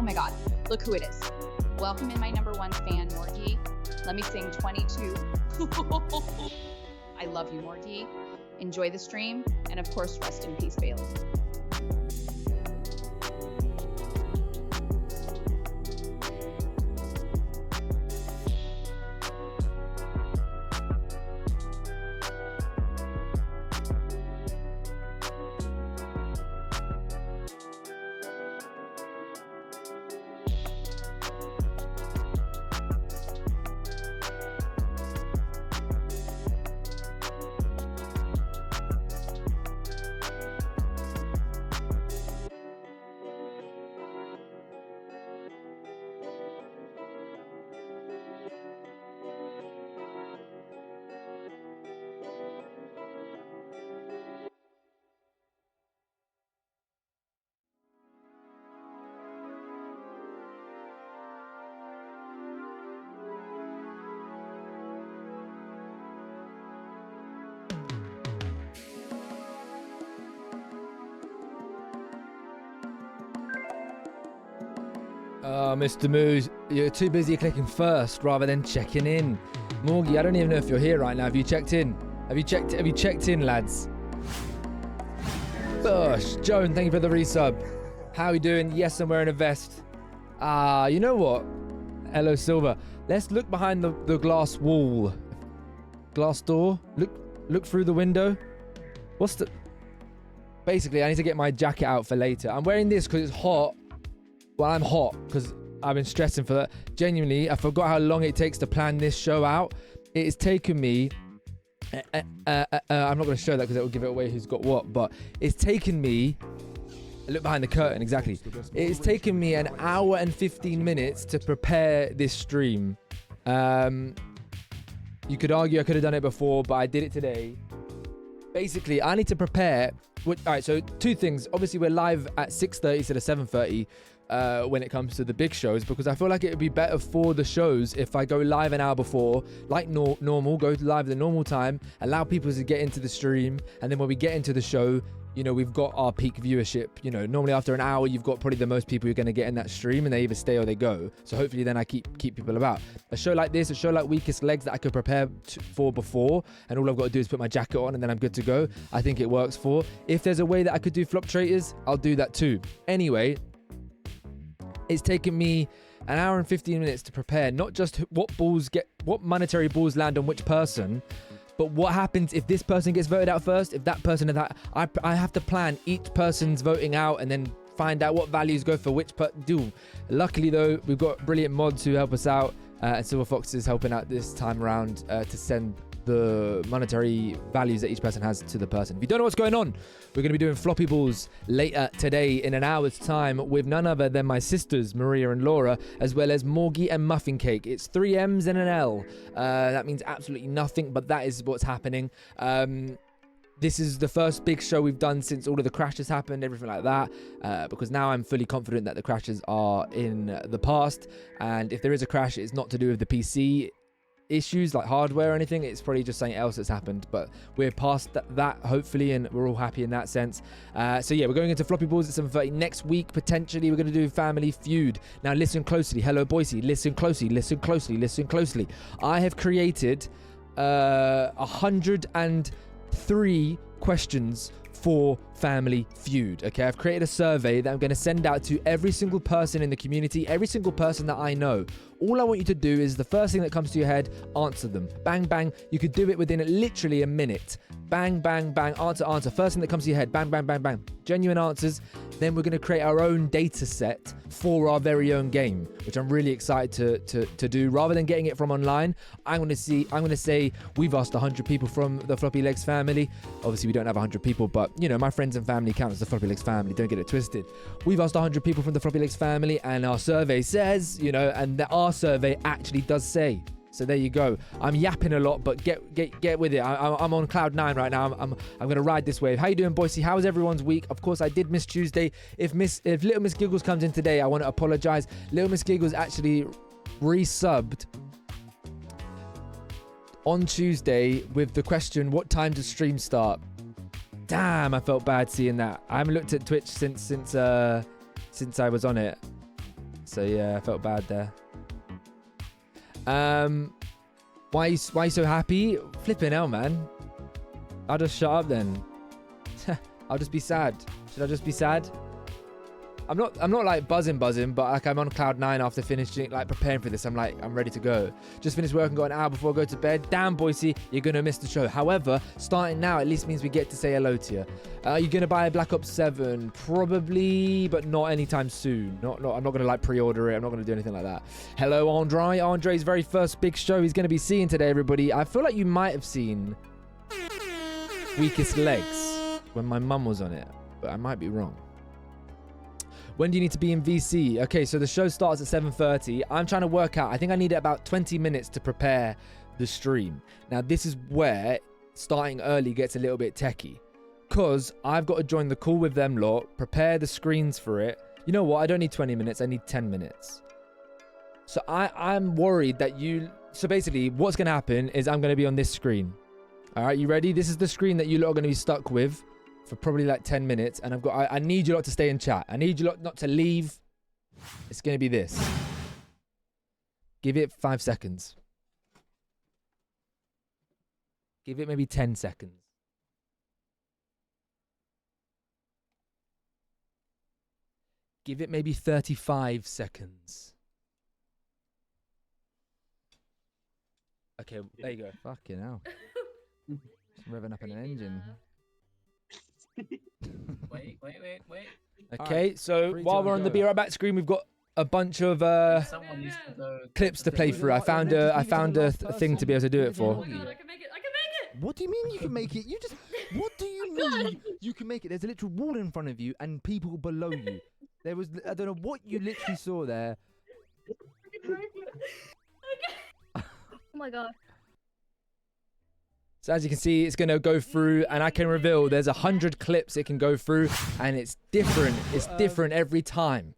Oh my God, look who it is. Welcome in my number one fan, Morgie. Let me sing 22. I love you, Morgie. Enjoy the stream. And of course, rest in peace, Bailey. Mr. Moose, you're too busy clicking first rather than checking in. Morgie, I don't even know if you're here right now. Have you checked in? Have you checked in, lads? Gosh, Joan, thank you for the resub. How are you doing? Yes, I'm wearing a vest. You know what? Hello, Silver. Let's look behind the glass wall. Glass door. Look through the window. What's the... Basically, I need to get my jacket out for later. I'm wearing this because it's hot. Well, I'm hot because I've been stressing for that. Genuinely, I forgot how long it takes to plan this show out. It has taken me... I'm not going to show that because it will give it away who's got what, but it's taken me... Look behind the curtain, exactly. It's taken me an hour and 15 minutes to prepare this stream. You could argue I could have done it before, but I did it today. Basically, I need to prepare... All right, so two things. Obviously, we're live at 6:30 instead of 7:30 when it comes to the big shows, because I feel like it would be better for the shows if I go live an hour before, like normal, go live at the normal time, allow people to get into the stream, and then when we get into the show, you know, we've got our peak viewership. You know, normally after an hour, you've got probably the most people you're going to get in that stream, and they either stay or they go. So hopefully then I keep people about. A show like this, a show like Weakest Legs that I could prepare for before, and all I've got to do is put my jacket on and then I'm good to go. I think it works for. If there's a way that I could do flop traders, I'll do that too. Anyway, it's taken me an hour and 15 minutes to prepare, not just what monetary balls land on which person, but what happens if this person gets voted out first, if that person, I have to plan each person's voting out and then find out what values go for which do. Luckily though, we've got brilliant mods who help us out, and Silver Fox is helping out this time around to send the monetary values that each person has to the person. If you don't know what's going on, we're going to be doing floppy balls later today in an hour's time with none other than my sisters Maria and Laura, as well as Morgie and Muffin Cake. It's 3 M's and an L. That means absolutely nothing, but that is what's happening. this is the first big show we've done since all of the crashes happened, everything like that, because now I'm fully confident that the crashes are in the past, and if there is a crash, it's not to do with the PC issues like hardware or anything. It's probably just something else that's happened, but we're past that hopefully, and we're all happy in that sense. So yeah, we're going into Floppy Balls at 7:30 next week. Potentially we're going to do Family Feud. Now listen closely. Hello Boise, listen closely, listen closely, listen closely. I have created 103 questions for Family Feud. Okay, I've created a survey that I'm going to send out to every single person in the community, every single person that I know. All I want you to do is the first thing that comes to your head, answer them. Bang, bang. You could do it within literally a minute. Bang, bang, bang. Answer, answer. First thing that comes to your head. Bang, bang, bang, bang. Genuine answers. Then we're going to create our own data set for our very own game, which I'm really excited to do. Rather than getting it from online, I'm going to say we've asked 100 people from the Floppylegss family. Obviously, we don't have 100 people, but you know, my friends and family count as the Floppylegss family. Don't get it twisted. We've asked 100 people from the Floppylegss family, and our survey says, you know, and our survey actually does say. So there you go. I'm yapping a lot, but get with it. I'm on cloud 9 right now. I'm gonna ride this wave. How you doing, Boise? How was everyone's week? Of course, I did miss Tuesday. If Little Miss Giggles comes in today, I want to apologize. Little Miss Giggles actually resubbed on Tuesday with the question, "What time does stream start?" Damn, I felt bad seeing that. I haven't looked at Twitch since I was on it. So yeah, I felt bad there. Why you so happy? Flipping hell, man. I'll just shut up then. I'll just be sad. Should I just be sad? I'm not like buzzing, but like I'm on cloud 9 after finishing, like preparing for this. I'm ready to go. Just finished work and got an hour before I go to bed. Damn, Boise, you're gonna miss the show. However, starting now at least means we get to say hello to you. Are you gonna buy a Black Ops 7? Probably, but not anytime soon. I'm not gonna like pre-order it. I'm not gonna do anything like that. Hello, Andre. Andre's very first big show he's gonna be seeing today, everybody. I feel like you might have seen Weakest Legs when my mum was on it, but I might be wrong. When do you need to be in VC? Okay, so the show starts at 7:30. I'm trying to work out. I think I need about 20 minutes to prepare the stream. Now, this is where starting early gets a little bit techie, because I've got to join the call with them lot, prepare the screens for it. You know what? I don't need 20 minutes. I need 10 minutes. So I'm worried that So basically, what's going to happen is I'm going to be on this screen. All right, you ready? This is the screen that you lot are going to be stuck with for probably like 10 minutes, and I need you lot to stay in chat. I need you lot not to leave. It's going to be this. Give it 5 seconds. Give it maybe 10 seconds. Give it maybe 35 seconds. Okay, there you go. Fucking hell. Just revving up an engine. Wait. Okay, right, so while we're on the Be Right Back screen, we've got a bunch of clips to play through. I found a thing to be able to do it for. Oh God, I can make it. What do you mean you can make it? What do you mean you can make it? There's a literal wall in front of you and people below you. There was, I don't know what you literally saw there. Oh my God. So as you can see, it's going to go through, and I can reveal there's 100 clips it can go through, and it's different. It's different every time.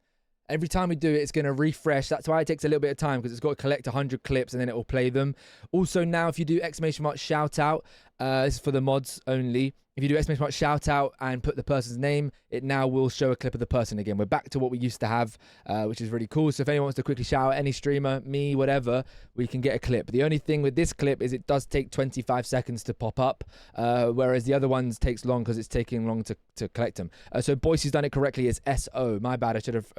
Every time we do it, it's going to refresh. That's why it takes a little bit of time, because it's got to collect 100 clips and then it will play them. Also, now if you do ! shout out, this is for the mods only. If you do ! shout out and put the person's name, it now will show a clip of the person again. We're back to what we used to have, which is really cool. So if anyone wants to quickly shout out any streamer, me, whatever, we can get a clip. The only thing with this clip is it does take 25 seconds to pop up, whereas the other ones takes long because it's taking long to collect them. So Boise's done it correctly. It's SO. My bad. I should have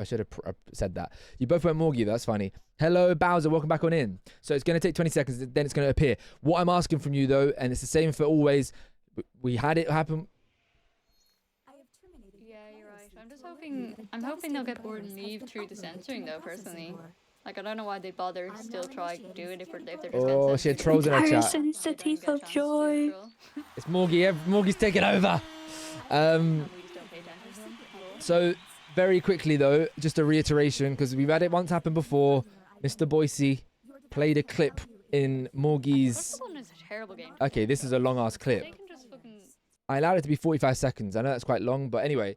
said that. You both went Morgie. That's funny. Hello, Bowser. Welcome back on in. So it's going to take 20 seconds. Then it's going to appear. What I'm asking from you, though, and it's the same for always, we had it happen. Yeah, you're right. I'm hoping they'll get bored and leave through the censoring, though, personally. Like, I don't know why they bother still try to do it if they're just Oh, she had trolls in her chat. The teeth of joy. It's Morgie. Morgie's taking over. So, very quickly, though, just a reiteration, because we've had it once happen before. Mr. Boise played a clip in Morgie's... Is a terrible game. Okay, this is a long-ass clip. I allowed it to be 45 seconds. I know that's quite long, but anyway.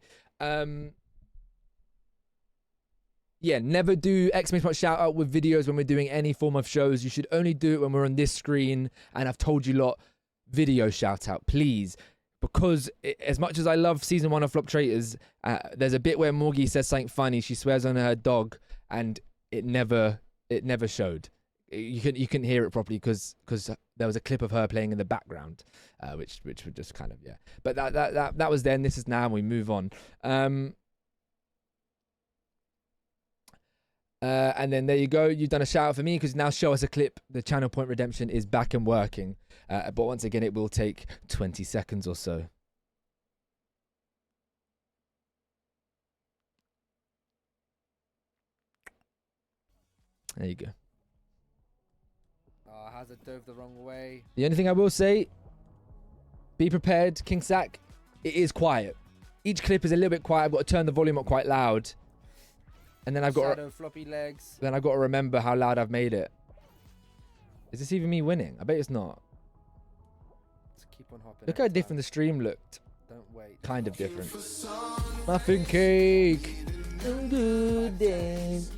Yeah, never do exclamation mark shout out with videos when we're doing any form of shows. You should only do it when we're on this screen. And I've told you lot, video shout out, please. Because as much as I love season 1 of Flop Traitors, there's a bit where Morgie says something funny. She swears on her dog, and it never showed. You couldn't hear it properly because there was a clip of her playing in the background, which would just kind of, yeah. But that was then. This is now, and we move on. And then there you go. You've done a shout out for me because now show us a clip. The channel point redemption is back and working. But once again, it will take 20 seconds or so. There you go. Oh, Hazard dove the wrong way. The only thing I will say, be prepared, King Sack. It is quiet. Each clip is a little bit quiet. I've got to turn the volume up quite loud. And then I've got Floppylegss. Then I've got to remember how loud I've made it. Is this even me winning? I bet it's not. Let's keep on hopping. Look how different the stream looked. Don't wait. Kind of different. Muffin cake. Good days.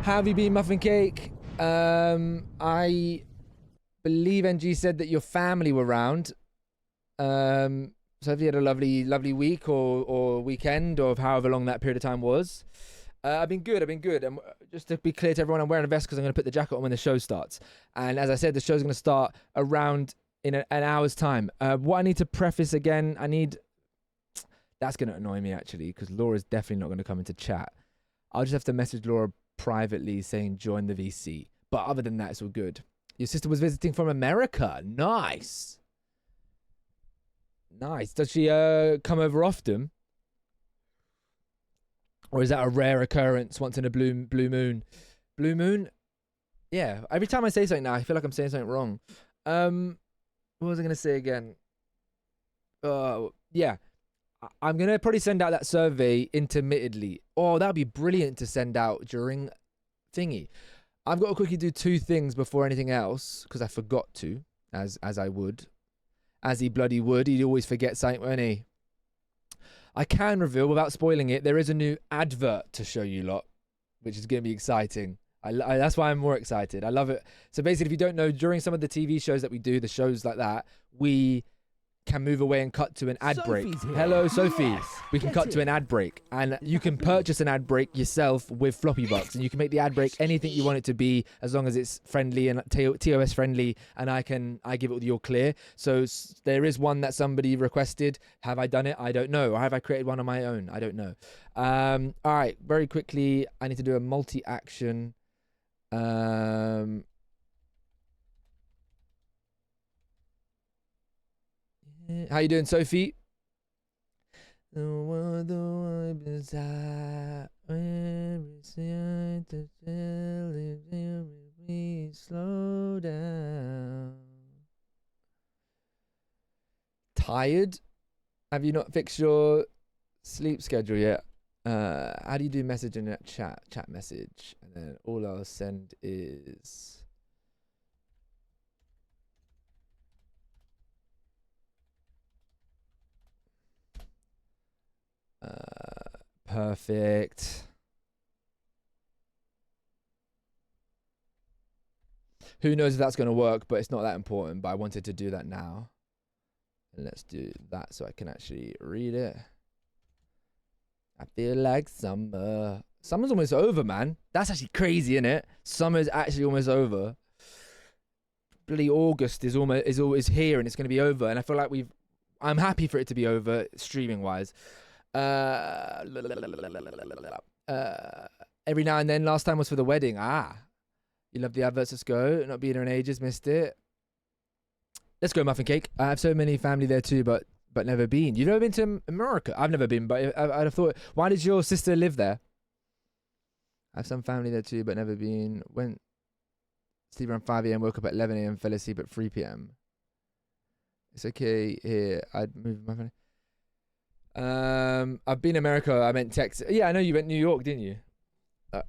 How have you been, Muffin Cake? I believe NG said that your family were round. So have you had a lovely week or weekend or however long that period of time was? I've been good. And just to be clear to everyone, I'm wearing a vest because I'm going to put the jacket on when the show starts. And as I said, the show's going to start around in an hour's time. What I need to preface again, that's going to annoy me actually because Laura's definitely not going to come into chat. I'll just have to message Laura privately saying join the VC. But other than that, it's all good. Your sister was visiting from America. Nice. Does she come over often? Or is that a rare occurrence once in a blue moon? Blue moon? Yeah. Every time I say something now, I feel like I'm saying something wrong. What was I going to say again? Yeah. I'm going to probably send out that survey intermittently. Oh, that'd be brilliant to send out during thingy. I've got to quickly do 2 things before anything else because I forgot to, as I would. As he bloody would. He'd always forget something, wouldn't he? I can reveal, without spoiling it, there is a new advert to show you lot, which is going to be exciting. That's why I'm more excited. I love it. So basically, if you don't know, during some of the TV shows that we do, the shows like that, we can move away and cut to an ad break. Sophie's here. Hello, Sophie. Yes, We can get cut to it. an ad break, and you can purchase an ad break yourself with Floppy Bucks, and you can make the ad break anything you want it to be, as long as it's friendly and TOS friendly, and I give it your clear. So there is one that somebody requested. Have I done it? I don't know. Or have I created one on my own? I don't know. All right, very quickly, I need to do a multi-action. How you doing, Sophie? Slow down. Tired? Have you not fixed your sleep schedule yet? How do you do message in that chat message? And then all I'll send is perfect. Who knows if that's going to work, but it's not that important. But I wanted to do that now. And let's do that so I can actually read it. I feel like summer. Summer's almost over, man. That's actually crazy, isn't it? Summer's actually almost over. Bloody August is always here and it's going to be over. And I feel like I'm happy for it to be over, streaming wise. Every now and then. Last time was for the wedding. You love the adverts. Let's go. Not being here in ages. Missed it. Let's go, Muffin Cake. I have so many family there too, but never been. You've never been to America? I've never been, but I'd have thought. Why did your sister live there? I have some family there too, but never been. Went sleep around 5 a.m. Woke up at 11 a.m. Fell asleep at 3 p.m. It's okay here. I'd move my family. I've been America. I meant Texas. Yeah, I know you went New York, didn't you?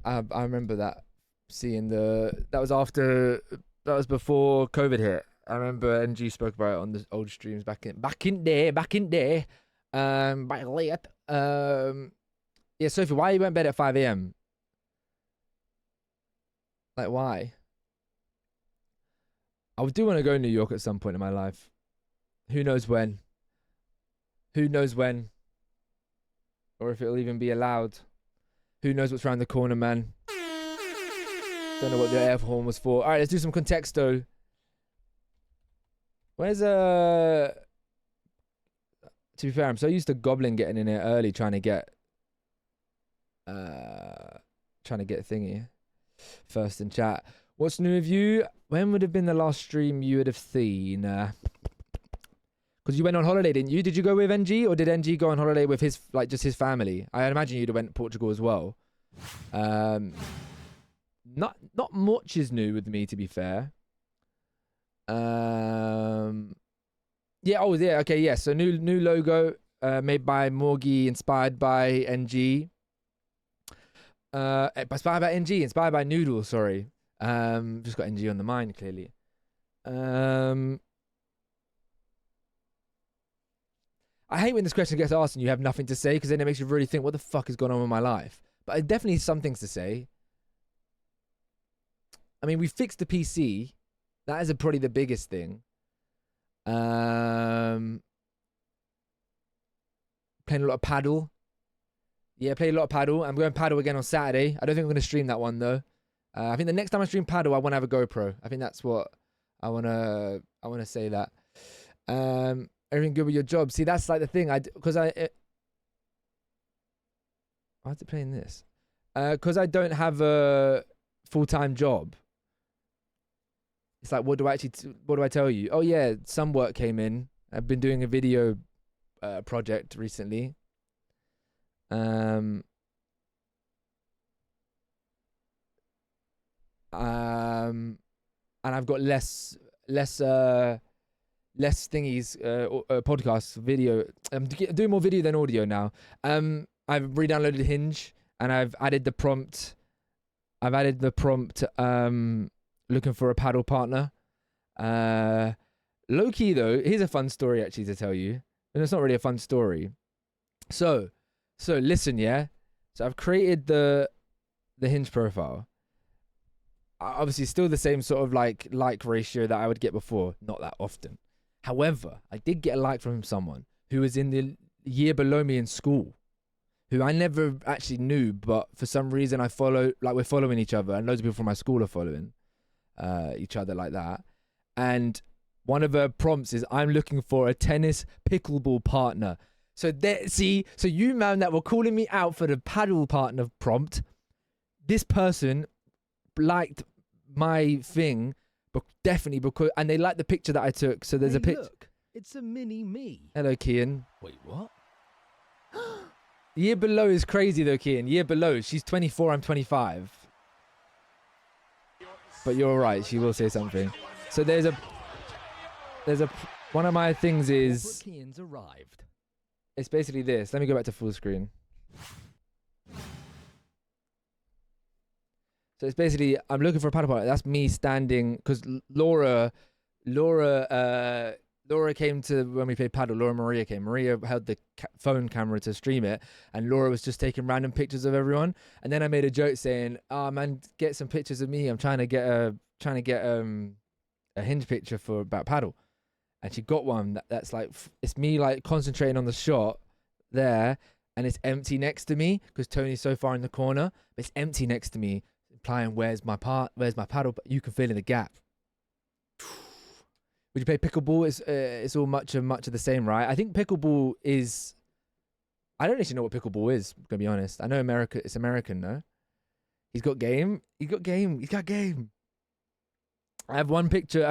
I remember that seeing that was before COVID hit. I remember NG spoke about it on the old streams back in there. Back late. Yeah, Sophie, why you went to bed at 5 a.m.? Like, why? I do want to go to New York at some point in my life. Who knows when? Who knows when? Or if it'll even be allowed. Who knows what's around the corner, man? Don't know what the air horn was for. All right, let's do some contexto. Where's To be fair, I'm so used to Goblin getting in here early, trying to get thingy first in chat. What's new with you? When would have been the last stream you would have seen? Because you went on holiday, didn't you? Did you go with NG, or did NG go on holiday with his just his family? I imagine you'd have went to Portugal as well. Not much is new with me, to be fair. Yeah. Oh yeah. Okay. Yeah. So new logo made by Morgie, inspired by NG. Inspired by NG, inspired by Noodle. Sorry. Just got NG on the mind clearly. I hate when this question gets asked and you have nothing to say, because then it makes you really think, what the fuck is going on in my life? But I definitely some things to say. I mean, we fixed the PC. That is probably the biggest thing. Playing a lot of paddle. Yeah, played a lot of paddle. I'm going paddle again on Saturday. I don't think I'm going to stream that one though. I think the next time I stream paddle, I want to have a GoPro. I think that's what I want to say that. Everything good with your job? See, that's like the thing. Why is it playing this? Because I don't have a full-time job. It's like, what do I tell you? Oh yeah, some work came in. I've been doing a video project recently. And I've got less thingies, podcasts, video. I'm doing more video than audio now. I've re-downloaded Hinge and I've added the prompt. Looking for a paddle partner. Low key though, here's a fun story actually to tell you. And it's not really a fun story. So listen, yeah. So I've created the Hinge profile. Obviously still the same sort of like ratio that I would get before, not that often. However, I did get a like from someone who was in the year below me in school, who I never actually knew, but for some reason I follow, like we're following each other, and loads of people from my school are following each other like that. And one of her prompts is, I'm looking for a tennis pickleball partner. So so you man that were calling me out for the paddle partner prompt, this person liked my thing, but definitely because, and they liked the picture that I took. So there's a picture. Look, it's a mini me. Hello, Kian. Wait, what? Year below is crazy though, Kian. Year below, she's 24, I'm 25. But you're right, she will say something. So there's a one of my things is, Kian's arrived. it's basically this. Let me go back to full screen. So it's basically, I'm looking for a paddle partner. That's me standing, because Laura came to, when we played paddle, Maria came. Maria held the phone camera to stream it, and Laura was just taking random pictures of everyone. And then I made a joke saying, "Oh man, get some pictures of me. I'm trying to get a Hinge picture for about paddle." And she got one that's like, it's me like concentrating on the shot there, and it's empty next to me because Tony's so far in the corner. But it's empty next to me, implying where's my paddle? But you can fill in the gap. Would you play pickleball? It's all much of the same, right? I think pickleball is, I don't actually know what pickleball is, gonna be honest. I know it's American, no? He's got game. He's got game. I have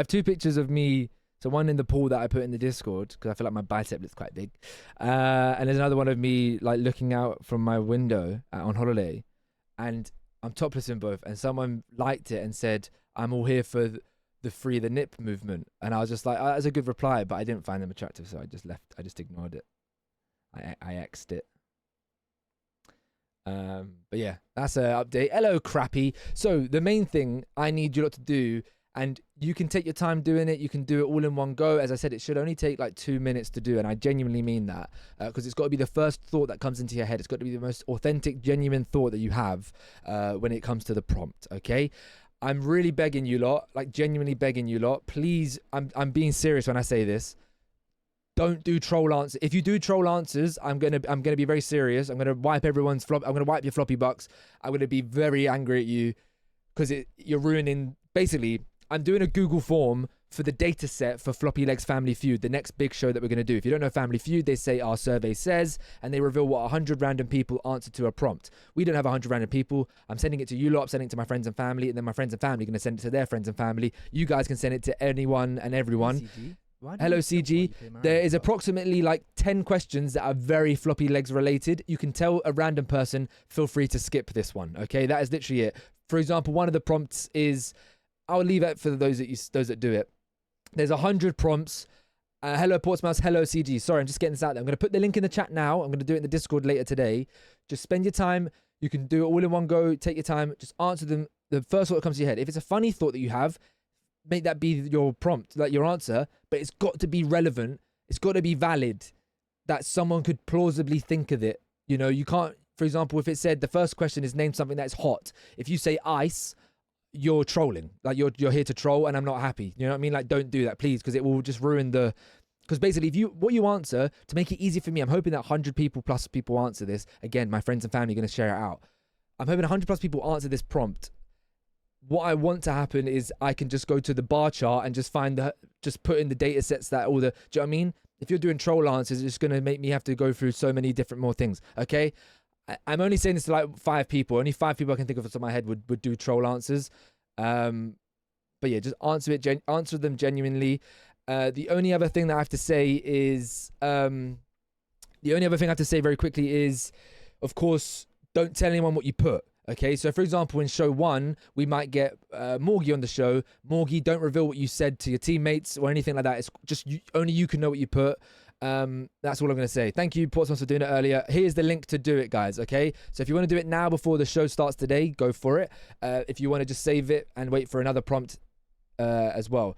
two pictures of me. So one in the pool that I put in the Discord, because I feel like my bicep looks quite big. And there's another one of me like looking out from my window on holiday. And I'm topless in both. And someone liked it and said, I'm all here for the free the nip movement. And I was just like, oh, that's a good reply, but I didn't find them attractive, so I just ignored it. I X'd it. But yeah, that's an update. Hello, Crappy. So the main thing I need you lot to do, and you can take your time doing it. You can do it all in one go. As I said, it should only take like 2 minutes to do, and I genuinely mean that, because it's got to be the first thought that comes into your head. It's got to be the most authentic, genuine thought that you have when it comes to the prompt. Okay, I'm really begging you lot, like genuinely begging you lot. Please, I'm being serious when I say this. Don't do troll answers. If you do troll answers, I'm gonna be very serious. I'm gonna wipe everyone's flop. I'm gonna wipe your floppy bucks. I'm gonna be very angry at you because you're ruining. Basically, I'm doing a Google form for the data set for Floppylegss Family Feud, the next big show that we're gonna do. If you don't know Family Feud, they say our survey says, and they reveal what 100 random people answer to a prompt. We don't have 100 random people. I'm sending it to you lot. I'm sending it to my friends and family, and then my friends and family are gonna send it to their friends and family. You guys can send it to anyone and everyone. CG? Why do Hello, you still CG. want you play Mario There is Kart? approximately like 10 questions that are very Floppylegss related. You can tell a random person, feel free to skip this one. Okay, that is literally it. For example, one of the prompts is, I'll leave it for those that do it. There's 100 prompts. Hello, Portsmouth. Hello, CG. Sorry, I'm just getting this out there. I'm going to put the link in the chat now. I'm going to do it in the Discord later today. Just spend your time. You can do it all in one go. Take your time. Just answer them. The first thought that comes to your head. If it's a funny thought that you have, make that be your prompt, like your answer, but it's got to be relevant. It's got to be valid, that someone could plausibly think of it. You know, you can't, for example, if it said the first question is name something that's hot. If you say ice, you're trolling. Like you're here to troll, and I'm not happy. You know what I mean? Like, don't do that, please, because it will just ruin the. Because basically, what you answer, to make it easy for me, I'm hoping that 100 people plus people answer this. Again, my friends and family are going to share it out. I'm hoping 100 plus people answer this prompt. What I want to happen is I can just go to the bar chart and just just put in the data sets that all the, do you know what I mean? If you're doing troll answers, it's going to make me have to go through so many different more things. Okay. I'm only saying this to like 5 people. Only 5 people I can think of off the top of my head would do troll answers. But yeah, just answer them genuinely. The only other thing that I have to say is, very quickly is, of course, don't tell anyone what you put. Okay, so for example, in show 1, we might get Morgie on the show. Morgie, don't reveal what you said to your teammates or anything like that. It's just only you can know what you put. That's all I'm going to say. Thank you, Portsmouth, for doing it earlier. Here's the link to do it, guys, okay? So if you want to do it now before the show starts today, go for it. If you want to just save it and wait for another prompt as well.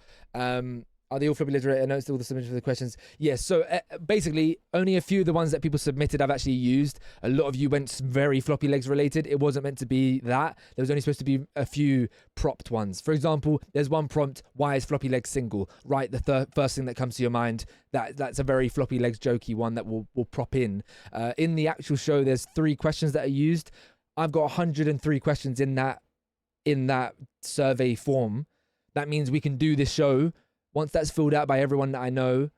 Are they all Floppy literate? I noticed all the submissions for the questions. Yes, so basically, only a few of the ones that people submitted I've actually used. A lot of you went very Floppylegss related. It wasn't meant to be that. There was only supposed to be a few propped ones. For example, there's one prompt, why is Floppylegss single? Right, the first thing that comes to your mind. That's a very Floppylegss jokey one that we'll prop in. In the actual show, there's 3 questions that are used. I've got 103 questions in that survey form. That means we can do this show. Once that's filled out by everyone that I know,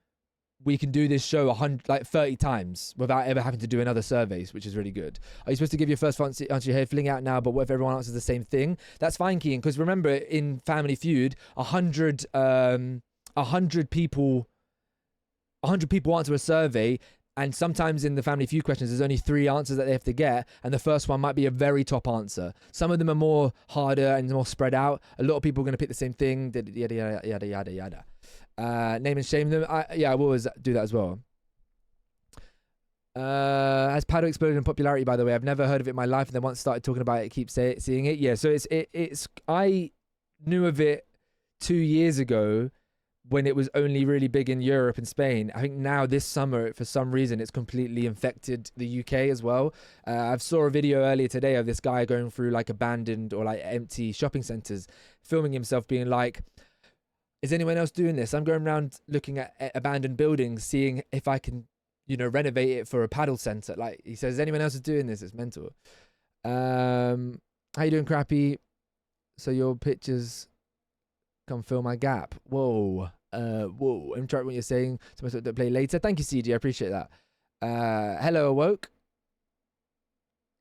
we can do this show 30 times without ever having to do another surveys, which is really good. Are you supposed to give your first answer your head filling out now, but what if everyone answers the same thing? That's fine, Kean, because remember, in Family Feud, 100 people answer a survey, and sometimes in the Family Feud questions, there's only 3 answers that they have to get, and the first one might be a very top answer. Some of them are more harder and more spread out. A lot of people are going to pick the same thing, yada, yada, yada, yada, yada. Name and shame them. I will always do that as well. Has Paddle exploded in popularity, by the way? I've never heard of it in my life, and then once started talking about it, keep seeing it. Yeah, so it's I knew of it 2 years ago, when it was only really big in Europe and Spain. I think now this summer, for some reason, it's completely infected the UK as well. I saw a video earlier today of this guy going through like abandoned or like empty shopping centers, filming himself being like, is anyone else doing this? I'm going around looking at abandoned buildings, seeing if I can, renovate it for a paddle center. Like, he says, anyone else is doing this? It's mental. How you doing, Crappy? So your pictures come fill my gap. Whoa. I'm trying what you're saying. So to play later. Thank you, CG. I appreciate that. Hello, Awoke.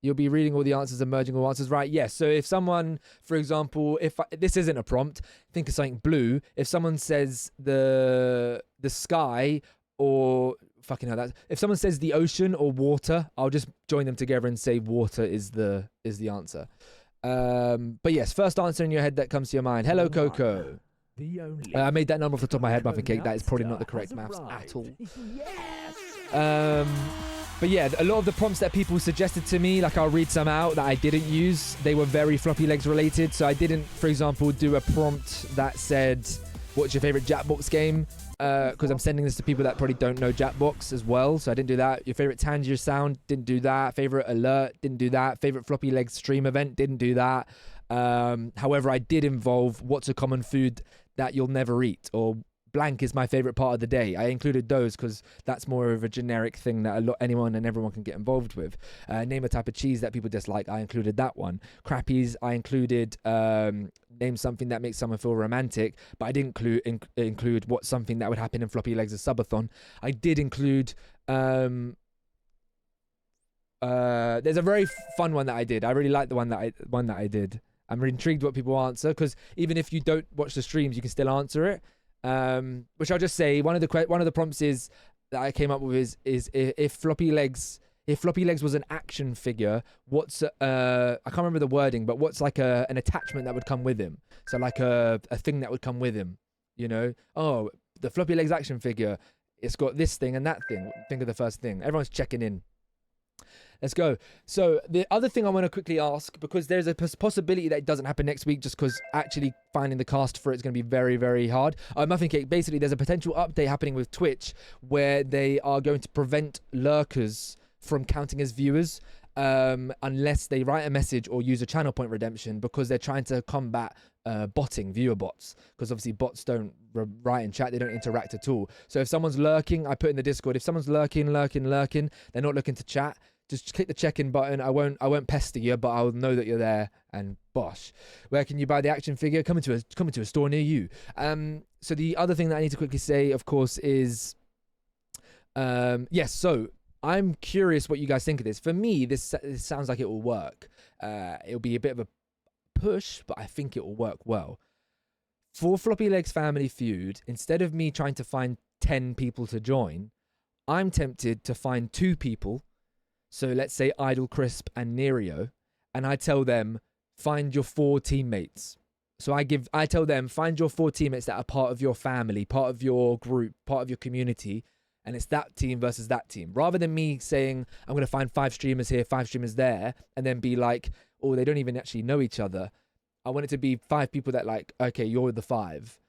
You'll be reading all the answers and merging all answers, right? Yes. So if someone, for example, this isn't a prompt, think of something blue. If someone says the sky or fucking hell, if someone says the ocean or water, I'll just join them together and say water is the answer. But yes, first answer in your head that comes to your mind. Hello, Coco. I made that number off the top of my head, Muffin Cake. That is probably not the correct maths at all. But yeah, a lot of the prompts that people suggested to me, like I'll read some out that I didn't use, they were very Floppyleggs related. So I didn't, for example, do a prompt that said, what's your favorite Jackbox game? Because I'm sending this to people that probably don't know Jackbox as well. So I didn't do that. Your favorite Tangier sound? Didn't do that. Favorite alert? Didn't do that. Favorite Floppyleggs stream event? Didn't do that. However, I did involve what's a common food that you'll never eat, or blank is my favorite part of the day. I included those because that's more of a generic thing that anyone and everyone can get involved with. Name a type of cheese that people dislike. I included that one. Crappies, I included name something that makes someone feel romantic, but I didn't include what's something that would happen in Floppyleggs' subathon. I did include there's a very fun one that I did. I really like the one that I did. I'm intrigued what people answer, because even if you don't watch the streams, you can still answer it. Which I'll just say, one of the prompts is that I came up with is if Floppyleggs was an action figure, what's I can't remember the wording, but what's like an attachment that would come with him? So like a thing that would come with him, you know? Oh, the Floppyleggs action figure, it's got this thing and that thing. Think of the first thing. Everyone's checking in. Let's go. So the other thing I want to quickly ask, because there's a possibility that it doesn't happen next week, just because actually finding the cast for it is going to be very, very hard. Muffin Cake, basically there's a potential update happening with Twitch where they are going to prevent lurkers from counting as viewers unless they write a message or use a channel point redemption, because they're trying to combat botting, viewer bots, because obviously bots don't write in chat, they don't interact at all. So if someone's lurking, I put in the Discord, if someone's lurking, they're not looking to chat, just click the check-in button. I won't pester you, but I'll know that you're there. And bosh, where can you buy the action figure? Coming to a store near you. So the other thing that I need to quickly say, of course, is yes. So I'm curious what you guys think of this. For me, this sounds like it will work. It'll be a bit of a push, but I think it will work well. For Floppyleggs Family Feud, instead of me trying to find 10 people to join, I'm tempted to find 2 people. So let's say Idle Crisp and Nerio, and I tell them, find your 4 teammates. So I tell them, find your 4 teammates that are part of your family, part of your group, part of your community, and it's that team versus that team. Rather than me saying, I'm going to find 5 streamers here, 5 streamers there, and then be like, oh, they don't even actually know each other. I want it to be 5 people that like, okay, you're the 5.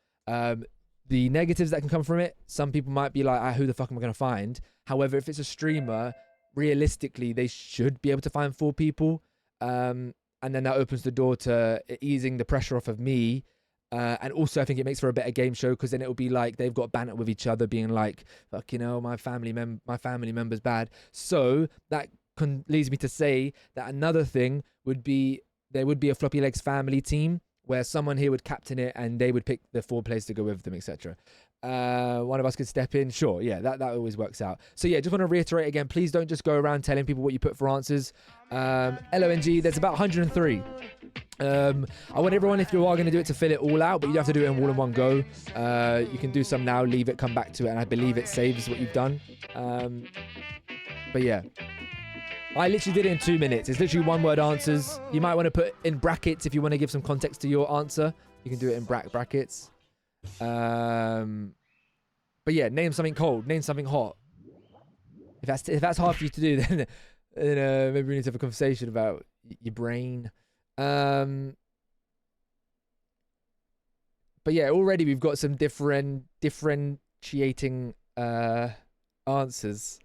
The negatives that can come from it, some people might be like, who the fuck am I going to find? However, if it's a streamer, realistically, they should be able to find 4 people. And then that opens the door to easing the pressure off of me. And also, I think it makes for a better game show, because then it'll be like they've got banter with each other, being like, fuck, you know, my family member's bad. So that leads me to say that another thing would be, there would be a Floppyleggs family team where someone here would captain it and they would pick the 4 players to go with them, etc. One of us could step in. Sure, yeah, that always works out. So yeah, just want to reiterate again, please don't just go around telling people what you put for answers. LONG, there's about 103. I want everyone, if you are going to do it, to fill it all out, but you don't have to do it in all in one go. You can do some now, leave it, come back to it, and I believe it saves what you've done. But yeah, I literally did it in 2 minutes. It's literally 1-word answers. You might want to put in brackets if you want to give some context to your answer. You can do it in brackets. But yeah, name something cold, name something hot. If that's hard for you to do, then maybe we need to have a conversation about your brain. But yeah, already we've got some differentiating answers.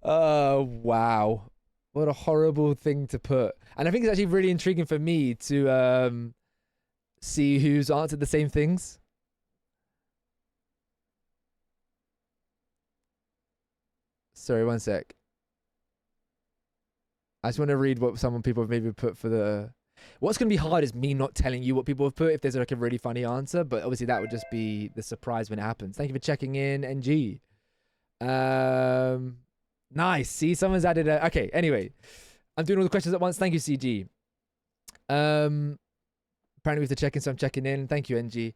Oh wow, what a horrible thing to put. And I think it's actually really intriguing for me to see who's answered the same things. Sorry, one sec. I just want to read what people have maybe put for the... What's going to be hard is me not telling you what people have put if there's like a really funny answer, but obviously that would just be the surprise when it happens. Thank you for checking in, NG. Nice. See, someone's added a... Okay, anyway. I'm doing all the questions at once. Thank you, CG. Apparently we have to check in, so I'm checking in. Thank you, NG.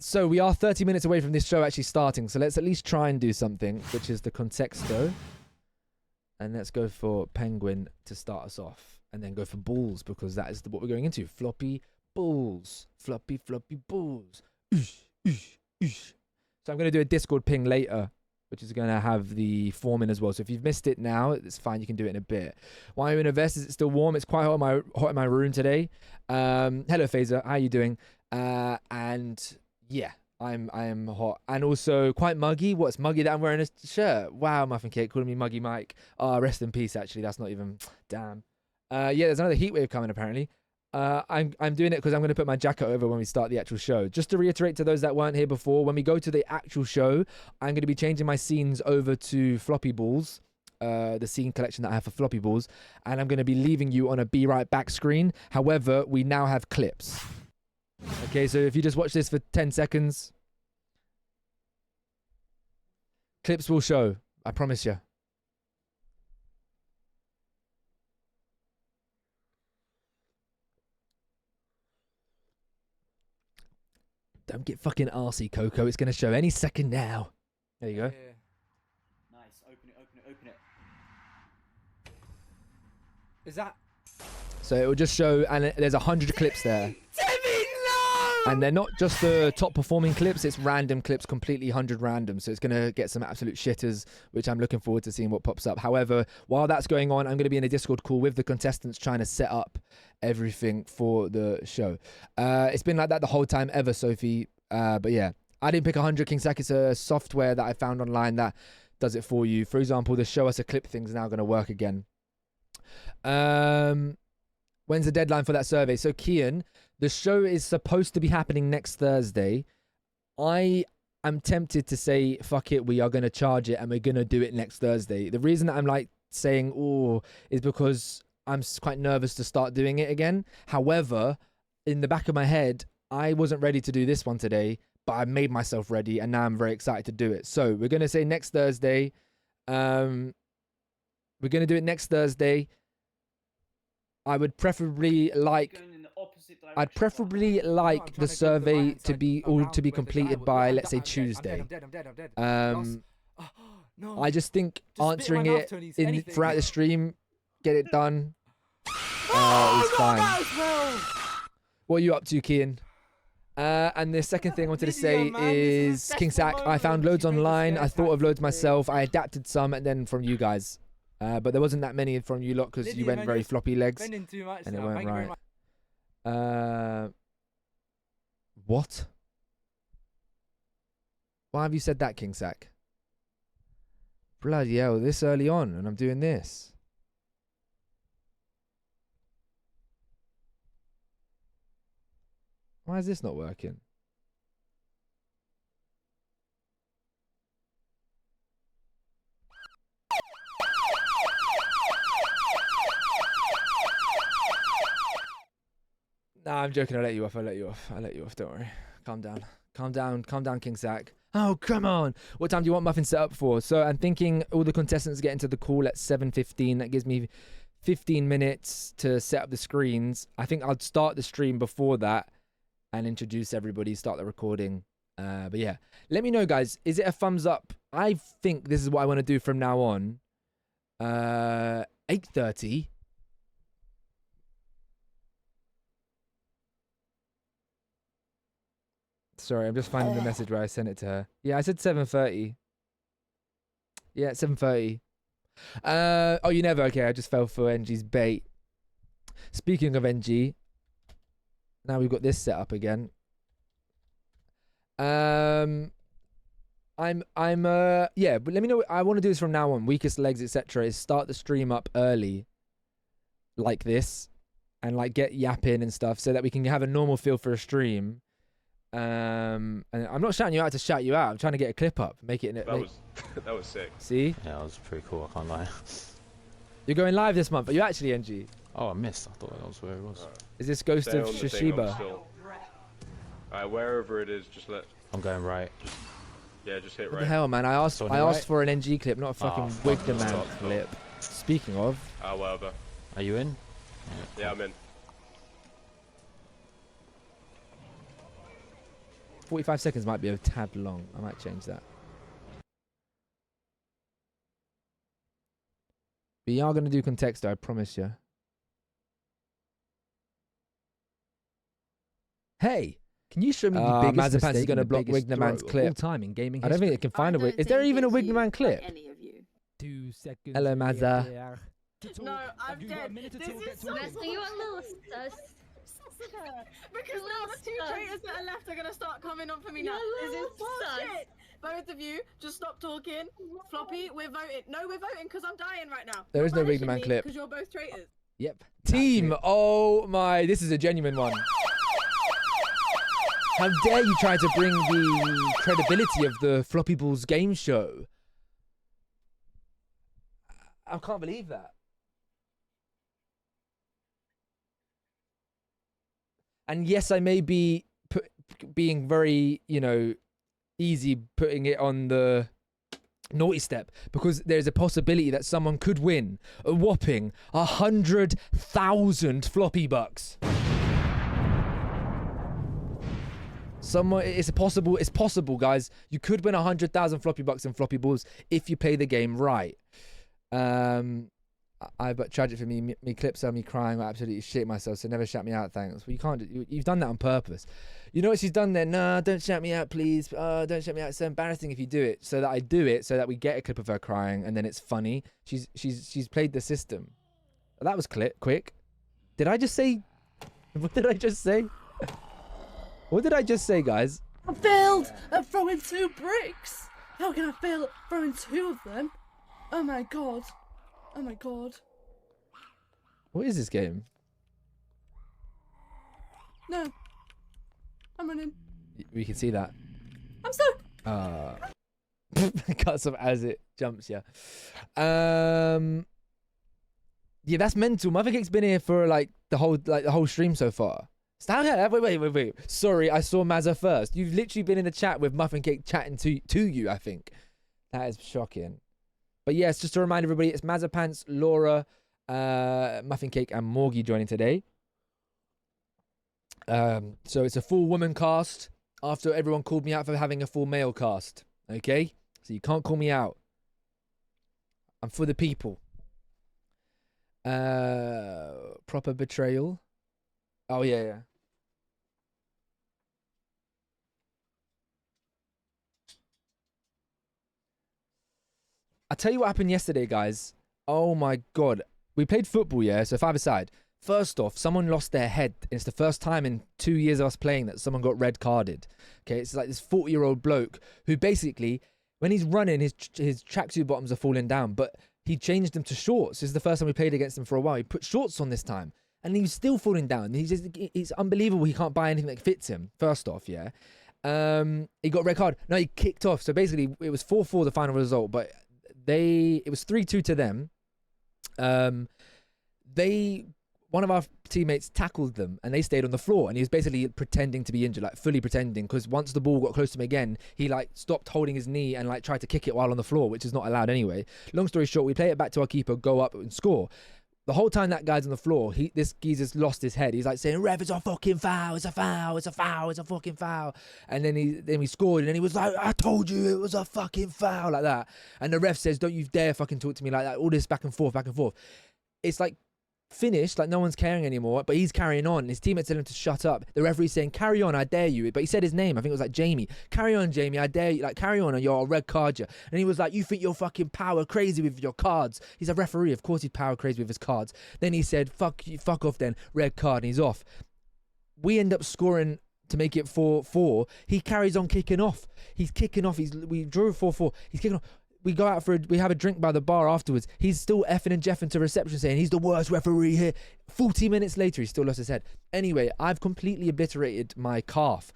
So we are 30 minutes away from this show actually starting, so let's at least try and do something, which is the contexto. And let's go for Penguin to start us off, and then go for Balls, because that is what we're going into. Floppy Balls. Floppy Balls. So I'm going to do a Discord ping later which is going to have the form in as well. So if you've missed it now, it's fine. You can do it in a bit. Why are you in a vest? Is it still warm? It's quite hot in my room today. Hello, Phaser. How are you doing? And yeah, I am hot and also quite muggy. What's muggy that I'm wearing a shirt? Wow, Muffin Cake calling me Muggy Mike. Oh, rest in peace. Actually, that's not even damn. Yeah, there's another heat wave coming apparently. I'm doing it because I'm going to put my jacket over when we start the actual show. Just to reiterate to those that weren't here before, when we go to the actual show, I'm going to be changing my scenes over to Floppy Balls, the scene collection that I have for Floppy Balls, and I'm going to be leaving you on a Be Right Back screen. However, we now have clips. Okay, so if you just watch this for 10 seconds, clips will show. I promise you. Don't get fucking arsey, Coco. It's going to show any second now. There you go. Nice. Open it. Is that? So it will just show, and there's 100 clips there. And they're not just the top performing clips, it's random clips, completely 100 random. So it's going to get some absolute shitters, which I'm looking forward to seeing what pops up. However, while that's going on, I'm going to be in a Discord call with the contestants trying to set up everything for the show. It's been like that the whole time ever, Sophie. But yeah, I didn't pick 100 King Sack. It's a software that I found online that does it for you. For example, the show us a clip thing is now going to work again. When's the deadline for that survey? So Kian, the show is supposed to be happening next Thursday. I am tempted to say, fuck it, we are going to charge it and we're going to do it next Thursday. The reason that I'm like saying, oh, is because I'm quite nervous to start doing it again. However, in the back of my head, I wasn't ready to do this one today, but I made myself ready and now I'm very excited to do it. So we're going to say next Thursday. We're going to do it next Thursday. I would preferably like... I'd preferably like the survey to be completed by, let's say, Tuesday. I just think answering it throughout the stream, get it done, is fine. What are you up to, Kian? And the second thing I wanted to say is King Sack. I found loads online. I thought of loads myself. I adapted some, and then from you guys. But there wasn't that many from you lot because you went very floppy legs, and it went right. What? Why have you said that, King Sack? Bloody hell, this early on, and I'm doing this. Why is this not working? Nah, I'm joking. I'll let you off. Don't worry. Calm down, King Sack. Oh, come on. What time do you want Muffin set up for? So I'm thinking all the contestants get into the call at 7:15. That gives me 15 minutes to set up the screens. I think I'll start the stream before that and introduce everybody, start the recording. But yeah, let me know, guys. Is it a thumbs up? I think this is what I want to do from now on. 8:30. Sorry, I'm just finding the message where I sent it to her. Yeah, I said 7:30. Yeah, 7:30. Oh, you never? Okay, I just fell for NG's bait. Speaking of NG, now we've got this set up again. Yeah, but let me know. I want to do this from now on. Weakest legs, etc. Is start the stream up early, like this, and like get yapping and stuff, so that we can have a normal feel for a stream. And I'm not shouting you out to shout you out. I'm trying to get a clip up, make it. That was sick. See? Yeah, that was pretty cool. I can't lie. You're going live this month. Are you actually NG? Oh, I missed. I thought that was where it was. Is this Ghost Stay of on the thing, I'm Shishiba? still- Alright, wherever it is, just let. I'm going right. Yeah, just hit What right. the hell, man? I asked So on your right? for an NG clip, not a fucking fuck, Wig the Man stop. clip. Speaking of, Whatever. Are you in? Yeah, I'm in. 45 seconds might be a tad long. I might change that. We are going to do Contexto, I promise you. Hey, Can you show me the biggest Mazepans is mistake gonna and the block biggest Wignerman's throw of clip. all time in gaming I don't think history? it can find a Wig. Is there even a Wignerman clip? Any of you. 2 seconds. Hello, Mazza. No, I'm dead. This is so Nestle, you a little sus. because now the 2 traitors that are left are gonna start coming on for me now. This is bullshit. Both of you, just stop talking. Floppy, we're voting. No, we're voting because I'm dying right now. There is no Wignerman clip. Because you're both traitors. Yep. Team, oh my, this is a genuine one. How dare you try to bring the credibility of the Floppy Balls game show? I can't believe that. And yes, I may be being very, easy putting it on the naughty step, because there's a possibility that someone could win a whopping 100,000 floppy bucks. It's possible, guys. You could win 100,000 floppy bucks in floppy balls if you play the game right. But tragic for me clips of me crying, I absolutely shit myself, so never shout me out, thanks. Well, you can't, you've done that on purpose. You know what she's done there? Nah, don't shout me out, please. Don't shout me out. It's so embarrassing if you do it. So that I do it, so that we get a clip of her crying, and then it's funny. She's played the system. That was quick. Did I just say? What did I just say? What did I just say, guys? I failed at throwing 2 bricks. How can I fail at throwing 2 of them? Oh my god. Oh my god. What is this game? No. I'm running. We can see that. I'm stuck. Cuts off as it jumps, yeah. Yeah, that's mental. Mothercake's been here for the whole stream so far. Wait. Sorry, I saw Mazza first. You've literally been in the chat with Muffin Cake chatting to you, I think. That is shocking. But yes, just to remind everybody, it's Mazza Pants, Laura, Muffin Cake, and Morgie joining today. So it's a full woman cast after everyone called me out for having a full male cast. Okay? So you can't call me out. I'm for the people. Proper betrayal. Oh, yeah. I'll tell you what happened yesterday, guys. Oh my God. We played football, yeah? So 5-a-side. First off, someone lost their head. It's the first time in 2 years of us playing that someone got red carded. Okay, it's like this 40-year-old bloke who basically, when he's running, his tracksuit bottoms are falling down, but he changed them to shorts. This is the first time we played against him for a while. He put shorts on this time, and he was still falling down. It's unbelievable he can't buy anything that fits him, first off, yeah? He got red card. No, he kicked off. So basically, it was 4-4 the final result, but it was 3-2 to them. One of our teammates tackled them and they stayed on the floor, and he was basically pretending to be injured, like fully pretending, because once the ball got close to him again, he stopped holding his knee and tried to kick it while on the floor, which is not allowed anyway. Long story short, we play it back to our keeper, go up and score. The whole time that guy's on the floor, this geezer's lost his head. He's saying, "Ref, it's a fucking foul, it's a foul, it's a foul, it's a fucking foul." And then we scored, and then he was like, "I told you it was a fucking foul," like that. And the ref says, "Don't you dare fucking talk to me like that." All this back and forth. It's finished, no one's caring anymore, but he's carrying on. His teammates tell him to shut up. The referee's saying, "Carry on, I dare you." But he said his name. I think it was Jamie. "Carry on, Jamie, I dare you. Carry on, or you're a red card you." And he was like, "You think you're fucking power crazy with your cards?" He's a referee, of course he's power crazy with his cards. Then he said, "Fuck you, fuck off then, red card," and he's off. We end up scoring to make it 4-4. He carries on kicking off. He's kicking off. We drew 4-4. He's kicking off. We go out we have a drink by the bar afterwards. He's still effing and jeffing to reception saying he's the worst referee here. 40 minutes later, he still lost his head. Anyway, I've completely obliterated my calf.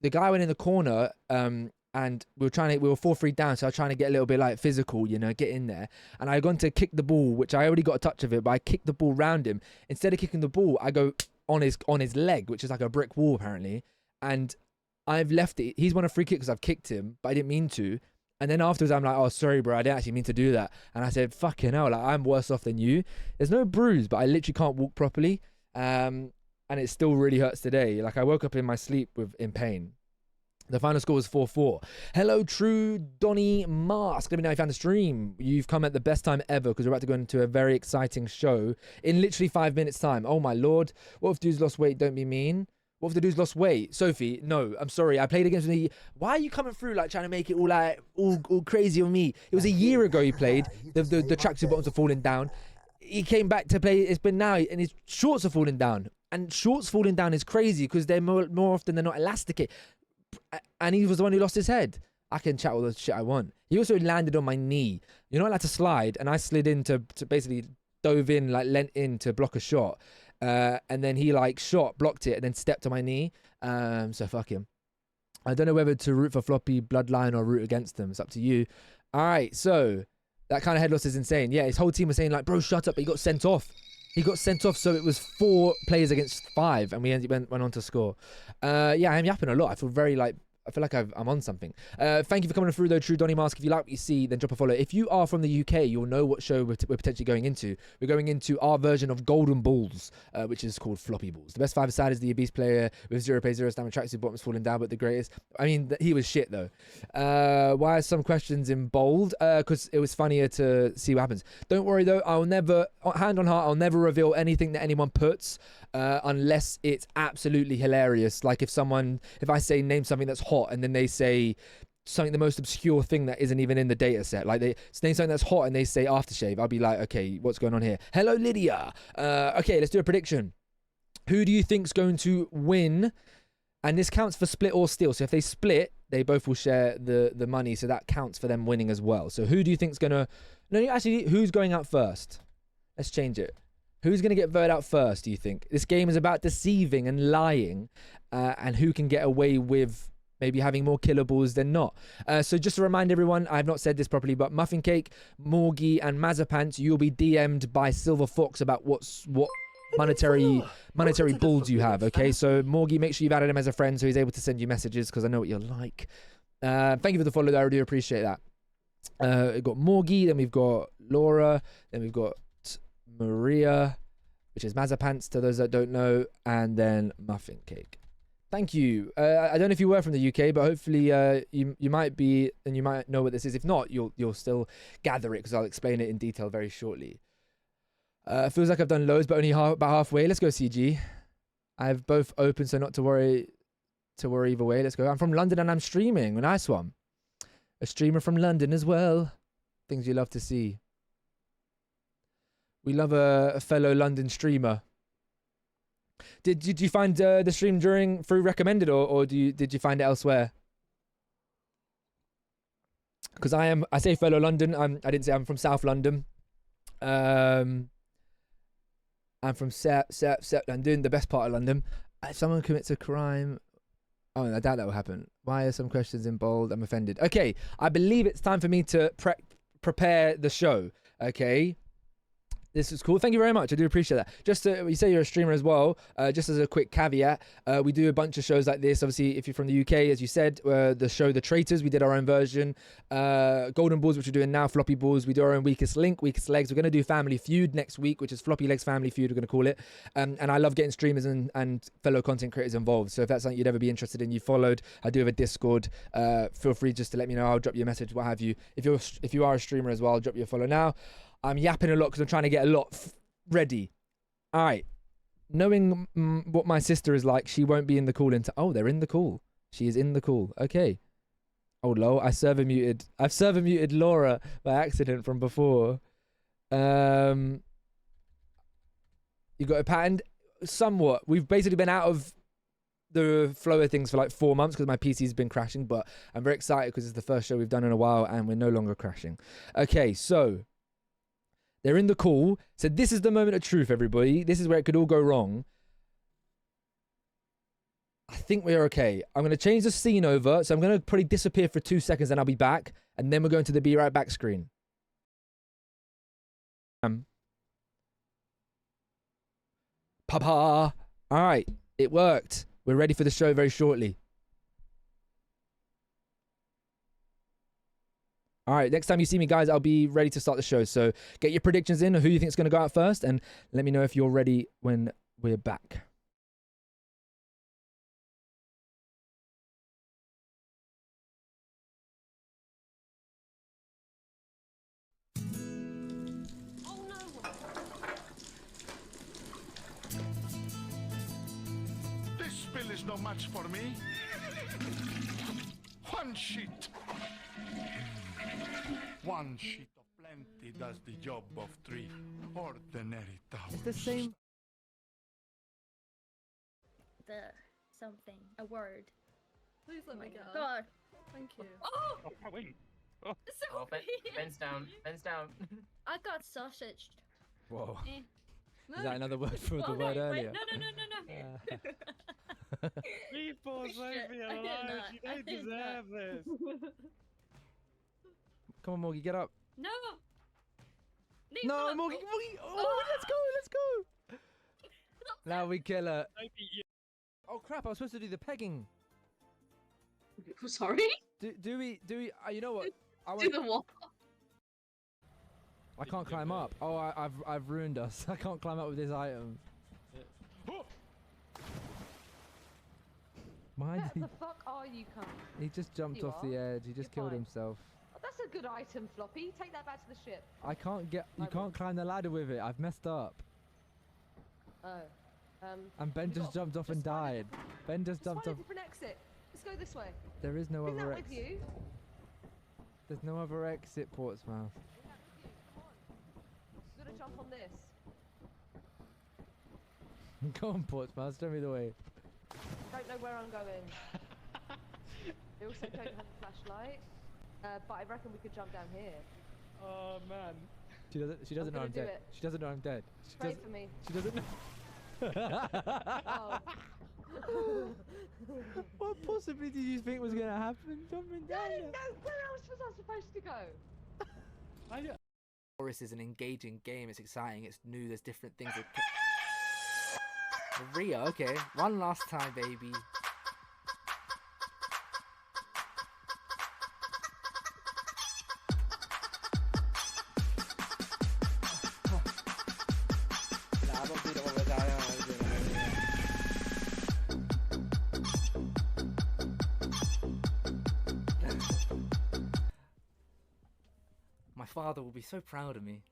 The guy went in the corner, and we were 4-3 down, so I was trying to get a little bit physical, get in there. And I gone to kick the ball, which I already got a touch of it, but I kicked the ball round him. Instead of kicking the ball, I go on his leg, which is like a brick wall apparently. And I've left it. He's won a free kick because I've kicked him, but I didn't mean to. And then afterwards, I'm like, "Oh, sorry, bro, I didn't actually mean to do that." And I said, "Fucking hell, I'm worse off than you." There's no bruise, but I literally can't walk properly. And it still really hurts today. I woke up in my sleep in pain. The final score was 4-4. Hello, True Donny Mask. Let me know if you found the stream. You've come at the best time ever, because we're about to go into a very exciting show in literally 5 minutes' time. Oh, my Lord. What if dudes lost weight? Don't be mean. What if the dude's lost weight? Sophie, no, I'm sorry. I played against me. Why are you coming through like trying to make it all like all crazy on me? It was a year ago he played. The tracksuit bottoms are falling down. He came back to play. It's been now, and his shorts are falling down. And shorts falling down is crazy because they're more often than not elasticate. And he was the one who lost his head. I can chat all the shit I want. He also landed on my knee. You're not allowed to slide, and I slid in to basically dove in, like leant in to block a shot. And then he like blocked it, and then stepped on my knee. So fuck him. I don't know whether to root for Floppy Bloodline or root against them. It's up to you. All right, so that kind of head loss is insane. Yeah, his whole team was saying like, bro, shut up. But he got sent off. He got sent off, so it was 4 players against 5, and we went on to score. Yeah, I'm yapping a lot. I feel like I'm on something. Thank you for coming through though, True Donny Mask. If you like what you see, then drop a follow. If you are from the UK, you'll know what show we're potentially going into. We're going into our version of Golden Balls, which is called Floppy Balls. The best 5-a-side is the Obese player with 0 plays, 0 stamina, tracksuit bottoms falling down, but the greatest. I mean, he was shit though. Why are some questions in bold? Because it was funnier to see what happens. Don't worry though, I'll never, hand on heart, I'll never reveal anything that anyone puts. Unless it's absolutely hilarious. Like if I say name something that's hot and then they say something, the most obscure thing that isn't even in the data set. Like they name something that's hot and they say aftershave. I'll be like, okay, what's going on here? Hello, Lydia. Okay, let's do a prediction. Who do you think's going to win? And this counts for split or steal. So if they split, they both will share the money. So that counts for them winning as well. So who do you think's gonna? No, actually, who's going out first? Let's change it. Who's going to get voted out first, do you think? This game is about deceiving and lying, and who can get away with maybe having more killables than not. So just to remind everyone, I've not said this properly, but Muffin Cake, Morgie, and Mazapants, you'll be DM'd by Silver Fox about what monetary balls you have, okay? So Morgie, make sure you've added him as a friend so he's able to send you messages because I know what you're like. Thank you for the follow, I really appreciate that. We've got Morgie, then we've got Laura, then we've got Maria, which is Mazapants to those that don't know, and then Muffin Cake. Thank you. I don't know if you were from the UK, but hopefully you might be, and you might know what this is. If not, you'll still gather it because I'll explain it in detail very shortly. Feels like I've done loads, but only about halfway. Let's go, CG. I have both open, so not to worry either way. Let's go. I'm from London and I'm streaming. A nice one. A streamer from London as well. Things you love to see. We love a fellow London streamer. Did you find the stream through recommended or did you find it elsewhere? Because I say fellow London. I didn't say I'm from South London. I'm from South London, the best part of London. If someone commits a crime, oh, I doubt that will happen. Why are some questions in bold? I'm offended. Okay, I believe it's time for me to prepare the show. Okay. This is cool. Thank you very much. I do appreciate that. Just to, you say you're a streamer as well. Just as a quick caveat, we do a bunch of shows like this. Obviously, if you're from the UK, as you said, the show The Traitors, we did our own version. Golden Balls, which we're doing now, Floppy Balls. We do our own Weakest Link, Weakest Legs. We're going to do Family Feud next week, which is Floppylegss Family Feud, we're going to call it. And I love getting streamers and fellow content creators involved. So if that's something you'd ever be interested in, you followed. I do have a Discord. Feel free just to let me know. I'll drop you a message, what have you. If you are a streamer as well, I'll drop you a follow now. I'm yapping a lot because I'm trying to get a lot ready. All right. Knowing what my sister is like, she won't be in the call oh, they're in the call. She is in the call. Okay. Oh, lol. I've server muted Laura by accident from before. You got a pattern? Somewhat. We've basically been out of the flow of things for like 4 months because my PC's been crashing, but I'm very excited because it's the first show we've done in a while and we're no longer crashing. Okay, so they're in the call. So this is the moment of truth, everybody. This is where it could all go wrong. I think we're okay. I'm going to change the scene over. So I'm going to probably disappear for 2 seconds and I'll be back. And then we're going to the be right back screen. Papa. All right. It worked. We're ready for the show very shortly. All right, next time you see me, guys, I'll be ready to start the show. So get your predictions in of who you think is going to go out first, and let me know if you're ready when we're back. This spill no match for me. One sheet. One sheet of plenty does the job of 3 ordinary towels. It's the same. The something, a word. Please let me go. God. Thank you. Oh! Oh, Ben's down. Ben's down. I got sausaged. Whoa. Eh. Is that another word for the Oh, word no, earlier? wait, no. People, leave me alone. You don't deserve this. Come on, Morgie, get up. No. No, Morgie, Morgie. Oh, let's go. Now we kill her. Oh crap! I was supposed to do the pegging. Sorry? Do we? You know what? Do the what? I can't climb up. Oh, I've ruined us. I can't climb up with this item. Mind Where he, the fuck are you, cunt? he just jumped You off the are? edge. He just You're killed fine. himself. Oh, that's a good item, Floppy. Take that back to the ship. I can't get. You I can't climb the ladder with it. I've messed up. Oh. And Ben we've just got- jumped off and find a died. different- Ben just Just jumped find off. a different exit. Let's go this way. There is no Bring that other with exit. you. There's no other exit, Portsmouth. We're gonna jump on this. Go on, Portsmouth. Show me the way. Don't know where I'm going. We also don't have a flashlight. But I reckon we could jump down here. Oh man. She doesn't. She doesn't know gonna I'm do dead. it. She doesn't know I'm dead. She Pray doesn't. for me. She doesn't know. Oh. What possibly did you think was gonna happen? Jumping down I there. didn't know. Where else was I supposed to go? Forest is an engaging game. It's exciting. It's new. There's different things. Maria, okay. One last time, baby. My father will be so proud of me.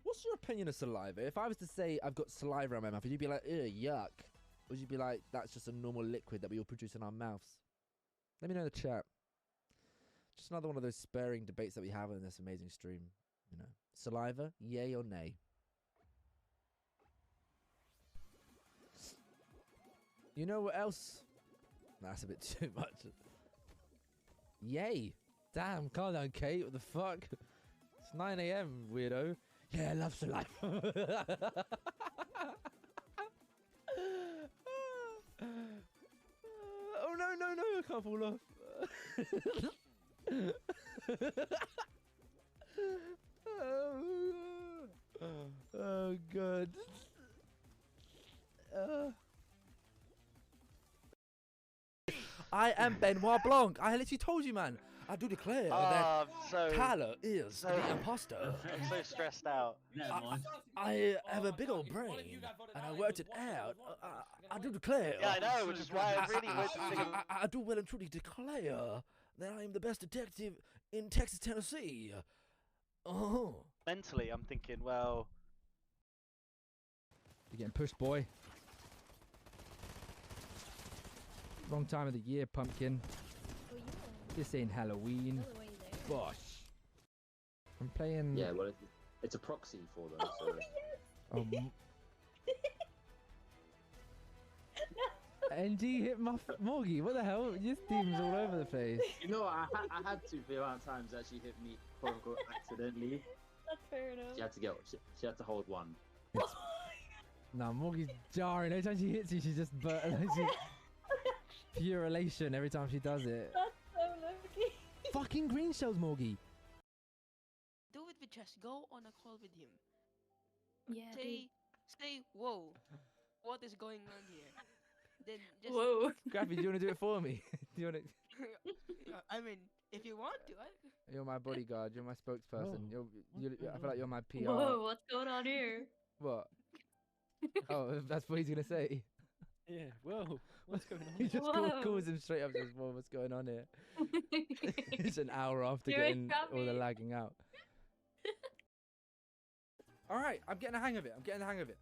What's your opinion of saliva? If I was to say I've got saliva in my mouth, would you be like, ew, yuck? Or would you be like, that's just a normal liquid that we all produce in our mouths? Let me know in the chat. Just another one of those sparing debates that we have in this amazing stream. You know, saliva, yay or nay? You know what else? That's a bit too much. Yay. Damn, calm down, Kate. What the fuck? It's 9 AM, weirdo. Yeah, I love saliva. Oh, no, no, no. I can't fall off. Oh, God. I am Benoit Blanc. I literally told you, man. I do declare that Tyler is the imposter. I'm so stressed out. I have a big old brain, and I worked it out. I do declare. Yeah, I know, which is why I really went to think of... I do well and truly declare that I am the best detective in Texas, Tennessee. Oh. Mentally, I'm thinking, well... You're getting pushed, boy. Wrong time of the year, pumpkin. Oh, yeah. This ain't Halloween. All the way there. Bosh. I'm playing... Yeah, well, it's a proxy for them. So. Oh, NG hit my Morgie. What the hell? Your team's all over the place. You know, I had to the amount of times that she hit me, quote unquote, accidentally. That's fair enough. She had to hold one. Nah, Morgie's jarring. Every time she hits you, she just pure elation every time she does it. That's so lucky. Fucking green shells, Morgie. Do it with Josh. Go on a call with him. Yeah. Say, whoa, what is going on here? Then just Whoa. Graffy, do you want to do it for me? Do you want to? I mean, if you want to, You're my bodyguard. You're my spokesperson. I feel like you're my PR. Whoa, what's going on here? What? Oh, that's what he's gonna say. Yeah. Whoa. What's going on? He just Whoa. calls him straight up and says, "Whoa, what's going on here?" It's an hour after Here it getting all the comes. lagging out. All right, I'm getting the hang of it. I'm getting the hang of it.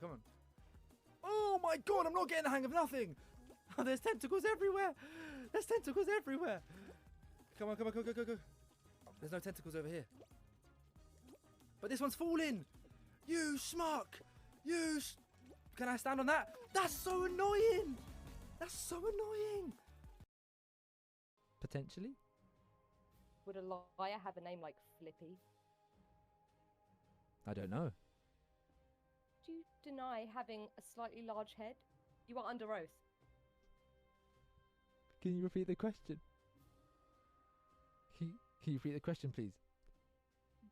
Come on. Oh my god, I'm not getting the hang of nothing. Oh, there's tentacles everywhere. There's tentacles everywhere. Come on, come on, go, go, go, go. There's no tentacles over here. But this one's falling. You schmuck. Can I stand on that? That's so annoying. That's so annoying. Potentially. Would a liar have a name like Flippy? I don't know. Do you deny having a slightly large head? You are under oath. Can you repeat the question? Can you repeat the question, please?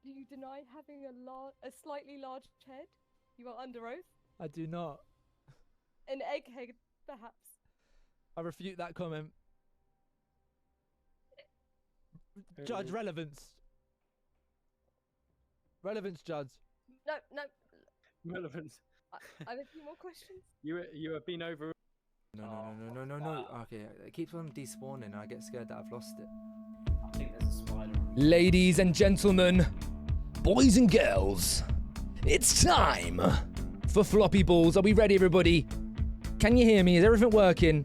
Do you deny having a slightly large head? You are under oath. I do not. An egghead, perhaps. I refute that comment. Judge relevance. Relevance, judge. No. Relevance. I have a few more questions. You have been over. No. Okay, it keeps on despawning and I get scared that I've lost it. I think there's a spider. Ladies and gentlemen, boys and girls, it's time for Floppy Balls. Are we ready, everybody? Can you hear me? Is everything working?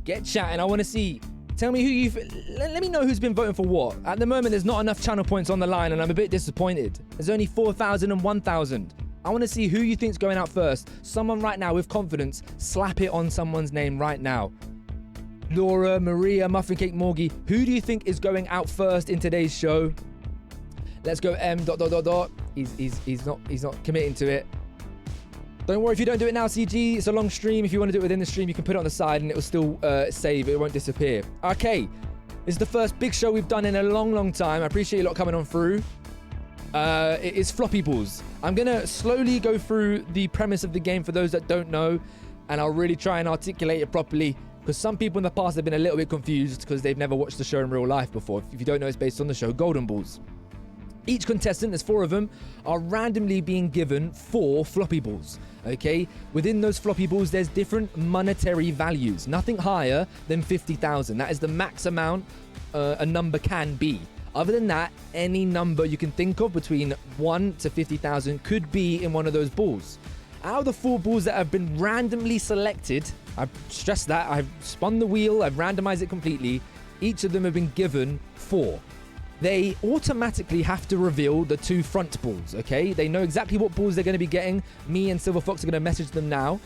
Get chatting. I want to see. Tell me who you've... Let me know who's been voting for what. At the moment, there's not enough channel points on the line, and I'm a bit disappointed. There's only 4,000 and 1,000. I want to see who you think's going out first. Someone right now with confidence, slap it on someone's name right now. Laura, Maria, Muffin Cake Morgie. Who do you think is going out first in today's show? Let's go M. ... He's not committing to it. Don't worry if you don't do it now, CG. It's a long stream. If you want to do it within the stream, you can put it on the side and it will still save. It won't disappear. Okay. This is the first big show we've done in a long time. I appreciate you lot coming on through. It is Floppy Balls. I'm going to slowly go through the premise of the game for those that don't know. And I'll really try and articulate it properly. Because some people in the past have been a little bit confused because they've never watched the show in real life before. If you don't know, it's based on the show Golden Balls. Each contestant, there's 4 of them, are randomly being given 4 floppy balls, okay? Within those floppy balls, there's different monetary values. Nothing higher than 50,000. That is the max amount a number can be. Other than that, any number you can think of between 1 to 50,000 could be in one of those balls. Out of the 4 balls that have been randomly selected, I've stressed that, I've spun the wheel, I've randomized it completely, each of them have been given 4. They automatically have to reveal the 2 front balls, okay? They know exactly what balls they're going to be getting. Me and Silver Fox are going to message them now.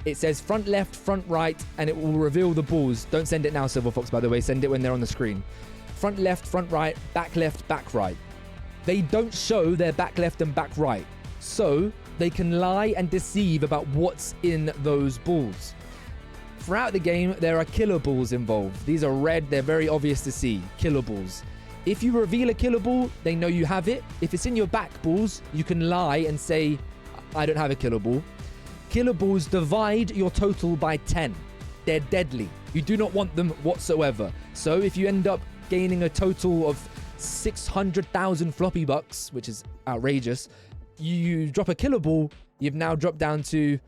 It says front left, front right, and it will reveal the balls. Don't send it now, Silver Fox, by the way. Send it when they're on the screen. Front left, front right, back left, back right. They don't show their back left and back right. So they can lie and deceive about what's in those balls. Throughout the game, there are killer balls involved. These are red. They're very obvious to see. Killer balls. If you reveal a killer ball, they know you have it. If it's in your back balls, you can lie and say, I don't have a killer ball. Killer balls divide your total by 10. They're deadly. You do not want them whatsoever. So if you end up gaining a total of 600,000 floppy bucks, which is outrageous, you drop a killer ball, you've now dropped down to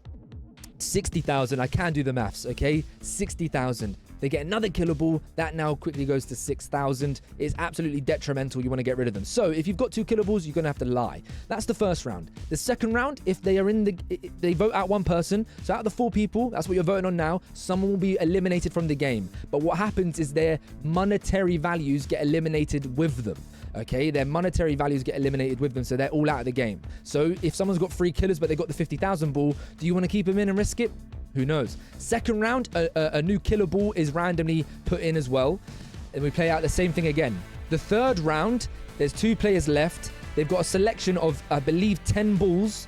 60,000. I can do the maths, okay? 60,000. They get another killer ball. That now quickly goes to 6,000. It's absolutely detrimental. You want to get rid of them. So if you've got 2 killer balls, you're going to have to lie. That's the first round. The second round, if they are in they vote out 1 person. So out of the 4 people, that's what you're voting on now, someone will be eliminated from the game. But what happens is their monetary values get eliminated with them. Okay, their monetary values get eliminated with them, so they're all out of the game. So if someone's got 3 killers, but they got the 50,000 ball, do you want to keep them in and risk it? Who knows? Second round, a new killer ball is randomly put in as well. And we play out the same thing again. The third round, there's 2 players left. They've got a selection of, I believe, 10 balls.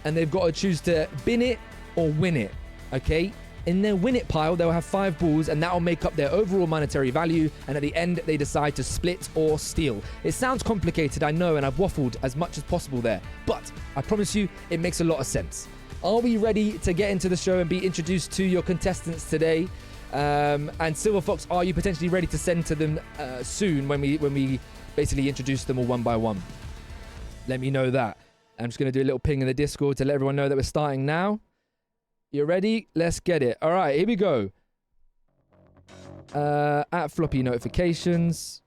And they've got to choose to bin it or win it. Okay? In their win it pile, they'll have 5 balls, and that will make up their overall monetary value. And at the end, they decide to split or steal. It sounds complicated, I know, and I've waffled as much as possible there. But I promise you, it makes a lot of sense. Are we ready to get into the show and be introduced to your contestants today? And Silver Fox, are you potentially ready to send to them soon when we basically introduce them all one by one? Let me know that. I'm just going to do a little ping in the Discord to let everyone know that we're starting now. You ready? Let's get it. All right, here we go. At Floppy notifications.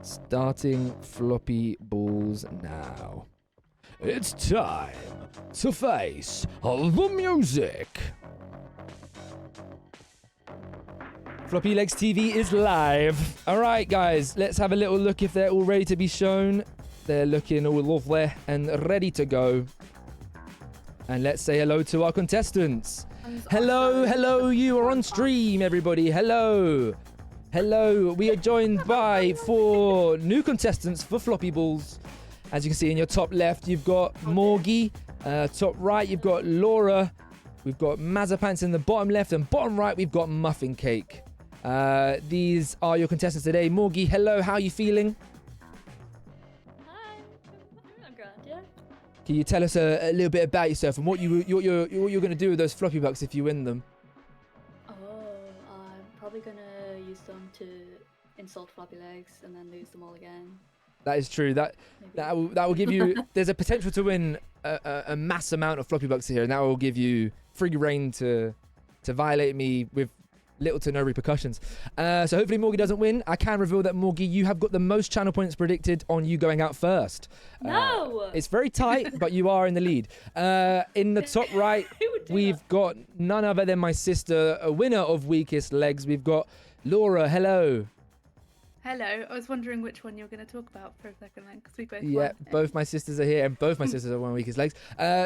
Starting Floppy Balls now. it's time to face the music. Floppylegss TV is live. All right, guys, let's have a little look if they're all ready to be shown. They're looking all lovely and ready to go. And let's say hello to our contestants. Hello, you are on stream, everybody. Hello. We are joined by 4 new contestants for Floppy Balls. As you can see in your top left, you've got Morgie. Top right, you've got Laura. We've got Mazapants in the bottom left, and bottom right, we've got Muffin Cake. These are your contestants today. Morgie, hello, how are you feeling? Hi, I'm grand, yeah. Can you tell us a little bit about yourself and what you're going to do with those floppy bucks if you win them? Oh, I'm probably gonna use them to insult Floppylegss and then lose them all again. That is true. That will give you. There's a potential to win a mass amount of floppy bucks here, and that will give you free reign to violate me with little to no repercussions. So hopefully Morgie doesn't win. I can reveal that Morgie, you have got the most channel points predicted on you going out first. No! It's very tight, but you are in the lead. In the top right, we've got none other than my sister, a winner of Weakest Legs. We've got Laura. Hello. Hello. I was wondering which one you were going to talk about for a second then, because we both Yeah, won. both my sisters are here, and both my sisters are one of Weakest Legs.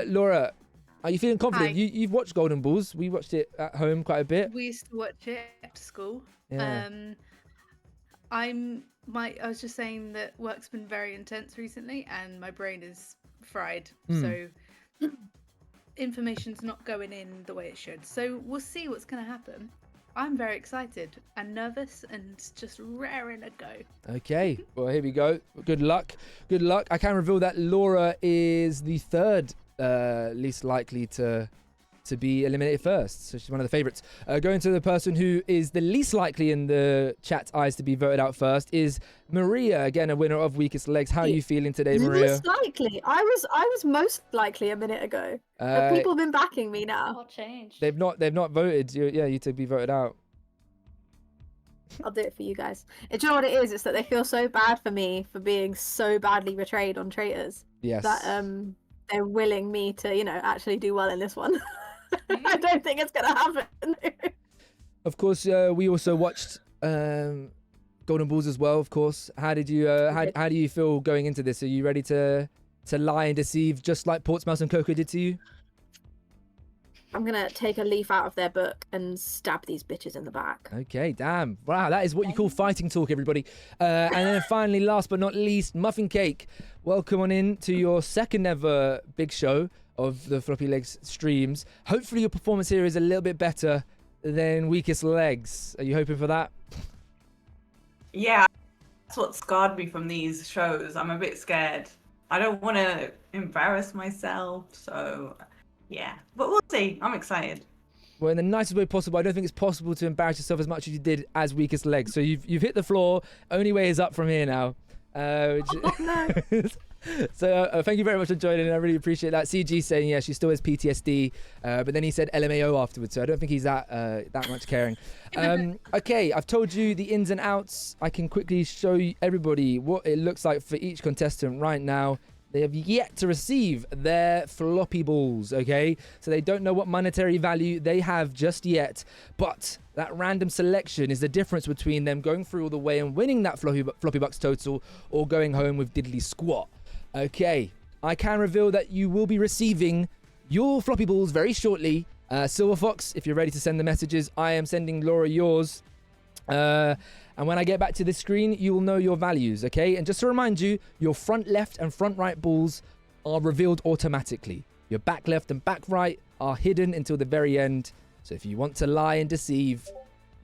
Laura, are you feeling confident? Hi. You've watched Golden Balls. We watched it at home quite a bit. We used to watch it after school. Yeah. I was just saying that work's been very intense recently, and my brain is fried. So information's not going in the way it should. So we'll see what's going to happen. I'm very excited and nervous and just raring to go. Okay, well, here we go. Good luck. I can reveal that Laura is the third least likely to be eliminated first. So she's one of the favorites. Going to the person who is the least likely in the chat's eyes to be voted out first is Maria, again, a winner of Weakest Legs. How are you feeling today, Maria? Least likely. I was most likely a minute ago. Have people been backing me now? What changed? They've not voted. You to be voted out. I'll do it for you guys. Do you know what it is? It's that they feel so bad for me for being so badly betrayed on Traitors. Yes. That they're willing me to, actually do well in this one. I don't think it's gonna happen. Of course, we also watched Golden Balls as well. Of course, how did you? How do you feel going into this? Are you ready to lie and deceive, just like Portsmouth and Coco did to you? I'm gonna take a leaf out of their book and stab these bitches in the back. Okay, damn. Wow, that is what you call fighting talk, everybody. And then finally, last but not least, Muffin Cake. Welcome on in to your second ever big show of the Floppylegss streams. Hopefully your performance here is a little bit better than Weakest Legs. Are you hoping for that? Yeah, that's what scarred me from these shows. I'm a bit scared. I don't want to embarrass myself, so yeah. But we'll see. I'm excited. Well, in the nicest way possible. I don't think it's possible to embarrass yourself as much as you did as Weakest Legs. So you've hit the floor. Only way is up from here now. So thank you very much for joining. I really appreciate that. CG saying yeah, she still has PTSD, but then he said LMAO afterwards. So I don't think he's that much caring. Okay, I've told you the ins and outs. I can quickly show you everybody what it looks like for each contestant right now. They have yet to receive their floppy balls, okay? So they don't know what monetary value they have just yet. But that random selection is the difference between them going through all the way and winning that floppy bucks total or going home with diddly squat. Okay, I can reveal that you will be receiving your floppy balls very shortly. Silver Fox, if you're ready to send the messages, I am sending Laura yours. And when I get back to the screen, you will know your values, okay? And just to remind you, your front left and front right balls are revealed automatically. Your back left and back right are hidden until the very end. So if you want to lie and deceive,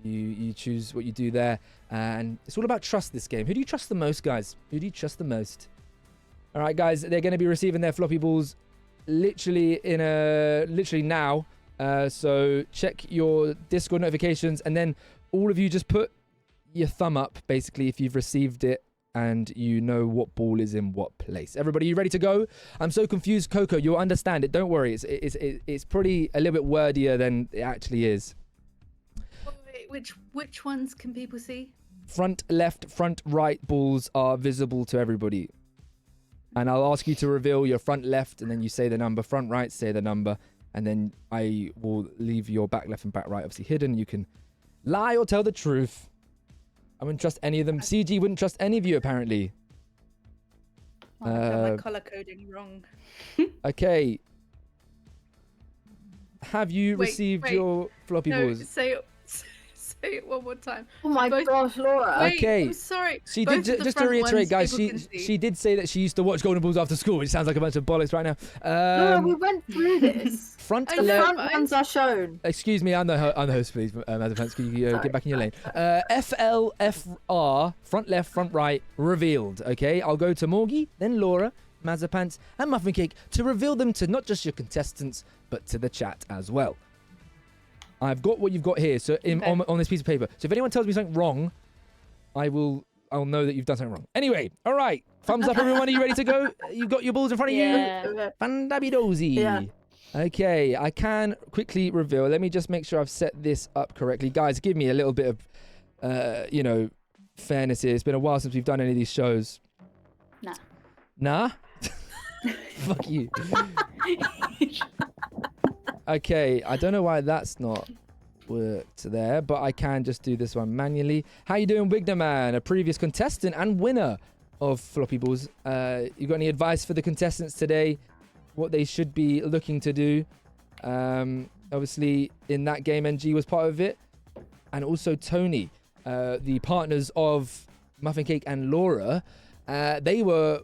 you choose what you do there. And it's all about trust this game. Who do you trust the most, guys? Who do you trust the most? All right, guys, they're going to be receiving their floppy balls literally now. So check your Discord notifications, and then all of you just put your thumb up, basically, if you've received it and you know what ball is in what place. Everybody, you ready to go? I'm so confused, Coco. You'll understand it. Don't worry. It's pretty a little bit wordier than it actually is. Which ones can people see? Front left, front right balls are visible to everybody. And I'll ask you to reveal your front left, and then you say the number. Front right, say the number. And then I will leave your back left and back right obviously hidden. You can lie or tell the truth. I wouldn't trust any of them. CG wouldn't trust any of you, apparently. Oh, I've got my color coding wrong. Okay. Have you received your floppy balls? Say it one more time. Oh my gosh, Laura. Wait, Okay. I'm sorry. She Both did of the just to front reiterate, ones guys. people can see. She did say that she used to watch Golden Balls after school, which sounds like a bunch of bollocks right now. Laura, we went through this. Front The front ones are shown. Excuse me, I'm the host, please. Mazapants, can you get back in your lane? FLFR, front left, front right, revealed. Okay, I'll go to Morgie, then Laura, Mazapants, and Muffin Cake to reveal them to not just your contestants, but to the chat as well. I've got what you've got here, so on this piece of paper. So if anyone tells me something wrong, I'll know that you've done something wrong. Anyway, all right. Thumbs up, everyone. Are you ready to go? You've got your balls in front of you? Fandabidozy. Yeah. Okay, I can quickly reveal. Let me just make sure I've set this up correctly. Guys, give me a little bit of, fairness here. It's been a while since we've done any of these shows. Nah? Fuck you. Okay, I don't know why that's not worked there, but I can just do this one manually. How you doing, Wigner Man? A previous contestant and winner of Floppy Balls. You got any advice for the contestants today? What they should be looking to do? Obviously, in that game, NG was part of it. And also Tony, the partners of Muffin Cake and Laura. Tony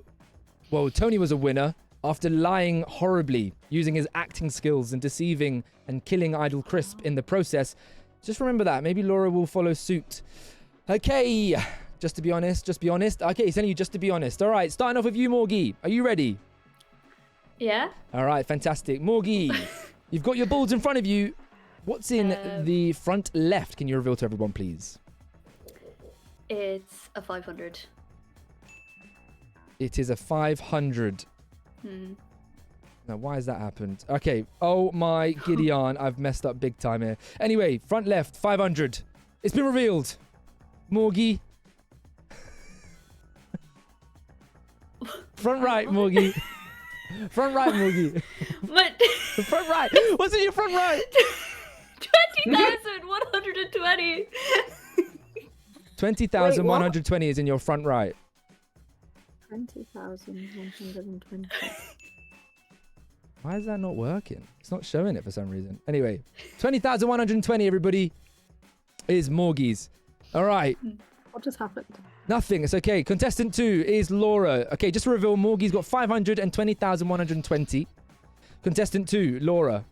was a winner after lying horribly, using his acting skills and deceiving and killing Idol Crisp in the process. Just remember that. Maybe Laura will follow suit. Okay, just to be honest, just be honest. Okay, he's telling you just to be honest. All right, starting off with you, Morgie. Are you ready? Yeah. All right, fantastic. Morgie, you've got your balls in front of you. What's in the front left? Can you reveal to everyone, please? It's a 500. It is a 500. Now, why has that happened? Okay. Oh my Gideon, I've messed up big time here. Anyway, front left, 500. It's been revealed. Morgie. Front right, Morgie. Front right, Morgie. But front right. What's in your front right? 20,120. 20,120 is in your front right. 20,120. Why is that not working? It's not showing it for some reason. Anyway, 20,120, everybody, is Morgie's. All right. What just happened? Nothing. It's okay. Contestant 2 is Laura. Okay, just to reveal, Morgie's got 520,120. Contestant 2, Laura.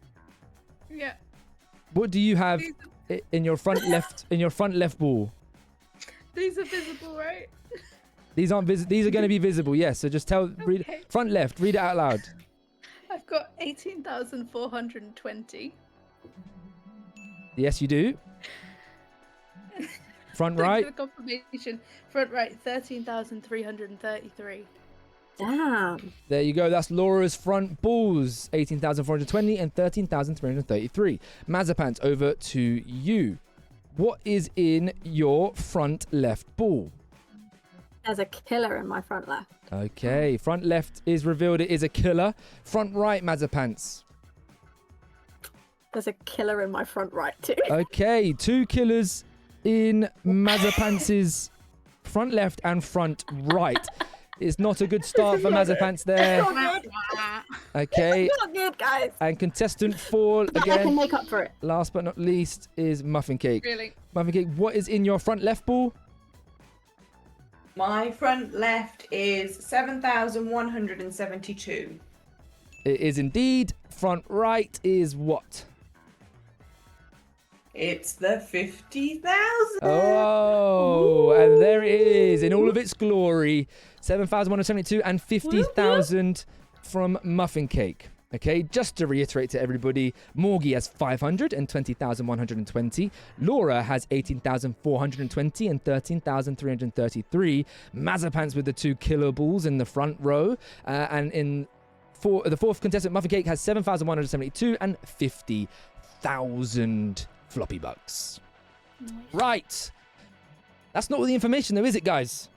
Yeah. What do you have in your front left? In your front left ball? These are visible, right? These aren't visible. These are going to be visible. Yes. So just read front left. Read it out loud. I've got 18,420. Yes, you do. Front Thanks right. for the confirmation. Front right, 13,333. Damn. There you go. That's Laura's front balls. 18,420 and 13,333. Mazapants, over to you. What is in your front left ball? There's a killer in my front left. Okay, front left is revealed. It is a killer. Front right, Mazapants. There's a killer in my front right too. Okay, 2 killers in Mazapants's front left and front right. It's not a good start for Mazapants there. Okay. It's not good, guys. And contestant 4 But again. I can make up for it. Last but not least is Muffin Cake. Really? Muffin Cake, what is in your front left ball? My front left is 7,172. It is indeed. Front right is what? It's the 50,000. Oh, and there it is in all of its glory. 7,172 and 50,000 from Muffin Cake. Okay, just to reiterate to everybody, Morgie has 520,120. Laura has 18,420 and 13,333. Mazapants with the 2 killer balls in the front row. And in the fourth contestant, Muffin Cake, has 7,172 and 50,000 floppy bucks. Nice. Right. That's not all the information though, is it, guys?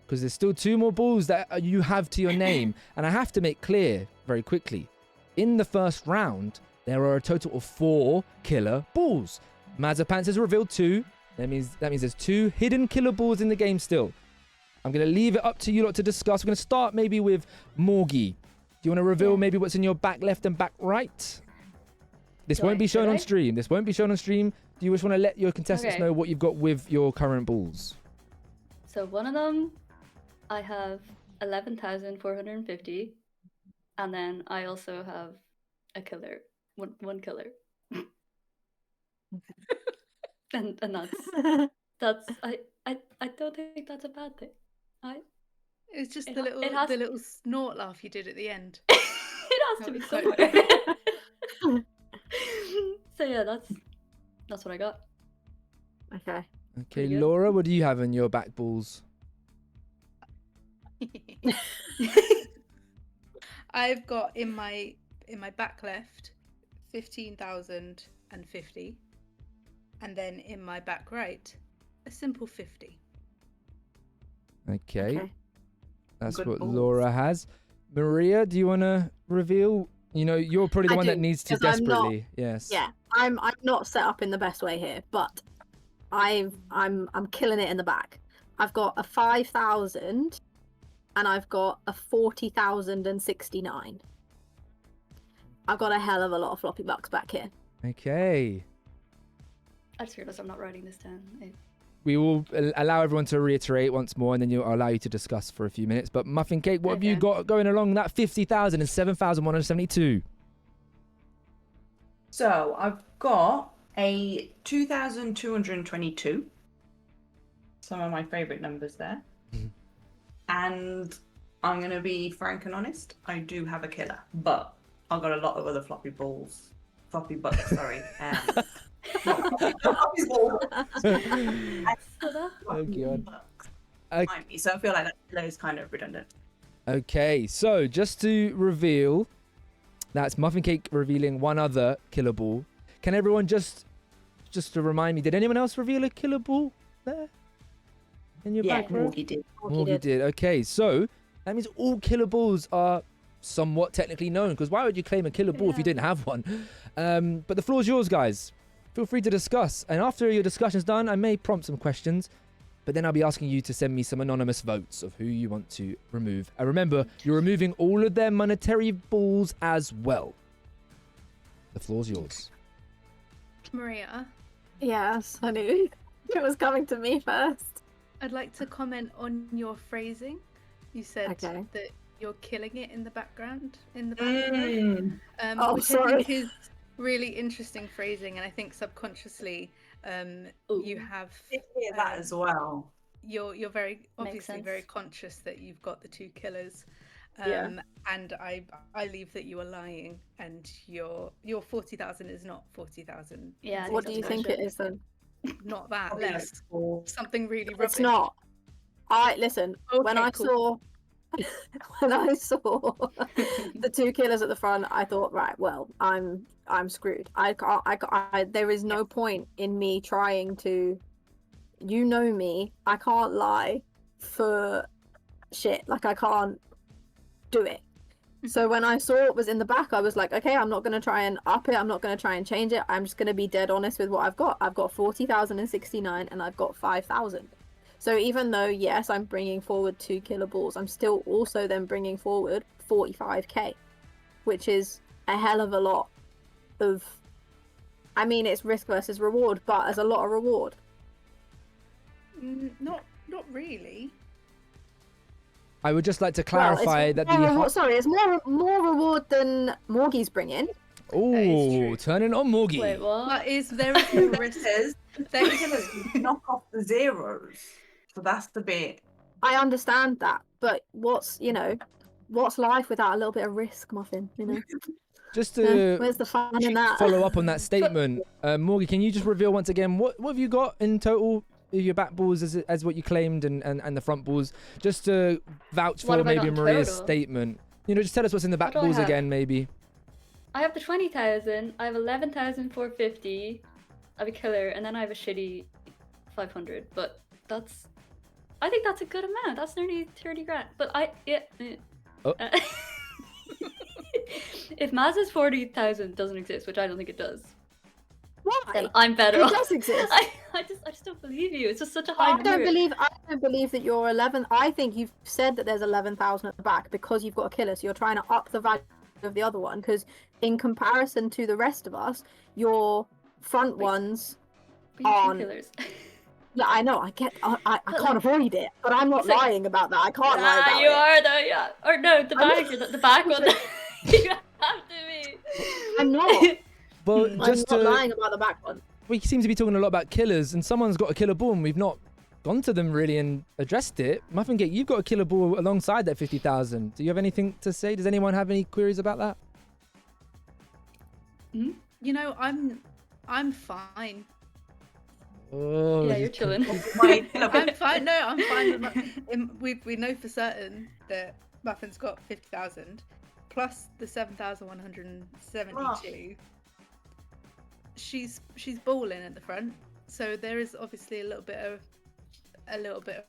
because there's still 2 more balls that you have to your name. And I have to make clear very quickly, in the first round, there are a total of 4 killer balls. Mazapants has revealed 2. That means there's 2 hidden killer balls in the game still. I'm going to leave it up to you lot to discuss. We're going to start maybe with Morgie. Do you want to reveal maybe what's in your back left and back right? This won't be shown on stream. This won't be shown on stream. Do you just want to let your contestants know what you've got with your current balls? So one of them, I have 11,450, and then I also have a killer, one killer, and that's I don't think that's a bad thing. It's just the little snort laugh you did at the end. It has to be somewhere. So yeah, that's what I got. Okay. Okay, Laura, what do you have in your back balls? I've got in my back left 15,050, and then in my back right a simple 50. Okay. That's Good what balls. Laura has. Maria, do you want to reveal? You know, you're probably the one that needs to desperately. Yes. Yeah, I'm not set up in the best way here, but I'm killing it in the back. I've got a 5,000 and I've got a 40,069. I've got a hell of a lot of floppy bucks back here. Okay. I just realized I'm not writing this down. We will allow everyone to reiterate once more, and then I'll allow you to discuss for a few minutes. But Muffin Cake, what have you got going along that 50,000 and 7,172? So I've got a 2,222. Some of my favourite numbers there. And I'm going to be frank and honest, I do have a killer, but I've got a lot of other floppy bucks, sorry. Floppy balls. Oh, God. So I feel like that killer is kind of redundant. Okay, so just to reveal, that's Muffin Cake revealing one other killer ball. Can everyone just to remind me, did anyone else reveal a killer ball there? In your back row? Morgie did. Morgie did. Okay, so that means all killer balls are somewhat technically known, because why would you claim a killer ball if you didn't have one? But the floor's yours, guys. Feel free to discuss. And after your discussion's done, I may prompt some questions, but then I'll be asking you to send me some anonymous votes of who you want to remove. And remember, you're removing all of their monetary balls as well. The floor's yours. Maria? Yes, I knew it was coming to me first. I'd like to comment on your phrasing. You said that you're killing it in the background, in the background. Which I think is really interesting phrasing, and I think subconsciously you have that as well. You're very obviously very conscious that you've got the 2 killers. And I leave that you are lying, and your 40,000 is not 40,000. Yeah. What do you think it is then? Not that, less. Something really rubbish. It's not. Listen. When I saw the 2 killers at the front, I thought, right, well, I'm screwed. There is no point in me trying to. You know me. I can't lie for shit. Like, I can't do it. So when I saw it was in the back, I was like, okay, I'm not going to try and up it. I'm not going to try and change it. I'm just going to be dead honest with what I've got. I've got 40,069 and I've got 5,000. So even though, yes, I'm bringing forward 2 killer balls, I'm still also then bringing forward 45k, which is a hell of a lot of... I mean, it's risk versus reward, but there's a lot of reward. Not really. I would just like to clarify that it's more reward than Morgie's bringing. Oh, turning on Morgie. Wait, what? There is no risk. They knock off the zeros. So that's the bit. I understand that, but what's life without a little bit of risk, Muffin? You know. Just to where's the fun in that? Follow up on that statement, Morgie, can you just reveal once again what have you got in total? Your back balls as what you claimed, and the front balls, just to vouch for maybe Maria's statement. You know, just tell us what's in the back balls again, maybe. I have the 20,000. I have 11,450. I have a killer, and then I have a shitty 500. But that's I think that's a good amount. That's nearly 30 grand. But Oh. If Maz's 40,000 doesn't exist, which I don't think it does, Why? then I'm better It off. does exist. I just don't believe you. It's just such a high I number. don't believe that you're 11. I think you've said that there's 11,000 at the back because you've got a killer. So you're trying to up the value of the other one. Because in comparison to the rest of us, your front ones aren't. Killers. Yeah, I know. I can't like, avoid it, but I'm not it's like- lying about that. I can't lie about you it. are though, yeah. Or no, the back one. You have to be. I'm not. Well, I'm just not lying about the back one. we seem to be talking a lot about killers, and someone's got a killer ball, and we've not gone to them really and addressed it. Muffin Cake, you've got a killer ball alongside that 50,000. Do you have anything to say? Does anyone have any queries about that? You know, I'm fine. Oh, Yeah, you're chilling. I'm fine. No, I'm fine. We know for certain that Muffin's got 50,000 plus the 7,172. She's balling at the front, so there is obviously a little bit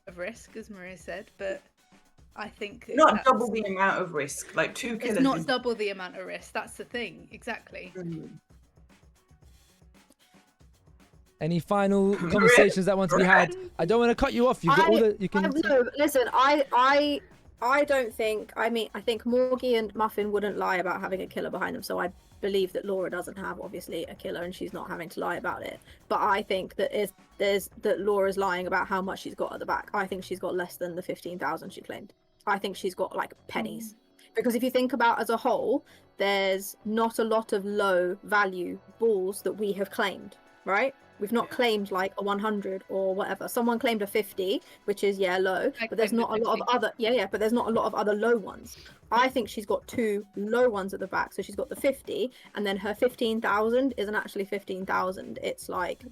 of risk, as Maria said, but I think Not double the amount of risk. Like 2 killers. It's not double the amount of risk. That's the thing, exactly. Any final conversations that want to be had? I don't want to cut you off. You've got all the you can. No, listen. I don't think. I mean, I think Morgie and Muffin wouldn't lie about having a killer behind them. So I believe that Laura doesn't have obviously a killer, and she's not having to lie about it. But I think that that Laura's lying about how much she's got at the back. I think she's got less than the 15,000 she claimed. I think she's got like pennies. Because if you think about as a whole, there's not a lot of low value balls that we have claimed, right? We've not claimed like a 100 or whatever. Someone claimed a 50, which is low, but there's not a lot of other but there's not a lot of other low ones. I think she's got 2 low ones at the back, so she's got the 50, and then her 15,000 isn't actually 15,000. It's like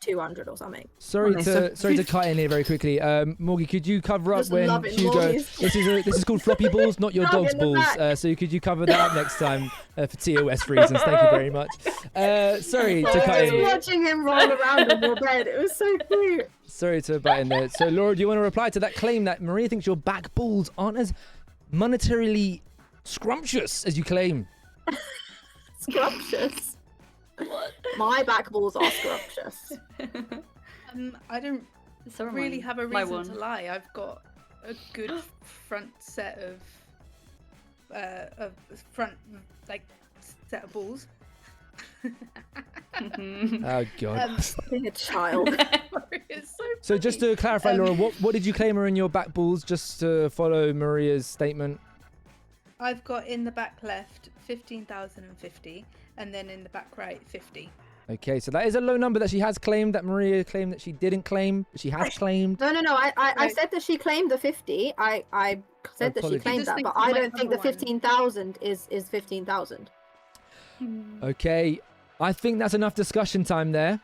200 or something. Sorry to cut in here very quickly. Morgie, could you cover up when Hugo? This is called floppy balls, not your dog's balls. So could you cover that up next time for TOS reasons? Thank you very much. Sorry to cut in. I was watching him roll around in your bed. It was so cute. Sorry to butt in there. So Laura, do you want to reply to that claim that Maria thinks your back balls aren't as monetarily scrumptious as you claim? Scrumptious? My back balls are scrumptious. I don't really have a reason to lie. I've got a good front set of set of balls. Oh god. Being a child. So just to clarify, Laura, what did you claim are in your back balls? Just to follow Maria's statement. I've got in the back left 15,050, and then in the back right 50. Okay, so that is a low number that she has claimed, that Maria claimed that she didn't claim, but she has claimed. No. I said that she claimed the 50. I said that she claimed that, but I don't think the 15,000 is 15,000. Okay, I think that's enough discussion time there.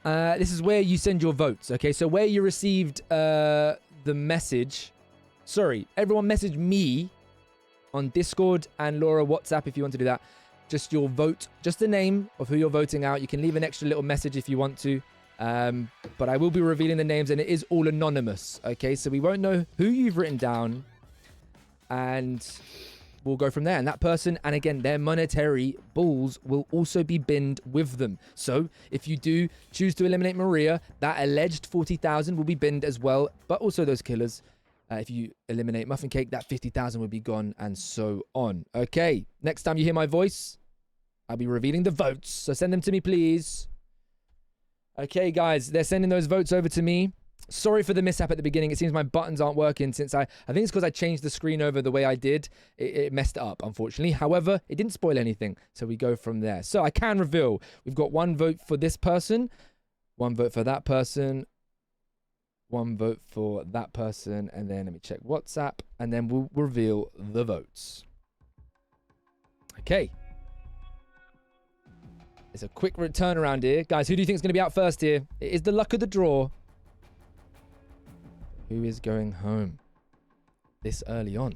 This is where you send your votes, okay? So where you received the message... Sorry, everyone message me on Discord and Laura WhatsApp if you want to do that. Just your vote, just the name of who you're voting out. You can leave an extra little message if you want to. But I will be revealing the names, and it is all anonymous, okay? So we won't know who you've written down, and we'll go from there. And that person, and again, their monetary balls will also be binned with them. So if you do choose to eliminate Maria, that alleged 40,000 will be binned as well, but also those killers. If you eliminate Muffin Cake, that 50,000 will be gone, and so on. Okay, next time you hear my voice, I'll be revealing the votes. So send them to me, please. Okay, guys, they're sending those votes over to me. Sorry for the mishap at the beginning. It seems my buttons aren't working since I think it's because I changed the screen over the way I did. It messed it up, unfortunately. However, it didn't spoil anything. So we go from there. So I can reveal. We've got 1 vote for this person, 1 vote for that person, 1 vote for that person, and then let me check WhatsApp, and then we'll reveal the votes. Okay. It's a quick turnaround here. Guys, who do you think is going to be out first here? It is the luck of the draw. Who is going home this early on?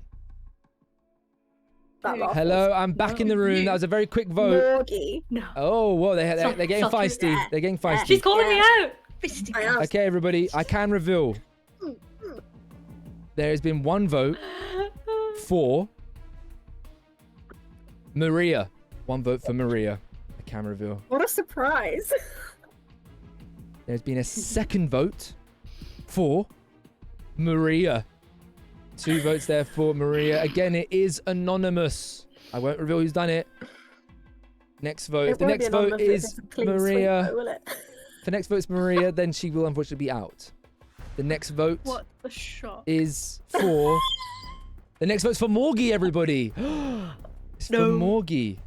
Hello, I'm back in the room. That was a very quick vote. Morgie. No. Oh, whoa, they're getting feisty. They're getting feisty. She's calling me out. Okay, everybody, I can reveal. there has been one vote for Maria. One vote for Maria. A camera reveal. What a surprise. There's been a second vote for Maria. 2 votes there for Maria. Again, it is anonymous. I won't reveal who's done it. Next vote. If the next vote is Maria. If the next vote's Maria, then she will unfortunately be out. The next vote What a shock. is for... The next vote's for Morgie, everybody. It's for Morgie.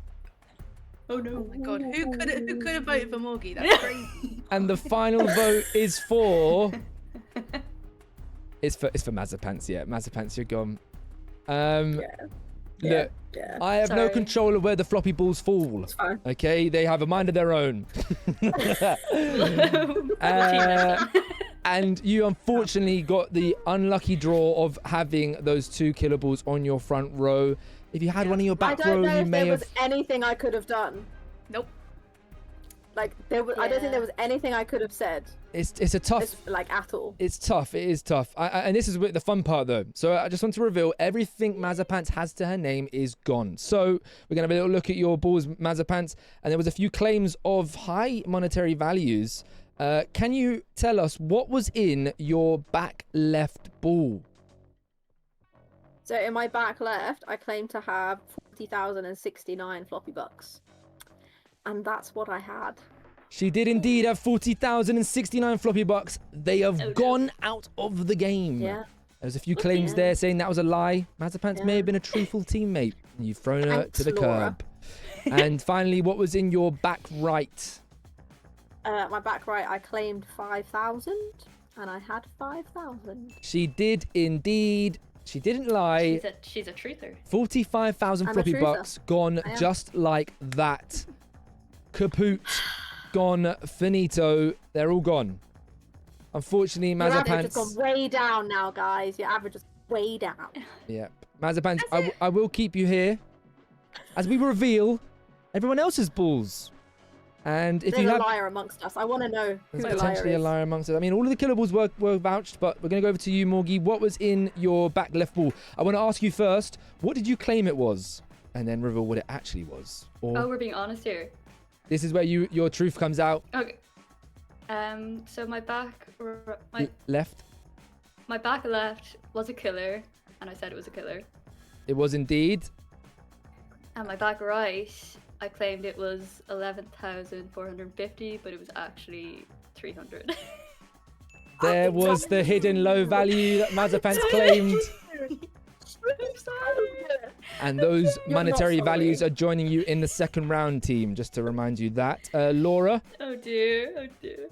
Oh no! Oh my god! Who could have voted for Morgie? That's crazy. And the final vote is for... It's for Mazapants, yeah. Mazapants, you're gone. Look, I have no control of where the floppy balls fall. Okay, they have a mind of their own. And you unfortunately got the unlucky draw of having those 2 killer balls on your front row. If you had one in your back row, you may have... was anything I could have done. Nope. Like, there was, I don't think there was anything I could have said. It's a tough... like, at all. It's tough. It is tough. And this is the fun part, though. So I just want to reveal everything Mazapants has to her name is gone. So we're going to have a little look at your balls, Mazapants. And there was a few claims of high monetary values. Can you tell us what was in your back left ball? So in my back left, I claim to have 40,069 floppy bucks. And that's what I had. She did indeed have 40,069 floppy bucks. They have gone out of the game. Yeah. There's a few claims there saying that was a lie. Mazapants may have been a truthful teammate. You've thrown her to the curb. And finally, what was in your back right? My back right, I claimed 5,000, and I had 5,000. She did indeed. She didn't lie. She's a truther. 45,000 floppy bucks gone just like that. Kaput, gone, finito. They're all gone. Unfortunately, Your average Mazapants... has gone way down now, guys. Your average is way down. Yeah. Mazapants, I will keep you here as we reveal everyone else's balls. And if There's you have... a liar amongst us. I want to know who There's the liar potentially is. a liar amongst us. I mean, all of the killer balls were vouched, but we're going to go over to you, Morgie. What was in your back left ball? I want to ask you first, what did you claim it was? And then reveal what it actually was. Or Oh, we're being honest here. this is where your truth comes out. Okay. So my back, Left. my back left was a killer, and I said it was a killer. It was indeed. And my back right, I claimed it was 11,450, but it was actually 300. There was the hidden low value that Mazapants claimed. And those monetary values are joining you in the second round, team, just to remind you that. Laura? Oh dear, oh dear.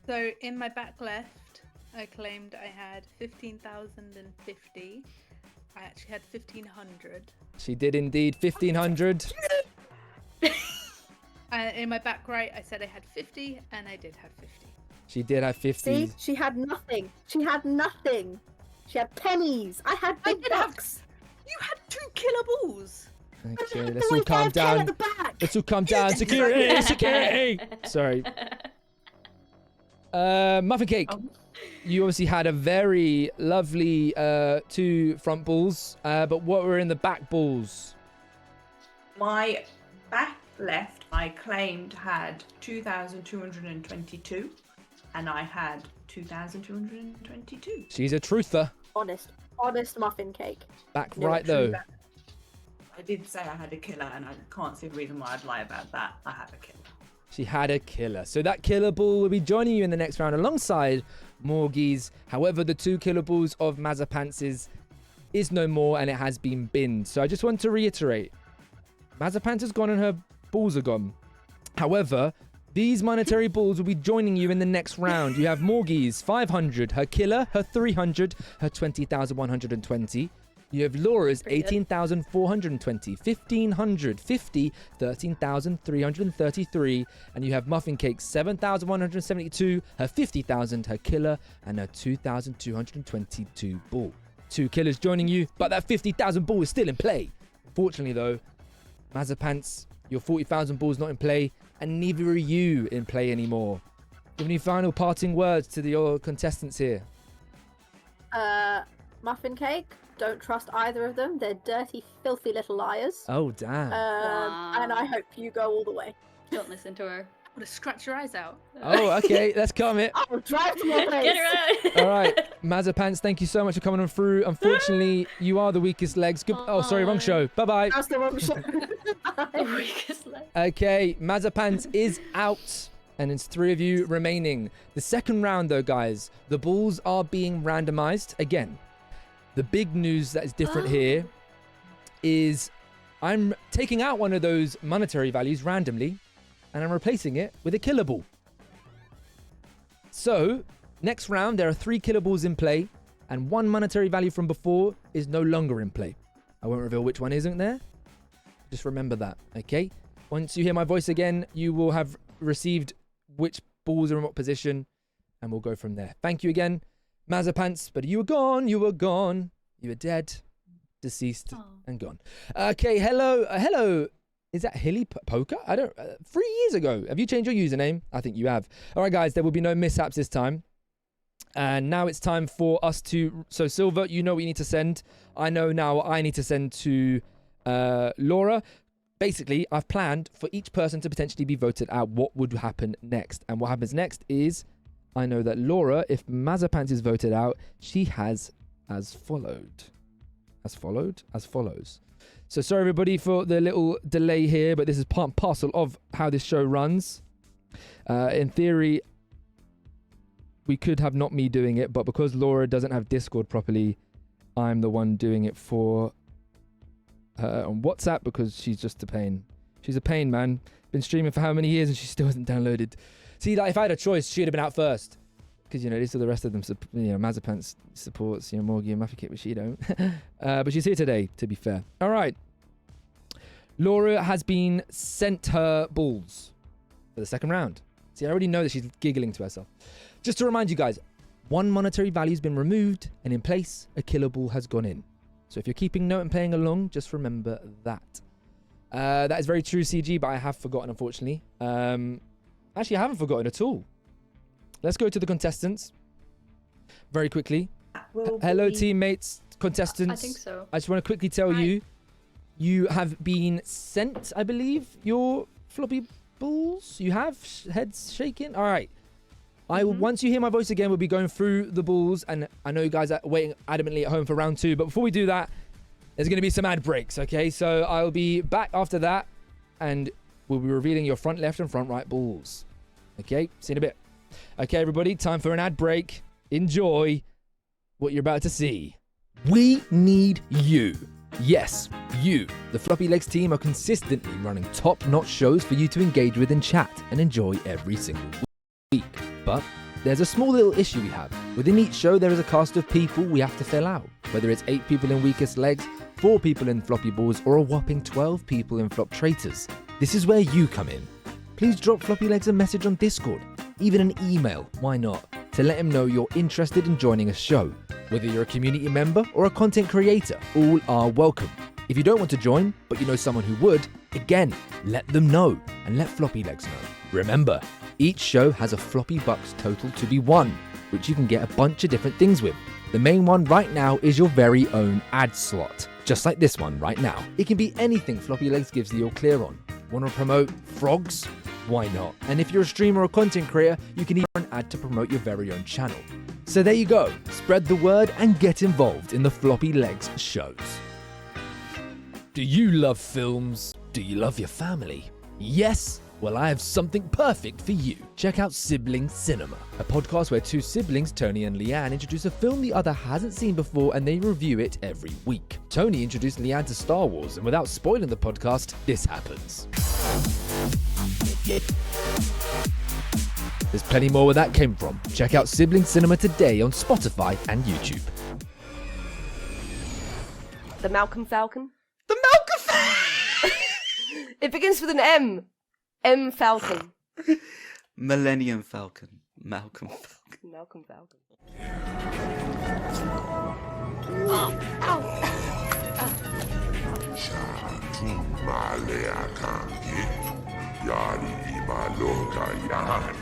So in my back left, I claimed I had 15,050. I actually had 1,500. She did indeed 1,500. In my back right, I said I had 50, and I did have 50. She did have 50. See, she had nothing. She had nothing. She had pennies. I had big bucks. You had 2 killer balls. Okay, let's all calm down. Let's all calm down. Security, security. Sorry. Muffin Cake. You obviously had a very lovely 2 front balls, but what were in the back balls? My back left, I claimed had 2,222, and I had 2,222. She's a truther. Honest muffin cake. Back right though. I did say I had a killer, and I can't see the reason why I'd lie about that. I have a killer. She had a killer. So that killer ball will be joining you in the next round alongside Morgie's. However, the 2 killer balls of Mazapants is no more, and it has been binned. So I just want to reiterate. Mazapants has gone and her balls are gone. However, these monetary balls will be joining you in the next round. You have Morgie's 500, her killer, her 300, her 20,120. You have Laura's 18,420, 1,500, 50, 13,333, and you have Muffin Cake's 7,172, her 50,000, her killer, and her 2,222 ball. 2 killers joining you, but that 50,000 ball is still in play. Fortunately, though, Mazapants, your 40,000 ball is not in play, and neither are you in play anymore. Do you have any final parting words to your contestants here? muffin cake. Don't trust either of them. They're dirty, filthy little liars. Oh, damn. And I hope you go all the way. Don't listen to her. I'm gonna scratch your eyes out. Oh, okay. Let's calm it. I'll drive to your place. Get her out. All right. Mazapants, thank you so much for coming on through. Unfortunately, you are the weakest legs. Good. Oh, sorry, wrong show. Bye-bye. That's the wrong show. The weakest leg. Okay, Mazapants is out. And it's 3 of you remaining. The second round, though, guys, the balls are being randomized. Again, the big news that is different here is I'm taking out one of those monetary values randomly, and I'm replacing it with a killer ball. So, next round, there are 3 killer balls in play, and 1 monetary value from before is no longer in play. I won't reveal which one isn't there. Just remember that, okay? Once you hear my voice again, you will have received which balls are in what position, and we'll go from there. Thank you again, Mazapants, but you were gone, you were gone. You were dead, deceased, and gone. Okay, hello, hello. Is that Hilly Poker? I don't, 3 years ago. Have you changed your username? I think you have. All right, guys, there will be no mishaps this time. And now it's time for us to, so Silver, you know what you need to send. I know now what I need to send to Laura. Basically, I've planned for each person to potentially be voted out what would happen next. And what happens next is, I know that Laura, if Mazapants is voted out, she has as followed. As follows. So sorry, everybody, for the little delay here, but this is part and parcel of how this show runs. In theory, we could have not me doing it, but because Laura doesn't have Discord properly, I'm the one doing it for her on WhatsApp because she's just a pain. She's a pain, man. Been streaming for how many years and she still hasn't downloaded. See, like, if I had a choice, she'd have been out first. Because, you know, these are the rest of them. You know, Mazapants supports, you know, Morgie and Muffy Kit, but she don't. But she's here today, to be fair. All right. Laura has been sent her balls for the second round. See, I already know that she's giggling to herself. Just to remind you guys, 1 monetary value has been removed, and in place, a killer ball has gone in. So if you're keeping note and playing along, just remember that. That is very true, CG, but I have forgotten, unfortunately. Actually, I haven't forgotten at all. Let's go to the contestants very quickly. Hello, teammates, contestants. I think so. I just want to quickly tell you, you have been sent, I believe, your floppy balls. You have heads shaking. All right. Once you hear my voice again, we'll be going through the balls, and I know you guys are waiting adamantly at home for round 2. But before we do that, there's going to be some ad breaks. Okay, so I'll be back after that, and we'll be revealing your front left and front right balls. Okay, see you in a bit. Okay, everybody, time for an ad break. Enjoy what you're about to see. We need you. Yes, you. The Floppylegss team are consistently running top-notch shows for you to engage with and chat and enjoy every single week. But there's a small little issue we have. Within each show, there is a cast of people we have to fill out. Whether it's 8 people in Weakest Legs, 4 people in Floppy Balls, or a whopping 12 people in Flop Traitors. This is where you come in. Please drop Floppylegss a message on Discord, even an email, why not, to let him know you're interested in joining a show. Whether you're a community member or a content creator, all are welcome. If you don't want to join, but you know someone who would, again, let them know and let Floppylegss know. Remember, each show has a floppy bucks total to be won, which you can get a bunch of different things with. The main one right now is your very own ad slot, just like this one right now. It can be anything Floppylegss gives the all clear on. Want to promote frogs? Why not? And if you're a streamer or content creator, you can even an ad to promote your very own channel. So there you go. Spread the word and get involved in the Floppylegss shows. Do you love films? Do you love your family? Yes? Well, I have something perfect for you. Check out Sibling Cinema, a podcast where 2 siblings, Tony and Leanne, introduce a film the other hasn't seen before and they review it every week. Tony introduced Leanne to Star Wars, and without spoiling the podcast, this happens. There's plenty more where that came from. Check out Sibling Cinema today on Spotify and YouTube. The Malcolm Falcon? The Malcolm Falcon! It begins with an M. M Falcon. Millennium Falcon. Malcolm Falcon. Malcolm Falcon. Yari Imaloka Yan.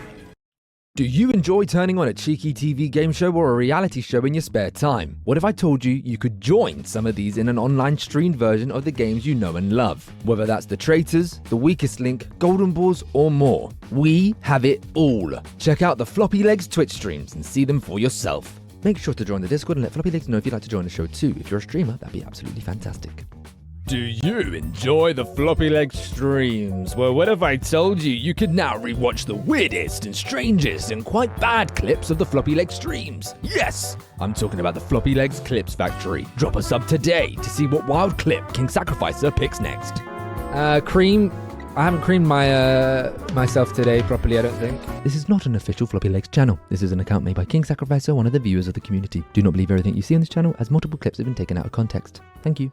Do you enjoy turning on a cheeky TV game show or a reality show in your spare time? What if I told you you could join some of these in an online streamed version of the games you know and love? Whether that's The Traitors, The Weakest Link, Golden Balls, or more. We have it all. Check out the Floppylegss Twitch streams and see them for yourself. Make sure to join the Discord and let Floppylegss know if you'd like to join the show too. If you're a streamer, that'd be absolutely fantastic. Do you enjoy the Floppylegss streams? Well, what if I told you you could now rewatch the weirdest and strangest and quite bad clips of the Floppylegss streams? Yes! I'm talking about the Floppylegss Clips Factory. Drop a sub today to see what wild clip King Sacrificer picks next. Cream. I haven't creamed myself today properly, I don't think. This is not an official Floppylegss channel. This is an account made by King Sacrificer, one of the viewers of the community. Do not believe everything you see on this channel, as multiple clips have been taken out of context. Thank you.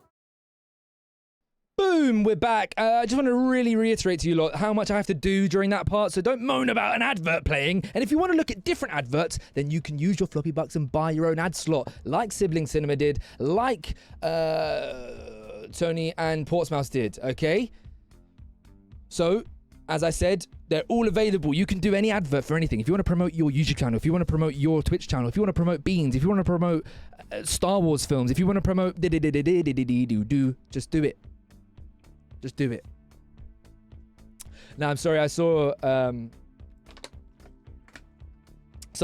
Boom, we're back. I just want to really reiterate to you lot how much I have to do during that part, so don't moan about an advert playing. And if you want to look at different adverts, then you can use your Floppy Bucks and buy your own ad slot, like Sibling Cinema did, like Tony and Portsmouth did, okay? So, as I said, they're all available. You can do any advert for anything. If you want to promote your YouTube channel, if you want to promote your Twitch channel, if you want to promote Beans, if you want to promote Star Wars films, if you want to promote just do it. Just do it. Now, I'm sorry, I saw some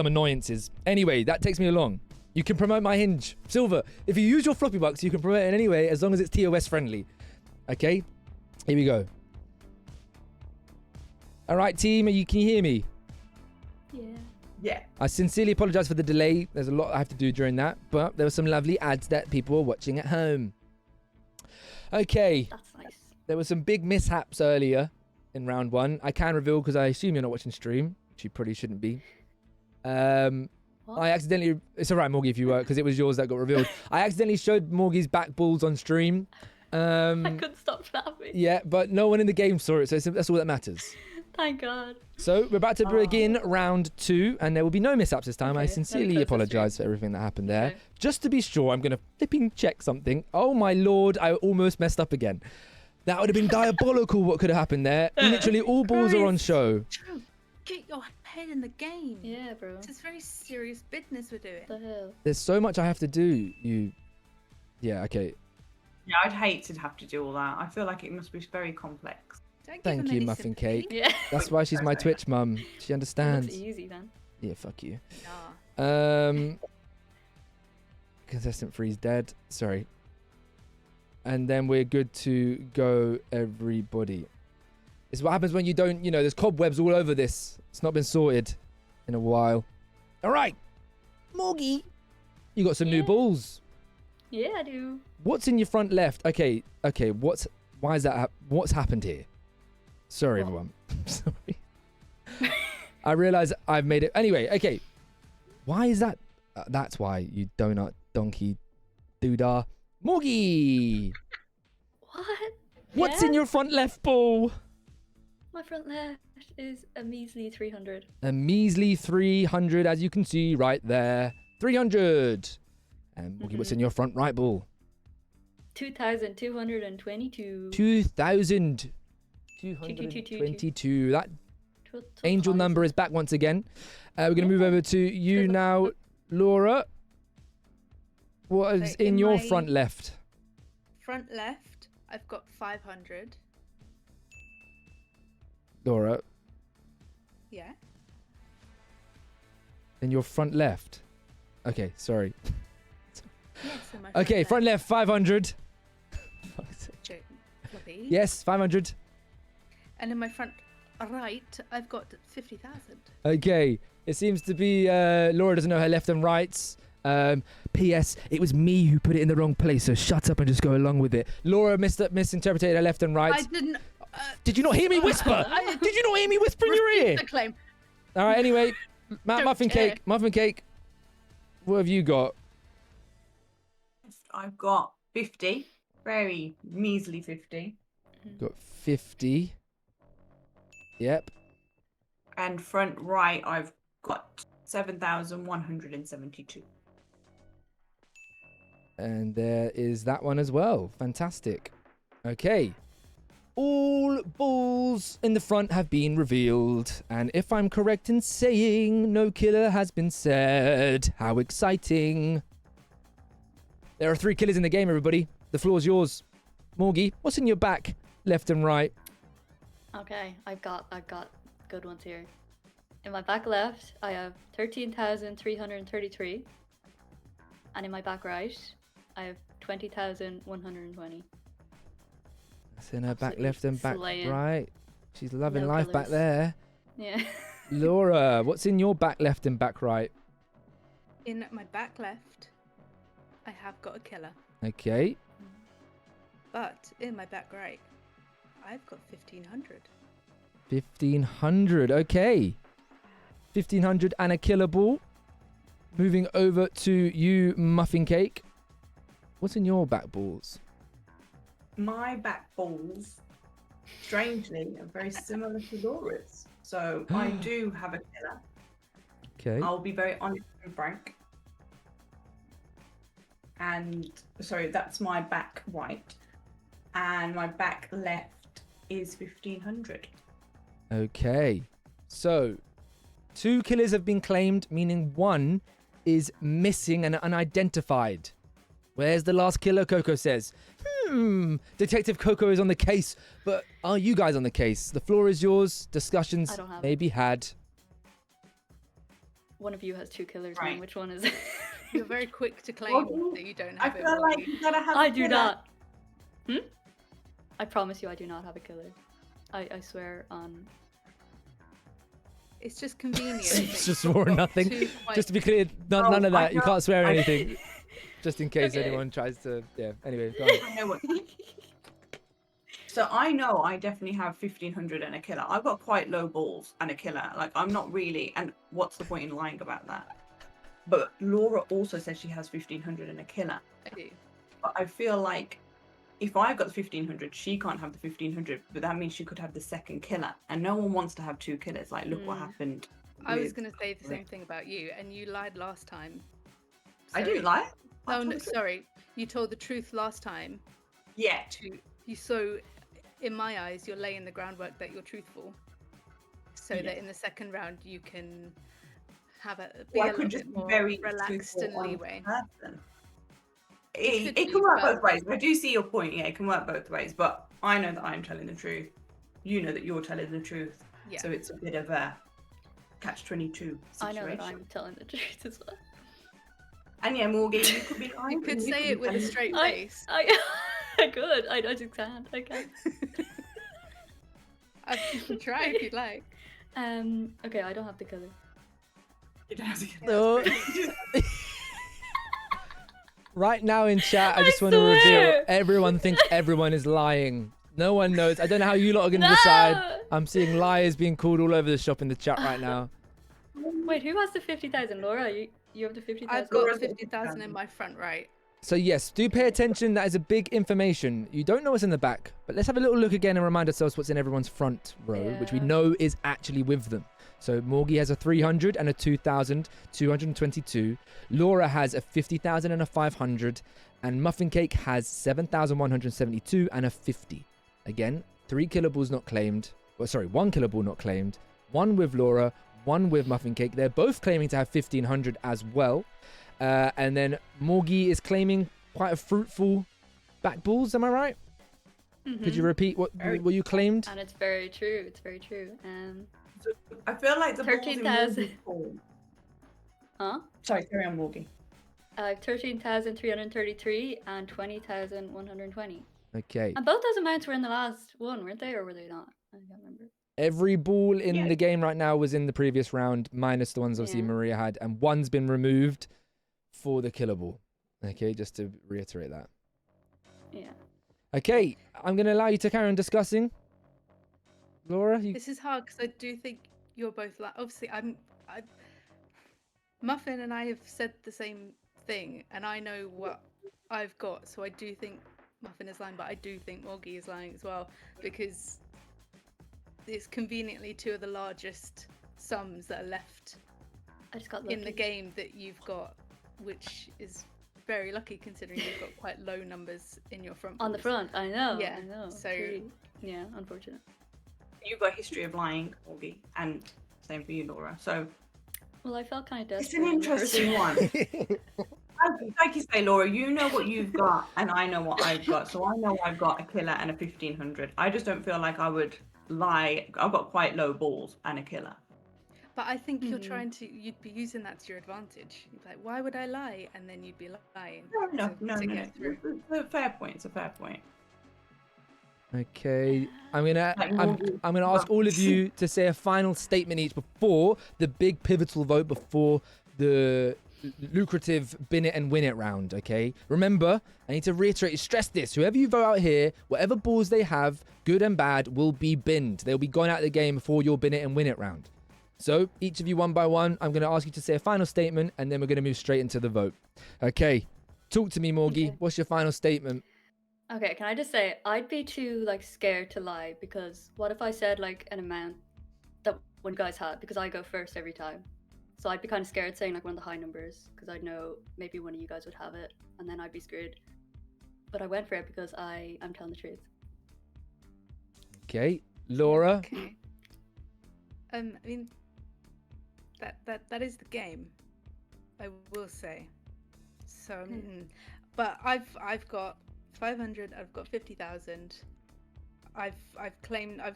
annoyances. Anyway, that takes me along. You can promote my Hinge. Silver, if you use your Floppy Bucks, you can promote it in any way as long as it's TOS friendly. Okay? Here we go. All right, team, can you hear me? Yeah. I sincerely apologize for the delay. There's a lot I have to do during that, but there were some lovely ads that people were watching at home. Okay. That's nice. There were some big mishaps earlier in round one. I can reveal because I assume you're not watching stream, which you probably shouldn't be. I accidentally... It's all right, Morgie, if you were, because it was yours that got revealed. I accidentally showed Morgie's back balls on stream. I couldn't stop laughing. Yeah, but no one in the game saw it, so that's all that matters. Thank God. So we're about to begin round two, and there will be no mishaps this time. I sincerely apologise for everything that happened there. Okay. Just to be sure, I'm going to flipping check something. Oh my lord, I almost messed up again. That would have been diabolical what could have happened there. Literally all balls are on show. True. Get your head in the game. Yeah, bro. It's very serious business we're doing. What the hell? There's so much I have to do. Yeah, okay. Yeah, I'd hate to have to do all that. I feel like it must be very complex. Thank you, Muffin Cake. Yeah. That's why she's my Twitch mum. She understands. That's easy then. Yeah, fuck you. Nah. Contestant freeze dead. Sorry. And then we're good to go, everybody. It's what happens when you don't, there's cobwebs all over this. It's not been sorted in a while. All right. Morgie. You got some new balls. Yeah, I do. What's in your front left? Okay. Why is that? What's happened here? Sorry, everyone. Sorry. I realize I've made it. Anyway, okay. Why is that? That's why, you donut donkey doodah. Morgie! What? What's in your front left ball? My front left is a measly 300. A measly 300, as you can see right there. 300! And Morgie, what's in your front right ball? 2,222. 2,222. That angel number is back once again. We're going to move over to you now, Laura. What is in your front left? Front left, I've got 500. Laura. Yeah. In your front left? Okay, sorry. Yes, in my okay, front left, 500. Floppy. Yes, 500. And in my front right, I've got 50,000. Okay, it seems to be Laura doesn't know her left and rights. P.S. It was me who put it in the wrong place, so shut up and just go along with it. Laura misinterpreted her left and right. I didn't. Did you not hear me whisper? Did you not hear me whisper in your ear? The claim. All right. Anyway, Muffin Cake. What have you got? I've got 50. Very measly 50. Got 50. Yep. And front right, I've got 7,172. And there is that one as well. Fantastic. Okay. all balls in the front have been revealed. And if I'm correct in saying no killer has been said, how exciting. There are 3 killers in the game, everybody. The floor's yours. Morgie, what's in your back, left and right? Okay, I've got good ones here. In my back left, I have 13,333. And in my back right, I have 20,120. That's in her back left and back slaying. right. She's loving No life back killers. there. Yeah. Laura, what's in your back left and back right? In my back left, I have got a killer. Okay. But in my back right, I've got 1,500. 1,500. Okay. 1,500 and a killer ball. Moving over to you, Muffin Cake. What's in your back balls? My back balls, strangely, are very similar to Laura's. So I do have a killer. Okay. I'll be very honest and frank. And sorry, that's my back right. And my back left is 1,500. Okay. So, 2 killers have been claimed, meaning 1 is missing and unidentified. Where's the last killer, Coco says. Detective Coco is on the case, but are you guys on the case? The floor is yours. Discussions I don't have may it. be had. One of you has 2 killers, Right. man. Which one is it? You're very quick to claim that you don't I have it. feel like Morgie. you gotta have I a do killer. not. I promise you I do not have a killer. I swear on... It's just convenient. It's just swore nothing. Two quite- Just to be clear, Oh, none of I that. You know- can't swear I- anything. Just in case Okay. anyone tries to. Yeah. Anyway, go on. I know what. So I know I definitely have 1,500 and a killer. I've got quite low balls and a killer. Like I'm not really. And what's the point in lying about that? But Laura also says she has 1,500 and a killer. I do. But I feel like if I've got the 1,500, she can't have the 1,500. But that means she could have the second killer. And no one wants to have 2 killers. Like look what happened. I was with- going to say the same thing about you, and you lied last time. I didn't lie. Oh no, sorry. You told the truth last time. Yeah. So, in my eyes, you're laying the groundwork that you're truthful, so that Yeah. in the second round you can have be Well, I a could little just bit be more very relaxed and truthful on leeway. person. could It be, can work but- both ways. I do see your point. Yeah, it can work both ways. But I know that I'm telling the truth. You know that you're telling the truth. Yeah. So it's a bit of a catch-22 I situation. know that I'm telling the truth as well. And yeah, Morgan, you could be lying. You could say be it with a telling- straight I, face. I could. I just can't. I can't. I can try if you'd like. Okay, I don't have the killer. You don't have to get No. Right now in chat, I just want to swear. reveal everyone thinks everyone is lying. No one knows. I don't know how you lot are going to decide. I'm seeing liars being called all over the shop in the chat right now. Wait, who has the 50,000? Laura, you have the 50,000? I've got 50,000 in my front right. So yes, do pay attention. That is a big information. You don't know what's in the back, but let's have a little look again and remind ourselves what's in everyone's front row, which we Yeah. know is actually with them. So Morgie has a 300 and a 2,222. Laura has a 50,000 and a 500. And Muffin Cake has 7,172 and a 50. Again, 3 killer balls not claimed. Well, sorry, 1 killer ball not claimed. 1 with Laura, 1 with Muffin Cake. They're both claiming to have 1,500 as well. And then Morgie is claiming quite a fruitful back balls. Am I right? Could you repeat what you claimed? And it's very true. It's very true. I feel like the balls in 13,000. Morgan's form. Huh? Sorry, carry on, Morgan. 13,333 and 20,120. Okay. And both those amounts were in the last one, weren't they? Or were they not? I can't remember. Every ball in the game right now was in the previous round, minus the ones obviously Yeah. Maria had, and 1's been removed for the killer ball. Okay, just to reiterate that. Yeah. Okay, I'm going to allow you to carry on discussing. Laura, you... This is hard because I do think you're both like. Obviously, Muffin and I have said the same thing, and I know what I've got, so I do think Muffin is lying, but I do think Morgie is lying as well because it's conveniently 2 of the largest sums that are left I just got in the lucky. game that you've got, which is very lucky considering you've got quite low numbers in your front. On the balls. front, I know. Yeah. I know. So yeah, unfortunate. You've got a history of lying, Augie, and same for you, Laura. So Well, I felt kind of desperate. it's an interesting one. Like you say, Laura, you know what you've got, and I know what I've got. So I know I've got a killer and a 1500. I just don't feel like I would lie. I've got quite low balls and a killer. But I think you're trying to. You'd be using that to your advantage. You'd be like, why would I lie? And then you'd be lying. No. to get through. It's a fair point. It's a fair point. Okay, I'm gonna ask all of you to say a final statement each before the big pivotal vote, before the lucrative bin it and win it round. Okay, remember, I need to reiterate, stress this: whoever you vote out here, whatever balls they have, good and bad, will be binned. They'll be gone out of the game before your bin it and win it round. So each of you, one by one, I'm gonna ask you to say a final statement, and then we're gonna move straight into the vote. Okay, talk to me, Morgie. Okay. What's your final statement? Okay, can I just say I'd be too like scared to lie, because what if I said like an amount that one guys had, because I go first every time. So I'd be kind of scared saying like one of the high numbers, because I'd know maybe one of you guys would have it and then I'd be screwed. But I went for it because I'm telling the truth. Okay, Laura. Okay. I mean, that is the game. I will say. So, but I've got 500. I've got 50,000. I've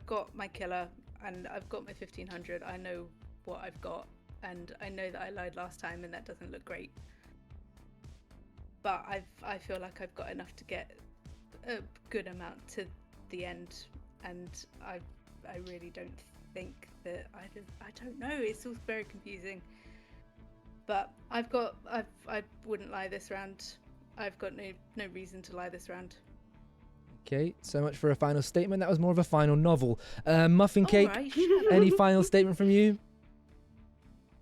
got my killer and I've got my 1500. I know what I've got, and I know that I lied last time, and that doesn't look great. But I feel like I've got enough to get a good amount to the end, and I really don't think that I don't know. It's all very confusing. But I wouldn't lie this round. I've got no reason to lie this round. Okay, so much for a final statement. That was more of a final novel. Muffin Cake, right. any final statement from you?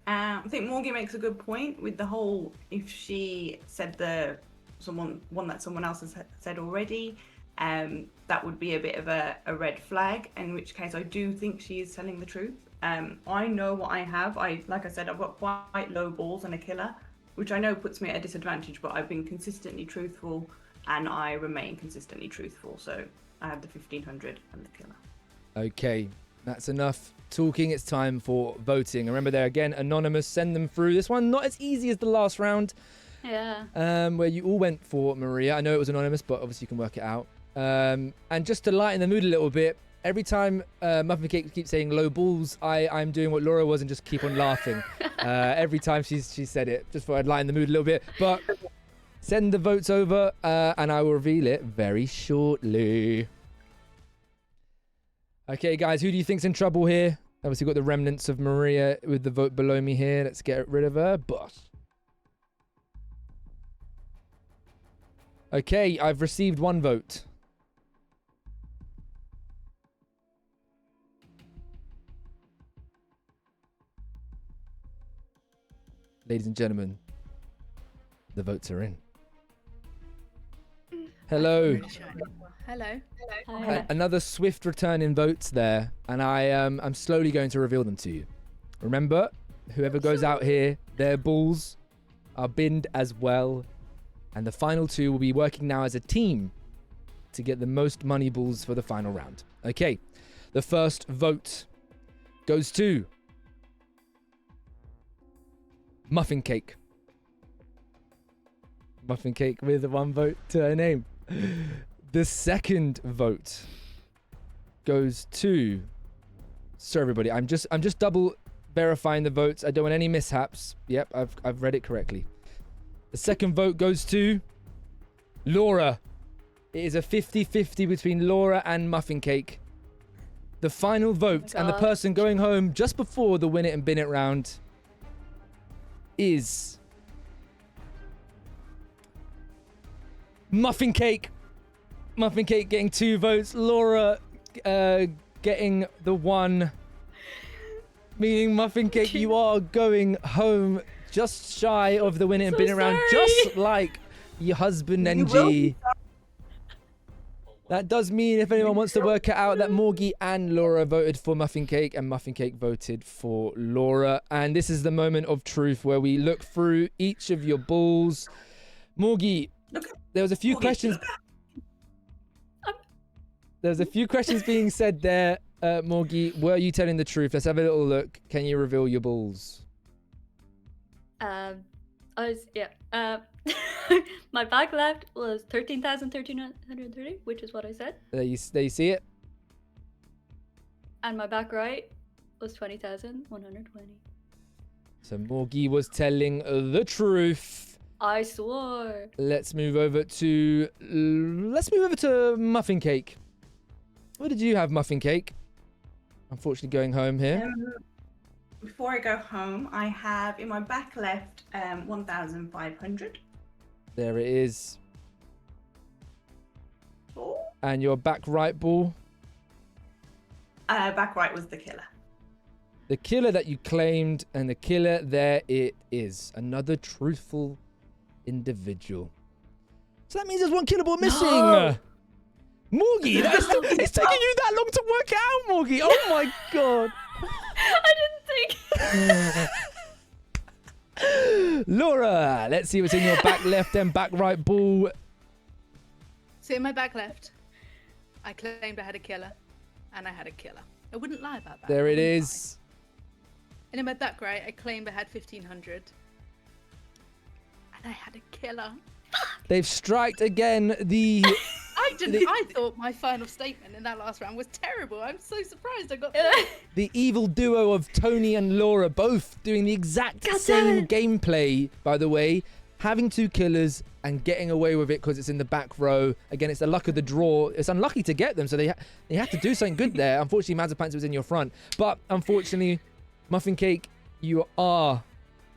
I think Morgie makes a good point with the whole, if she said one that someone else has said already, that would be a bit of a red flag, in which case I do think she is telling the truth. I know what I have. Like I said, I've got quite low balls and a killer, which I know puts me at a disadvantage, but I've been consistently truthful and I remain consistently truthful. So I have the 1500 and the killer. Okay, that's enough talking. It's time for voting. Remember, there again, anonymous, send them through. This one not as easy as the last round. Yeah. Where you all went for Maria. I know it was anonymous, but obviously you can work it out. And just to lighten the mood a little bit, every time Muffin Cake keeps saying low balls, I'm doing what Laura was and just keep on laughing. Every time she said it, just thought I'd lighten the mood a little bit. But send the votes over and I will reveal it very shortly. Okay, guys, who do you think's in trouble here? Obviously got the remnants of Maria with the vote below me here. Let's get rid of her. Boss. Okay, I've received one vote. Ladies and gentlemen, the votes are in. Hello. Hello. Another swift return in votes there, and I'm slowly going to reveal them to you. Remember, whoever goes out here, their balls are binned as well, and the final two will be working now as a team to get the most money balls for the final round. Okay, the first vote goes to Muffin Cake. Muffin Cake with one vote to her name. The second vote goes to... Sorry, everybody. I'm just double verifying the votes. I don't want any mishaps. Yep, I've read it correctly. The second vote goes to Laura. It is a 50-50 between Laura and Muffin Cake. The final vote and the person going home just before the win it and bin it round is Muffin Cake. Muffin Cake getting 2 votes. Laura getting the 1. Meaning, Muffin Cake, you are going home just shy of the win it and bin it round, just like your husband NG. That does mean, if anyone wants to work it out, that Morgie and Laura voted for Muffin Cake and Muffin Cake voted for Laura. And this is the moment of truth where we look through each of your balls. Morgie, there was a few questions. There's a few questions being said there, Morgie. Were you telling the truth? Let's have a little look. Can you reveal your balls? My back left was 13,130, which is what I said. There you see it. And my back right was 20,120. So Morgie was telling the truth. I swore. Let's move over to Muffin Cake. What did you have, Muffin Cake? Unfortunately, going home here. Before I go home, I have in my back left 1,500. There it is. Oh. And your back right ball? Back right was the killer. The killer that you claimed, and the killer, there it is. Another truthful individual. So that means there's one killer ball missing. No. Morgie, it's taking you that long to work out, Morgie. Oh my god. I didn't think. Laura, let's see what's in your back left and back right ball. So in my back left, I claimed I had a killer, and I had a killer. I wouldn't lie about that. There it is. And in my back right, I claimed I had 1,500, and I had a killer. They've striked again. I thought my final statement in that last round was terrible. I'm so surprised I got that. The evil duo of Tony and Laura, both doing the exact same gameplay, by the way. Having two killers and getting away with it because it's in the back row. Again, it's the luck of the draw. It's unlucky to get them, so they have to do something good there. Unfortunately, Mazzapanzer was in your front. But unfortunately, Muffin Cake, you are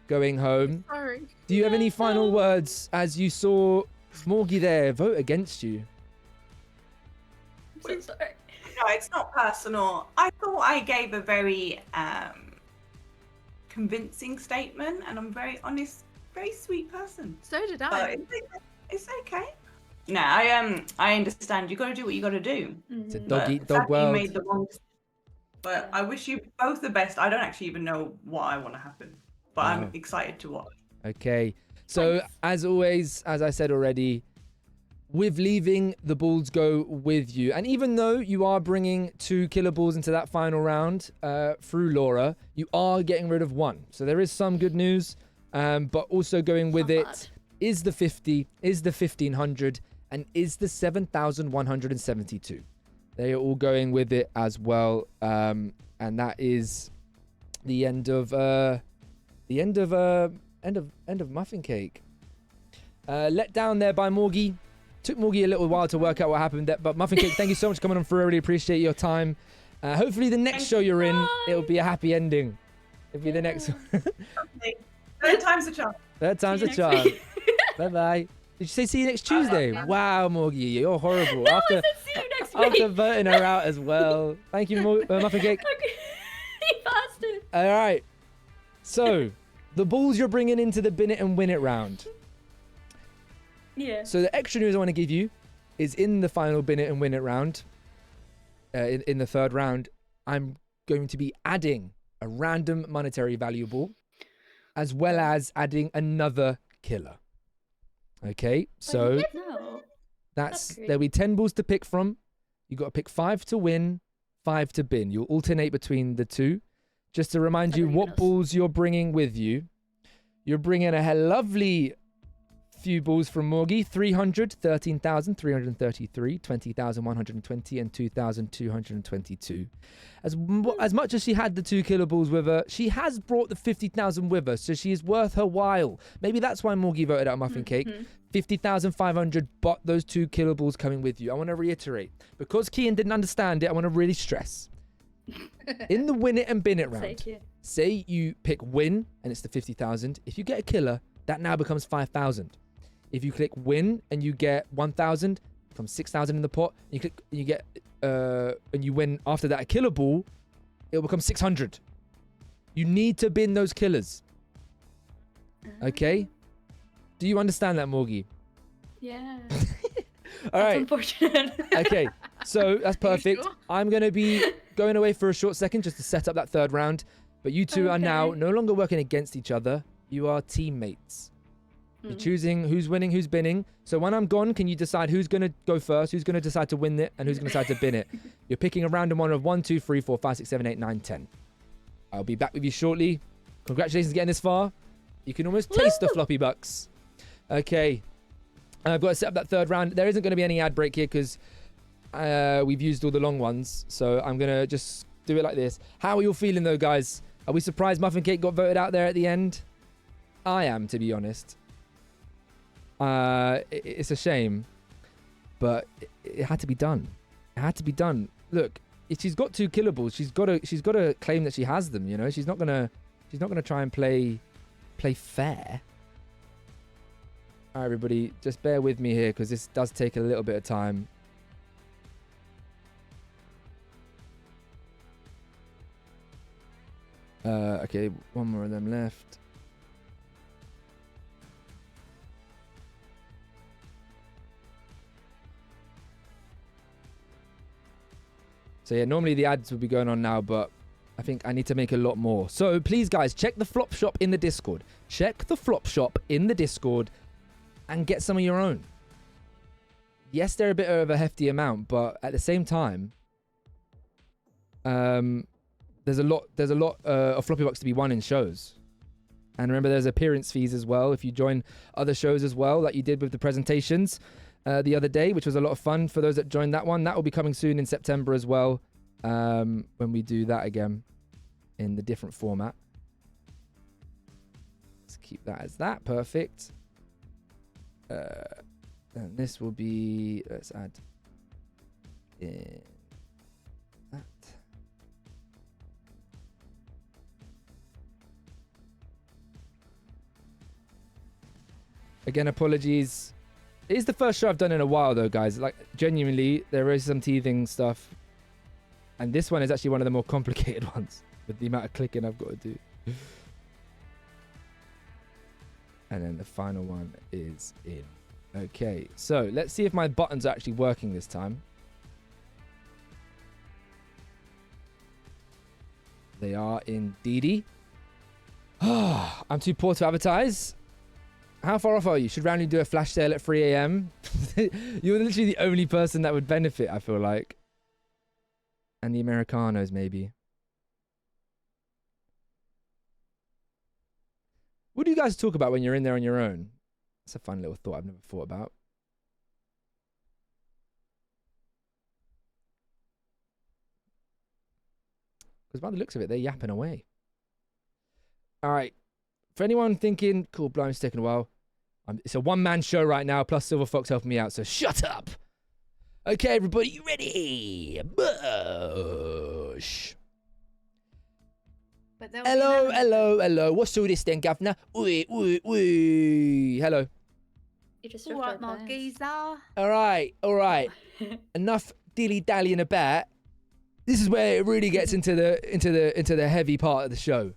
going home. Sorry. Do you have any final words as you saw Morgie there vote against you? I'm so sorry. No, it's not personal. I thought I gave a very convincing statement, and I'm a very honest, very sweet person. So did I. But it's okay. No, I understand. You got to do what you got to do. It's a But dog eat the dog fact that world. You made the wrong. But I wish you both the best. I don't actually even know what I want to happen, but I'm excited to watch. Okay. So, as always, as I said already, with leaving, the balls go with you. And even though you are bringing two killer balls into that final round through Laura, you are getting rid of one. So there is some good news, but also going with it is the 50, is the 1,500, and is the 7,172. They are all going with it as well. And that is the end of Muffin Cake. Let down there by Morgie. Took Morgie a little while to work out what happened there, but Muffin Cake, thank you so much for coming on through. I really appreciate your time. Hopefully the next show you're in, it'll be a happy ending. It'll be the next one. Third time's a charm. Third time's a charm. Bye-bye. Did you say see you next Tuesday? Wow, Morgie, you're horrible. No, I said see you next week. After voting her out as well. Thank you, Muffin Cake. You bastard. All right. So, the balls you're bringing into the bin it and win it round. Yeah. So the extra news I want to give you is in the final bin it and win it round, in the third round, I'm going to be adding a random monetary value ball, as well as adding another killer. Okay, so there'll be 10 balls to pick from. You've got to pick 5 to win, 5 to bin. You'll alternate between the two. Just to remind you what balls you're bringing with you. You're bringing a lovely few balls from Morgie: 300, 13,333, 20,120, and 2,222. As much as she had the two killer balls with her, she has brought the 50,000 with her, so she is worth her while. Maybe that's why Morgie voted out Muffin Cake. 50,500, but those two killer balls coming with you. I want to reiterate, because Kian didn't understand it, I want to really stress. In the win it and bin it round, say you pick win and it's the 50,000. If you get a killer, that now becomes 5,000. If you click win and you get 1,000, it becomes 6,000 in the pot. And you click and you get and you win after that a killer ball, it'll become 600. You need to bin those killers. Okay? Do you understand that, Morgie? Yeah. All right. Unfortunate. Okay, so that's perfect. Sure? I'm going to be going away for a short second just to set up that third round. But you two are now no longer working against each other. You are teammates. You're choosing who's winning, who's binning. So when I'm gone, can you decide who's going to go first, who's going to decide to win it, and who's going to decide to bin it? You're picking a random one of 1, 2, 3, 4, 5, 6, 7, 8, 9, 10. I'll be back with you shortly. Congratulations on getting this far. You can almost taste the floppy bucks. Okay. I've got to set up that third round. There isn't going to be any ad break here because we've used all the long ones. So I'm going to just do it like this. How are you all feeling though, guys? Are we surprised Muffin Cake got voted out there at the end? I am, to be honest. It's a shame, but it had to be done. It had to be done. Look, if she's got 2 killables, she's got to claim that she has them. You know, she's not gonna try and play fair. All right, everybody, just bear with me here because this does take a little bit of time. Okay, one more of them left. So yeah, normally the ads would be going on now, but I think I need to make a lot more. So please, guys, check the flop shop in the Discord. Check the flop shop in the Discord and get some of your own. Yes, they're a bit of a hefty amount, but at the same time, there's a lot of floppy bucks to be won in shows. And remember, there's appearance fees as well if you join other shows as well, like you did with the presentations the other day, which was a lot of fun for those that joined that one. That will be coming soon in September as well, when we do that again in the different format. Let's keep that as that. Perfect. And this will be, let's add in that. Again, apologies. It is the first show I've done in a while though, guys. Like, genuinely, there is some teething stuff. And this one is actually one of the more complicated ones with the amount of clicking I've got to do. And then the final one is in. Okay, so let's see if my buttons are actually working this time. They are indeedy. I'm too poor to advertise. How far off are you? Should randomly do a flash sale at 3 a.m? You're literally the only person that would benefit, I feel like. And the Americanos, maybe. What do you guys talk about when you're in there on your own? That's a fun little thought I've never thought about. Because by the looks of it, they're yapping away. All right. For anyone thinking, cool, blind's taking a while. It's a one-man show right now, plus Silver Fox helping me out, so shut up. Okay, everybody, you ready? Bush. Hello. What's all this then, governor? Hello. You just all right, my geezer. All right. Enough dilly-dallying about. This is where it really gets into the heavy part of the show.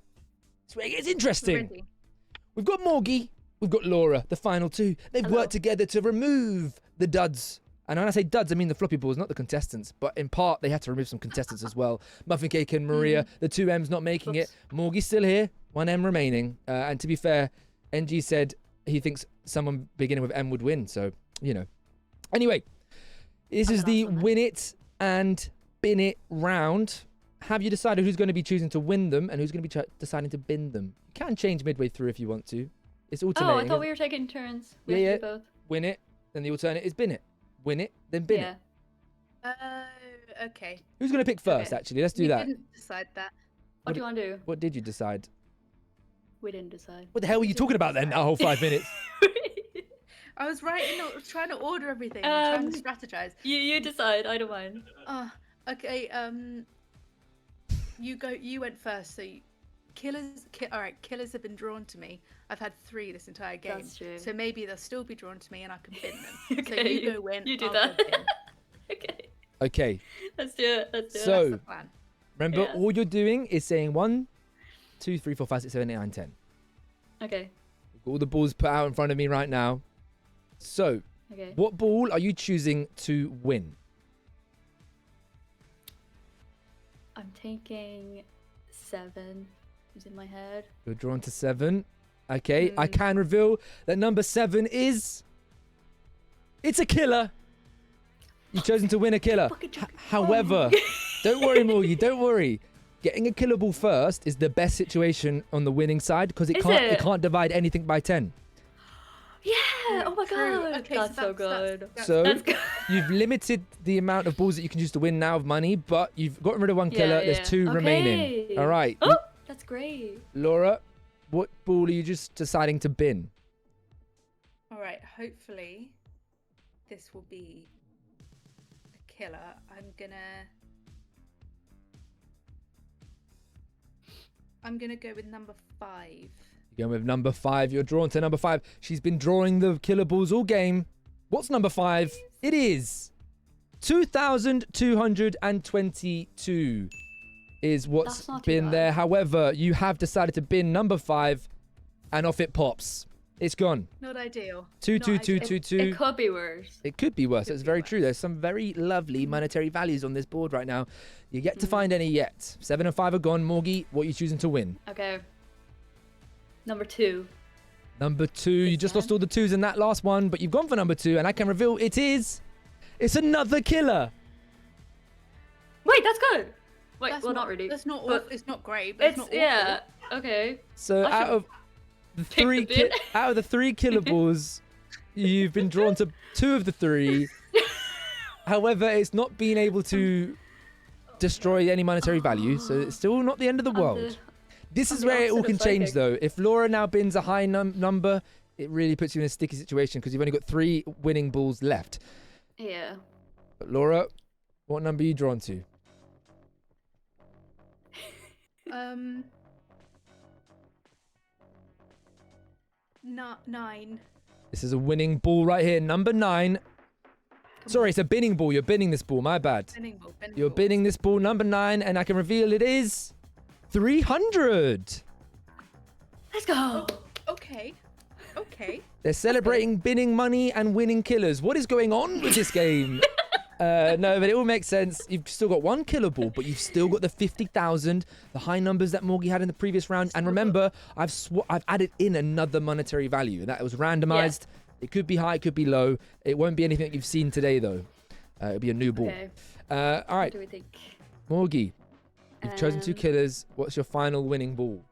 It's where it gets interesting. We've got Morgie, we've got Laura, the final two. They've worked together to remove the duds. And when I say duds, I mean the floppy balls, not the contestants. But in part, they had to remove some contestants as well. Muffin Cake and Maria, the 2 M's not making it. Morgie's still here, 1 M remaining. And to be fair, NG said he thinks someone beginning with M would win. So, you know. Anyway, this is the win it and bin it round. Have you decided who's going to be choosing to win them and who's going to be deciding to bin them? You can change midway through if you want to. It's alternating. Oh, I thought we were taking turns. We have to do both. Win it, then the alternate is bin it. Win it, then bin it. Okay. Who's going to pick first, actually? Let's do that. We didn't decide that. What do you want to do? What did you decide? We didn't decide. What the hell were you talking about then, that whole 5 minutes? I was trying to order everything and trying to strategize. You decide, I don't mind. Okay, you went first, so killers have been drawn to me. I've had 3 this entire game. That's true. So maybe they'll still be drawn to me and I can bin them. Okay, so you go win. You do I'll that. go bin. Okay. Let's do it. That's So, the plan. remember, all you're doing is saying 1, 2, 3, 4, 5, 6, 7, 8, 9, 10. Okay. All the balls put out in front of me right now. So, what ball are you choosing to win? I'm taking 7. It's in my head. You're drawn to 7. Okay, I can reveal that number 7 is... It's a killer. You've chosen to win a killer. However, don't worry, Morgie, don't worry. Getting a killer ball first is the best situation on the winning side because it can't divide anything by 10. Yeah. Oh my god. Okay, that's so good. So you've limited the amount of balls that you can use to win now of money, but you've gotten rid of one killer. There's 2 remaining. All right. Oh, that's great. Laura, what ball are you just deciding to bin? All right. Hopefully, this will be a killer. I'm gonna go with number 5. You're going with number 5. You're drawn to number 5. She's been drawing the killer balls all game. What's number 5? It is 2,222 is what's been there. However, you have decided to bin number 5 and off it pops. It's gone. Not ideal. 22222. It could be worse. It could be worse. It's very true. There's some very lovely monetary values on this board right now. You yet to find any yet. 7 and 5 are gone. Morgie, what are you choosing to win? Okay. Number 2. Number 2. You just lost all the 2s in that last one, but you've gone for number 2, and I can reveal it's another killer. Wait, that's good. Wait, That's well, not really. That's not. but It's not great. But it's not awful. Okay. So out of the 3 killer balls, you've been drawn to 2 of the 3. However, it's not been able to destroy any monetary value, so it's still not the end of the world. This is where it all can change, though. If Laura now bins a high number, it really puts you in a sticky situation because you've only got 3 winning balls left. Yeah. But Laura, what number are you drawn to? 9. This is a winning ball right here, number 9. Sorry, it's a binning ball. You're binning this ball. My bad. You're binning this ball, number 9, and I can reveal it is 300. Let's go. Okay. They're celebrating binning money and winning killers. What is going on with this game? No, but it all makes sense. You've still got 1 killer ball, but you've still got the 50,000, the high numbers that Morgie had in the previous round. And remember, I've added in another monetary value, and that was randomized. Yeah. It could be high, it could be low. It won't be anything that you've seen today, though. It'll be a new ball. Okay. All right. What do we think? Morgie, you've chosen 2 killers. What's your final winning ball?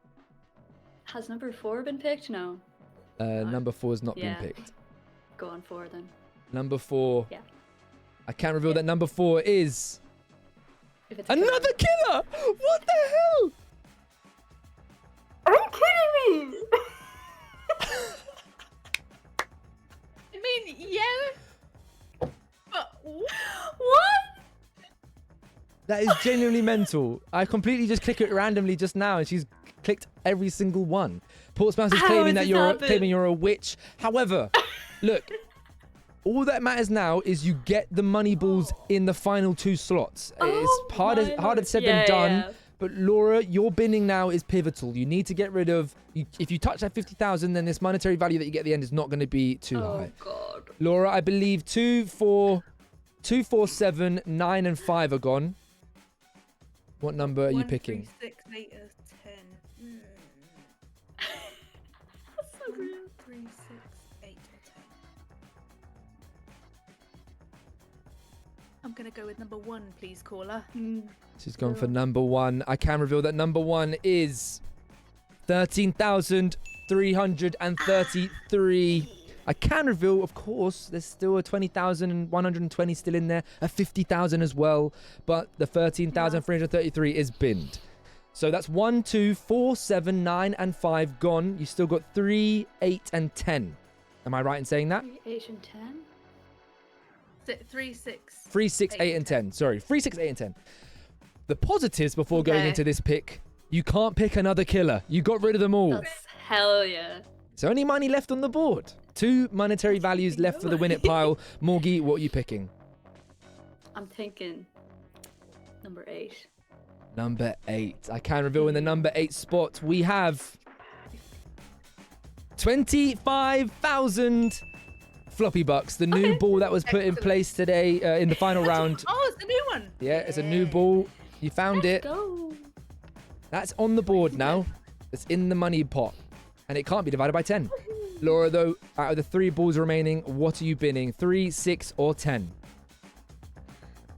Has number 4 been picked? No. Number 4 has not been picked. Go on 4 then. Number 4. Yeah. I can't reveal that number 4 is another killer. What the hell? Are you kidding me? I mean, yeah. But what? That is genuinely mental. I completely just click it randomly just now, and she's clicked every single one. Portsmouth is claiming that you're a witch. However, look. All that matters now is you get the money balls in the final 2 slots. It's harder said than done. Yeah. But Laura, your binning now is pivotal. You need to get rid of... if you touch that 50,000, then this monetary value that you get at the end is not going to be too high. God. Laura, I believe 2, 4, 7, 9, and 5 are gone. What number are you picking? 3, 6, 8, 10. That's so weird. 3, 6, 8, 10. I'm gonna go with number 1, please, caller. She's gone for number 1. I can reveal that number 1 is 13,333. I can reveal, of course, there's still a 20,120 still in there, a 50,000 as well, but the 13,333 is binned. So that's 1, 2, 4, 7, 9, and 5 gone. You still got 3, 8, and 10. Am I right in saying that? 3, 8, and 10? 3, 6. 3, 6, 8, and 10. Sorry, 3, 6, 8, and 10. The positives before going into this pick, you can't pick another killer. You got rid of them all. That's hell yeah. There's only money left on the board. 2 monetary values left for the win it pile. Morgie, what are you picking? I'm thinking number 8. Number 8. I can reveal in the number 8 spot, we have 25,000 floppy bucks, the new ball that was put in place today in the final round. Oh, it's a new one. Yeah, it's a new ball. You found it. Go. That's on the board now. It's in the money pot. and it can't be divided by 10. Laura, though, out of the 3 balls remaining, what are you binning? 3, 6, or 10?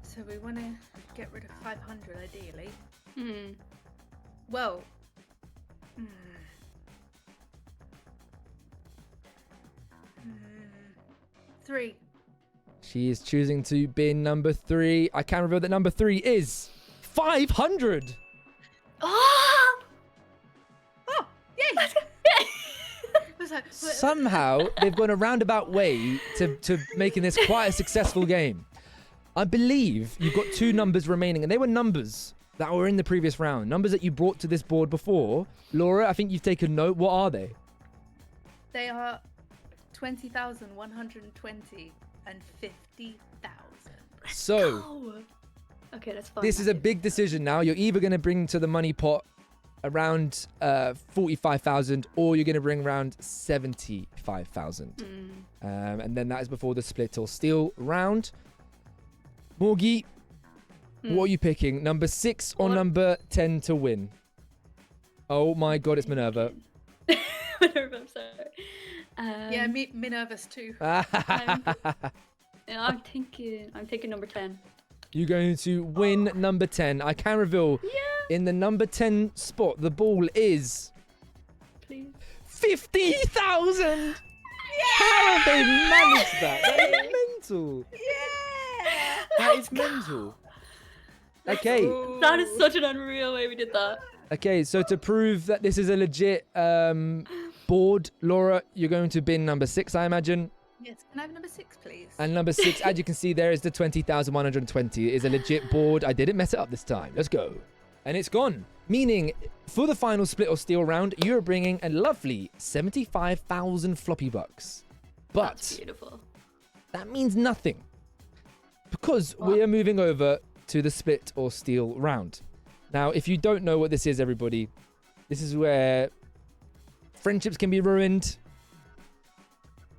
So we want to get rid of 500 ideally. Hmm. Well. 3. She is choosing to bin number 3. I can reveal that number 3 is 500. Oh! Oh, yay! Somehow, they've gone a roundabout way to making this quite a successful game. I believe you've got 2 numbers remaining, and they were numbers that were in the previous round. Numbers that you brought to this board before. Laura, I think you've taken note. What are they? They are 20,120 and 50,000. So, okay, that's fine. this is a big decision now. You're either going to bring to the money pot around 45,000, or you're going to bring around 75,000. And then that is before the split or steal round. Morgie, what are you picking? Number 6 or number 10 to win? Oh my god, it's Minerva. Minerva, I'm sorry. Yeah, Minerva's too. I'm taking number 10. You're going to win number 10. I can reveal in the number 10 spot, the ball is... Please. 50,000! How have they managed that? That is mental. That is mental. Okay. That is such an unreal way we did that. Okay, so to prove that this is a legit board, Laura, you're going to bin number 6, I imagine. Yes, can I have number 6, please? And number 6, as you can see, there is the 20,120. It is a legit board. I didn't mess it up this time. Let's go. And it's gone. Meaning, for the final split or steal round, you're bringing a lovely 75,000 floppy bucks. But that's beautiful. That means nothing. Because we are moving over to the split or steal round. Now, if you don't know what this is, everybody, this is where friendships can be ruined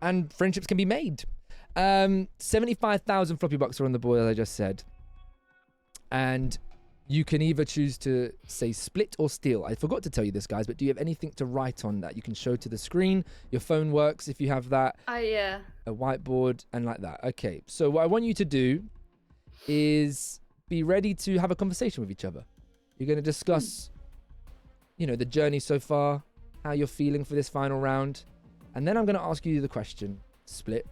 and friendships can be made. 75,000 floppy bucks are on the board, as I just said. And you can either choose to say split or steal. I forgot to tell you this, guys, but do you have anything to write on that you can show to the screen? Your phone works if you have that. Yeah. A whiteboard and like that. Okay, so what I want you to do is be ready to have a conversation with each other. You're going to discuss, you know, the journey so far, how you're feeling for this final round. And then I'm going to ask you the question, split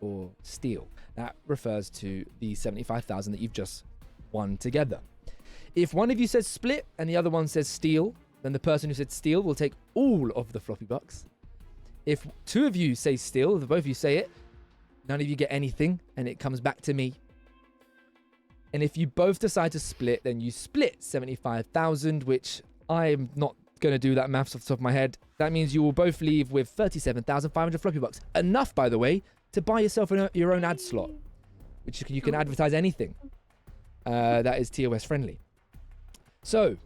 or steal. That refers to the 75,000 that you've just won together. If one of you says split and the other one says steal, then the person who said steal will take all of the floppy bucks. If 2 of you say steal, if both of you say it, none of you get anything and it comes back to me. And if you both decide to split, then you split 75,000, which I am not going to do that maths off the top of my head. That means you will both leave with 37,500 floppy bucks. Enough, by the way, to buy yourself your own ad slot, which you can advertise anything that is TOS friendly. So,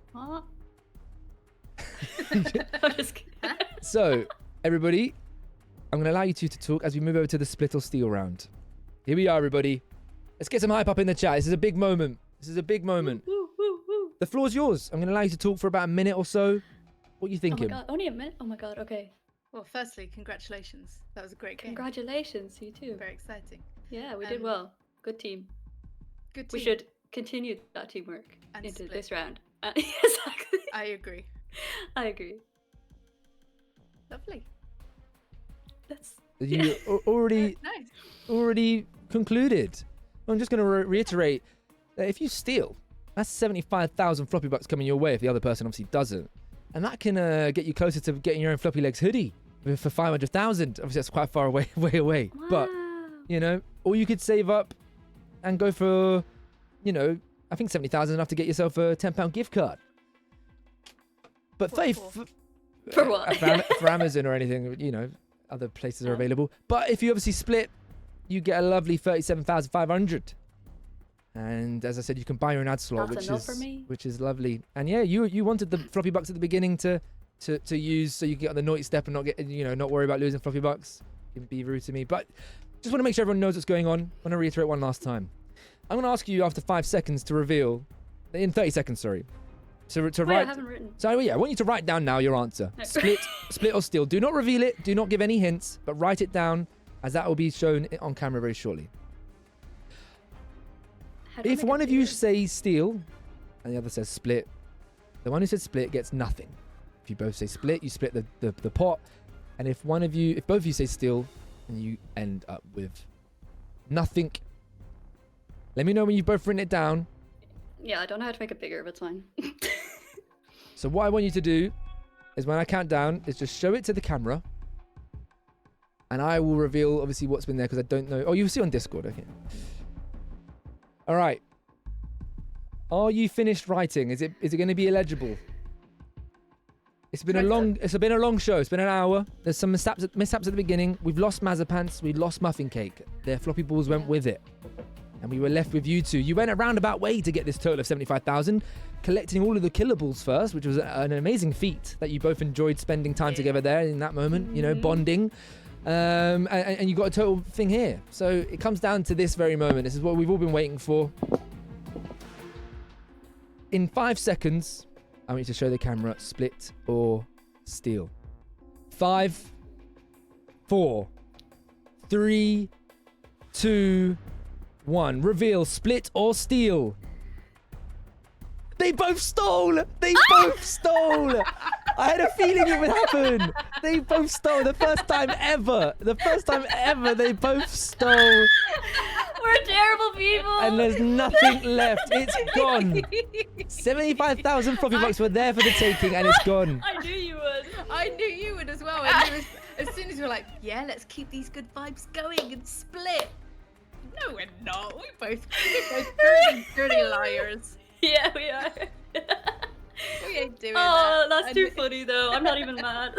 so everybody, I'm going to allow you two to talk as we move over to the split or steal round. Here we are, everybody. Let's get some hype up in the chat. This is a big moment. This is a big moment. The floor's yours. I'm going to allow you to talk for about a minute or so. What are you thinking? Oh my god, only a minute? Oh my god, okay. Well, firstly, congratulations. That was a great game. Congratulations, you too. Very exciting. Yeah, we did well. Good team. Good team. We should continue that teamwork into split. this round. Exactly. I agree. I agree. Lovely. That's You already concluded. I'm just going to reiterate that if you steal, that's 75,000 floppy bucks coming your way if the other person obviously doesn't. And that can get you closer to getting your own Floppylegss hoodie for 500,000. Obviously, that's quite far away, way away. Wow. But, you know, or you could save up and go for, you know, I think 70,000 enough to get yourself a £10 gift card. But for what? For Amazon or anything, you know, other places are available. But if you obviously split, you get a lovely 37,500. And as I said, you can buy your own ad slot, which is lovely. And yeah, you wanted the floppy bucks at the beginning to use so you can get on the naughty step and not worry about losing floppy bucks. You can be rude to me, but just want to make sure everyone knows what's going on. I want to reiterate one last time. I'm going to ask you after 5 seconds to reveal, in 30 seconds, sorry, to Wait, I write. haven't written. So yeah, I want you to write down now your answer. No. Split or steal. Do not reveal it. Do not give any hints, but write it down, as that will be shown on camera very shortly. How do I If make a one of you video? say steal, and the other says split, the one who said split gets nothing. If you both say split, you split the pot, and if both of you say steal, and you end up with nothing. Let me know when you've both written it down. Yeah, I don't know how to make it bigger, but it's fine. So what I want you to do is when I count down, is just show it to the camera. And I will reveal, obviously, what's been there, because I don't know. Oh, you'll see on Discord, okay. All right. Are you finished writing? Is it going to be illegible? It's been a long show. It's been an hour. There's some mishaps at the beginning. We've lost Mazapants. We lost Muffin Cake. Their floppy balls went with it. And we were left with you two. You went a roundabout way to get this total of 75,000, collecting all of the killables first, which was an amazing feat that you both enjoyed spending time together there in that moment, you know, bonding. And you got a total thing here. So it comes down to this very moment. This is what we've all been waiting for. In 5 seconds, I want you to show the camera split or steal. 5, 4, 3, 2, 1. Reveal split or steal. They both stole! They both stole! I had a feeling it would happen. They both stole. The first time ever. The first time ever they both stole. We're terrible people. And there's nothing left. It's gone. 75,000 Floppy bucks were there for the taking, and it's gone. I knew you would. I knew you would as well. And you as soon as you were like, yeah, let's keep these good vibes going and split. No, we're not. We're both dirty liars. Yeah, we are. We ain't doing Oh, that. that's too funny though. I'm not even mad.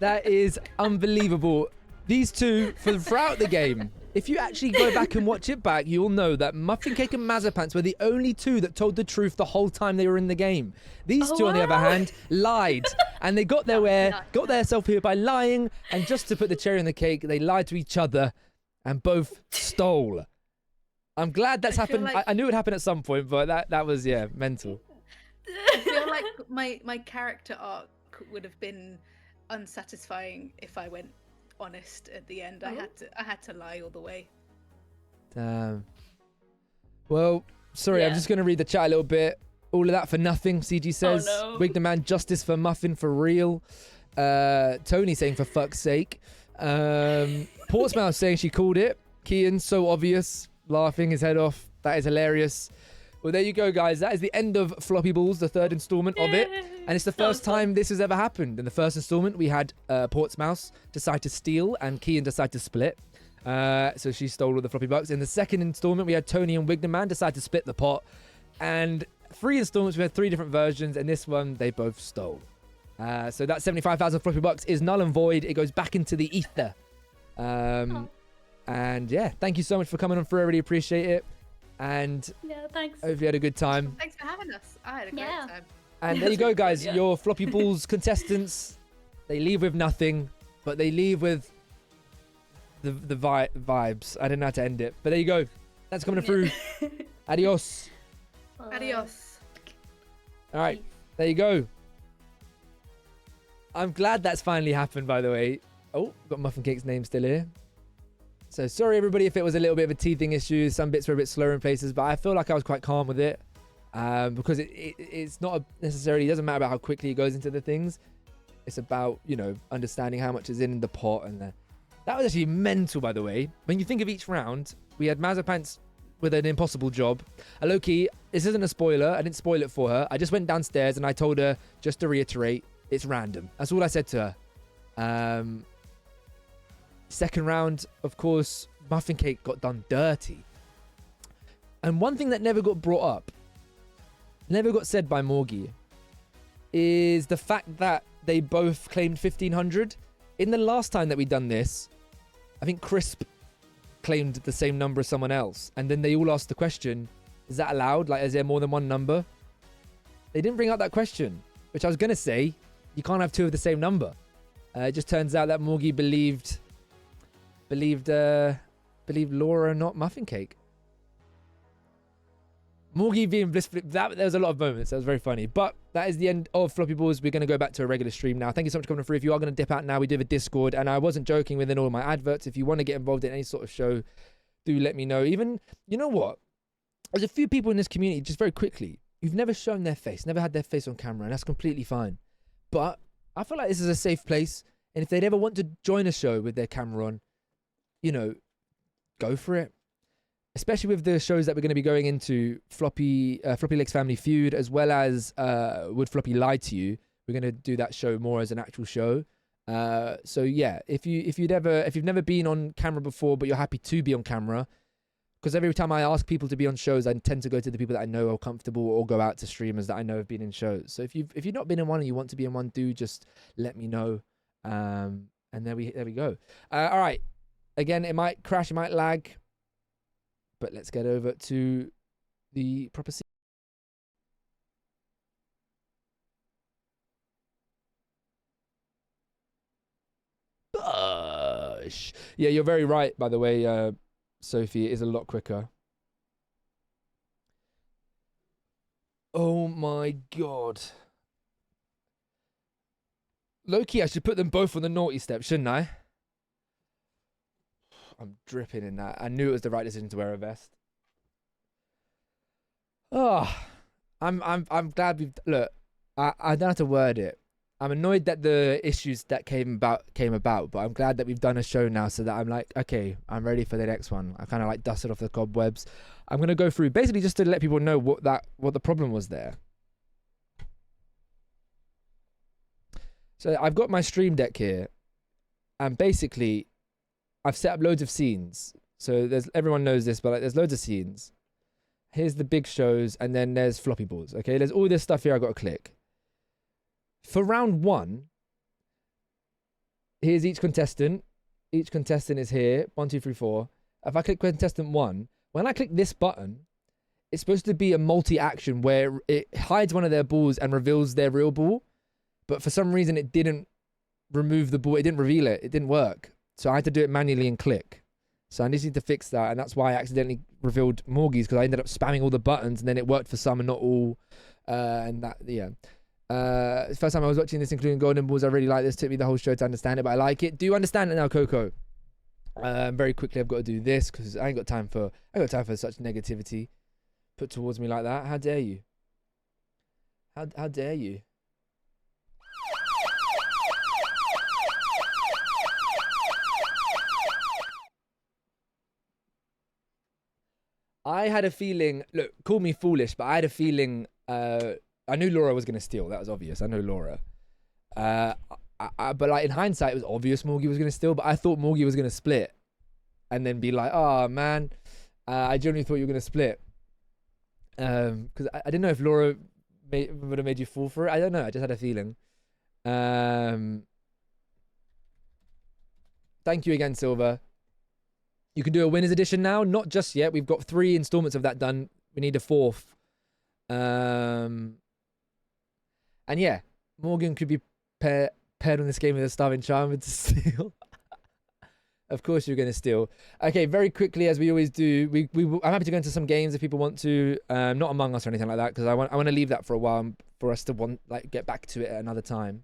That is unbelievable. These two, throughout the game, if you actually go back and watch it back, you'll know that Muffin Cake and Mazapants were the only two that told the truth the whole time they were in the game. These two, on the other hand, lied. And they got themselves here by lying. And just to put the cherry on the cake, they lied to each other and both stole. I'm glad that's happened. like- I knew it would happen at some point, but that was, yeah, mental. I feel like my character arc would have been unsatisfying if I went honest at the end. I had to lie all the way. Damn. Well, sorry, I'm Yeah. just going to read the chat a little bit. All of that for nothing, CG says. no. Wig the man, justice for Muffin for real. Tony saying for fuck's sake. Portsmouth saying she called it. Kian, so obvious, laughing his head off. That is hilarious. Well, there you go, guys. That is the end of Floppy Balls, the third installment of it. And it's the first time this has ever happened. In the first installment, we had Portsmouth decide to steal and Kian decide to split. So she stole all the Floppy bucks. In the second installment, we had Tony and Wignerman decide to split the pot. And 3 installments, we had 3 different versions. And this one, they both stole. So that 75,000 Floppy bucks is null and void. It goes back into the ether. And yeah, thank you so much for coming on through. I really appreciate it. And Yeah, thanks. hope you had a good time. Thanks for having us. I had a great time. And there you go, guys. Yeah. Your Floppy Balls contestants, they leave with nothing, but they leave with the vibes. I didn't know how to end it. But there you go. That's coming through. Adios. Adios. All right. There you go. I'm glad that's finally happened, by the way. Oh, got Muffin Cake's name still here. So sorry, everybody, if it was a little bit of a teething issue. Some bits were a bit slower in places, but I feel like I was quite calm with it. Because it's not necessarily, it doesn't matter about how quickly it goes into the things. It's about, you know, understanding how much is in the pot. And that was actually mental, by the way. When you think of each round, we had Mazapants with an impossible job. Low-key, this isn't a spoiler. I didn't spoil it for her. I just went downstairs and I told her, just to reiterate, it's random. That's all I said to her. Second round, of course, Muffin Cake got done dirty. And one thing that never got brought up, never got said by Morgie, is the fact that they both claimed 1,500. In the last time that we done this, I think Crisp claimed the same number as someone else. And then they all asked the question, is that allowed? Like, is there more than one number? They didn't bring up that question, which I was going to say, you can't have 2 of the same number. It just turns out that Morgie believed Laura, not Muffin Cake. Morgie being blissfully, there was a lot of moments. That was very funny. But that is the end of Floppy Balls. We're going to go back to a regular stream now. Thank you so much for coming through. If you are going to dip out now, we do have a Discord. And I wasn't joking within all my adverts. If you want to get involved in any sort of show, do let me know. Even, you know what? There's a few people in this community, just very quickly, who've never shown their face, never had their face on camera. And that's completely fine. But I feel like this is a safe place. And if they'd ever want to join a show with their camera on, you know, go for it. Especially with the shows that we're going to be going into, Floppylegss Family Feud, as well as Would Floppy Lie to You? We're going to do that show more as an actual show. So yeah, if you've never been on camera before, but you're happy to be on camera, because every time I ask people to be on shows, I tend to go to the people that I know are comfortable, or go out to streamers that I know have been in shows. So if you've not been in one and you want to be in one, do just let me know. And there we go. All right. Again, it might crash, it might lag. But let's get over to the proper scene. Bush. Yeah, you're very right, by the way, Sophie. It is a lot quicker. Oh my god. Low-key, I should put them both on the naughty step, shouldn't I? I'm dripping in that. I knew it was the right decision to wear a vest. Oh, I'm glad we've look. I don't have to word it. I'm annoyed that the issues that came about, but I'm glad that we've done a show now, so that I'm like, okay, I'm ready for the next one. I kind of like dusted off the cobwebs. I'm gonna go through basically just to let people know what the problem was there. So I've got my stream deck here, and basically I've set up loads of scenes. So everyone knows this, but like, there's loads of scenes. Here's the big shows, and then there's Floppy Balls. Okay, there's all this stuff here I've got to click. For round 1, here's each contestant. Each contestant is here. 1, 2, 3, 4. If I click contestant 1, when I click this button, it's supposed to be a multi-action where it hides one of their balls and reveals their real ball. But for some reason, it didn't remove the ball. It didn't reveal it. It didn't work. So I had to do it manually and click. So I just need to fix that. And that's why I accidentally revealed Morgie's, because I ended up spamming all the buttons, and then it worked for some and not all. And that, yeah. First time I was watching this, including Golden Balls. I really like this. Took me the whole show to understand it, but I like it. Do you understand it now, Coco? Very quickly, I've got to do this because I ain't got time for such negativity put towards me like that. How dare you? How dare you? I had a feeling, look, call me foolish, but I had a feeling, I knew Laura was going to steal. That was obvious. I know Laura. But like in hindsight, it was obvious Morgie was going to steal, but I thought Morgie was going to split and then be like, oh man, I genuinely thought you were going to split. Because I didn't know if Laura would have made you fall for it. I don't know. I just had a feeling. Thank you again, Silver. You can do a winners edition now. Not just yet. We've got 3 installments of that done. We need a 4th. And yeah, Morgan could be paired on this game with a starving charmer to steal. Of course you're going to steal. Okay, very quickly, as we always do, I'm happy to go into some games if people want to. Not Among Us or anything like that, because I want to leave that for a while for us to get back to it at another time.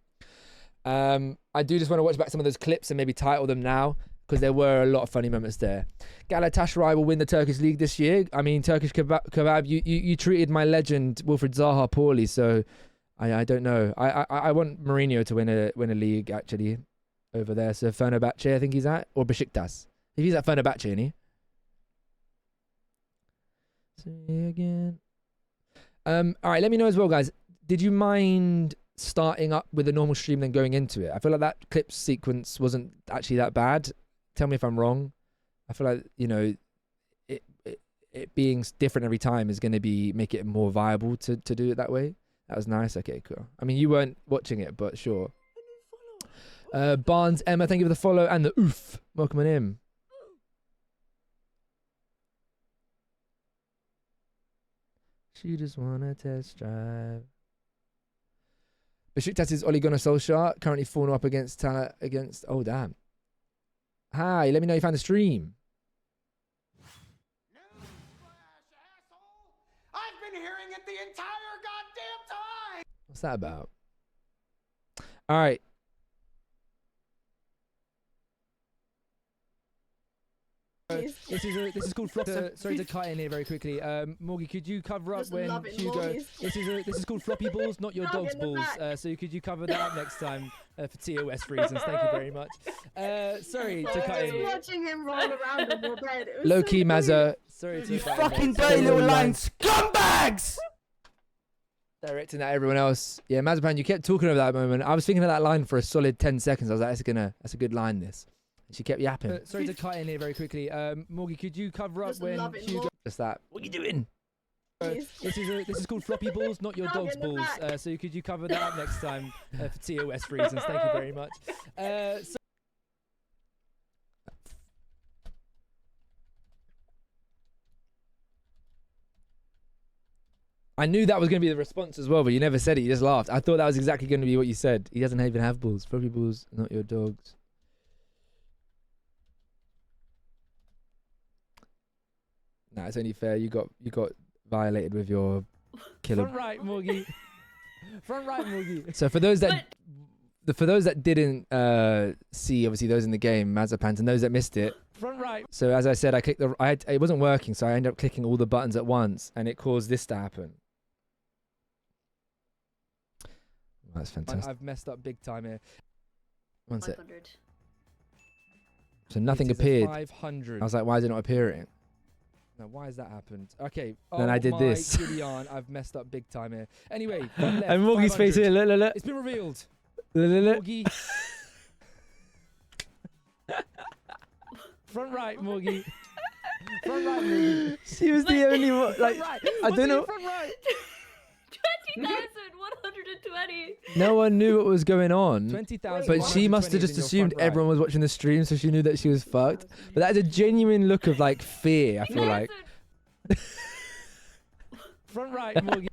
I do just want to watch back some of those clips and maybe title them now, because there were a lot of funny moments there. Galatasaray will win the Turkish league this year. I mean, Turkish kebab, you treated my legend Wilfried Zaha poorly, so I don't know. I want Mourinho to win a league actually over there. So Fenerbahce, I think he's at, or Besiktas. If he's at Fenerbahce, isn't he? See again. All right, let me know as well, guys. Did you mind starting up with a normal stream then going into it? I feel like that clip sequence wasn't actually that bad. Tell me if I'm wrong. I feel like, you know, it being different every time is going to make it more viable to do it that way. That was nice. Okay, cool. I mean, you weren't watching it, but sure. Barnes Emma, thank you for the follow and the oof. Welcome on in. She just wanna test drive. Besiktas is Ole Gunnar Solskjaer, currently 4-0 up against Tala against. Oh damn. Hi, let me know you found the stream. I've been hearing it the entire goddamn time. What's that about? All right. This is called Floppy. Sorry to cut in here very quickly. Morgie, could you cover up Just when love it, Hugo? Morgies. This is called floppy balls, not your Dog dog's in the balls. back. So could you cover that up next time for TOS reasons? Thank you very much. Sorry to cut in. Watching him roll around on your bed. It was Low so key, cute. Mazza. Sorry to You cut in fucking there. dirty Stay little on the line. lying scumbags! Directing at everyone else. Yeah, Mazzapan, you kept talking over that moment. I was thinking of that line for a solid 10 seconds. I was like, that's a good line, this. And she kept yapping. Sorry to cut in here very quickly. Morgie, could you cover up Just when love it, Hugo... Morgie. Just that. What are you doing? This is called floppy balls, not your Dog dog's in the balls. back. So could you cover that up next time for TOS reasons? Thank you very much. I knew that was going to be the response as well, but you never said it. You just laughed. I thought that was exactly going to be what you said. He doesn't even have balls. Floppy balls, not your dogs. Nah, it's only fair. You got violated with your killer. Front right, Morgie. Front right, Morgie. So for those that didn't see, obviously those in the game, Mazzapan, and those that missed it. Front right. So as I said, I clicked it wasn't working, so I ended up clicking all the buttons at once, and it caused this to happen. That's fantastic. I've messed up big time here. One sec. 500. So nothing It is a appeared. 500. I was like, why is it not appearing? Now, why has that happened? Okay. Then I did this. Gideon, I've messed up big time here. Anyway, front left, And Morgie's face 500. here. Look, look, look. It's been revealed. Look, look, look. Morgie. Front right, Morgie. Front right, Morgie. She was the only one. Like, Front right. I don't know. Front right. 20,120. No one knew what was going on. 20,000. But she must have just assumed everyone was watching the stream, so she knew that she was fucked. But that is a genuine look of like fear, I feel like. Front right, Morgie.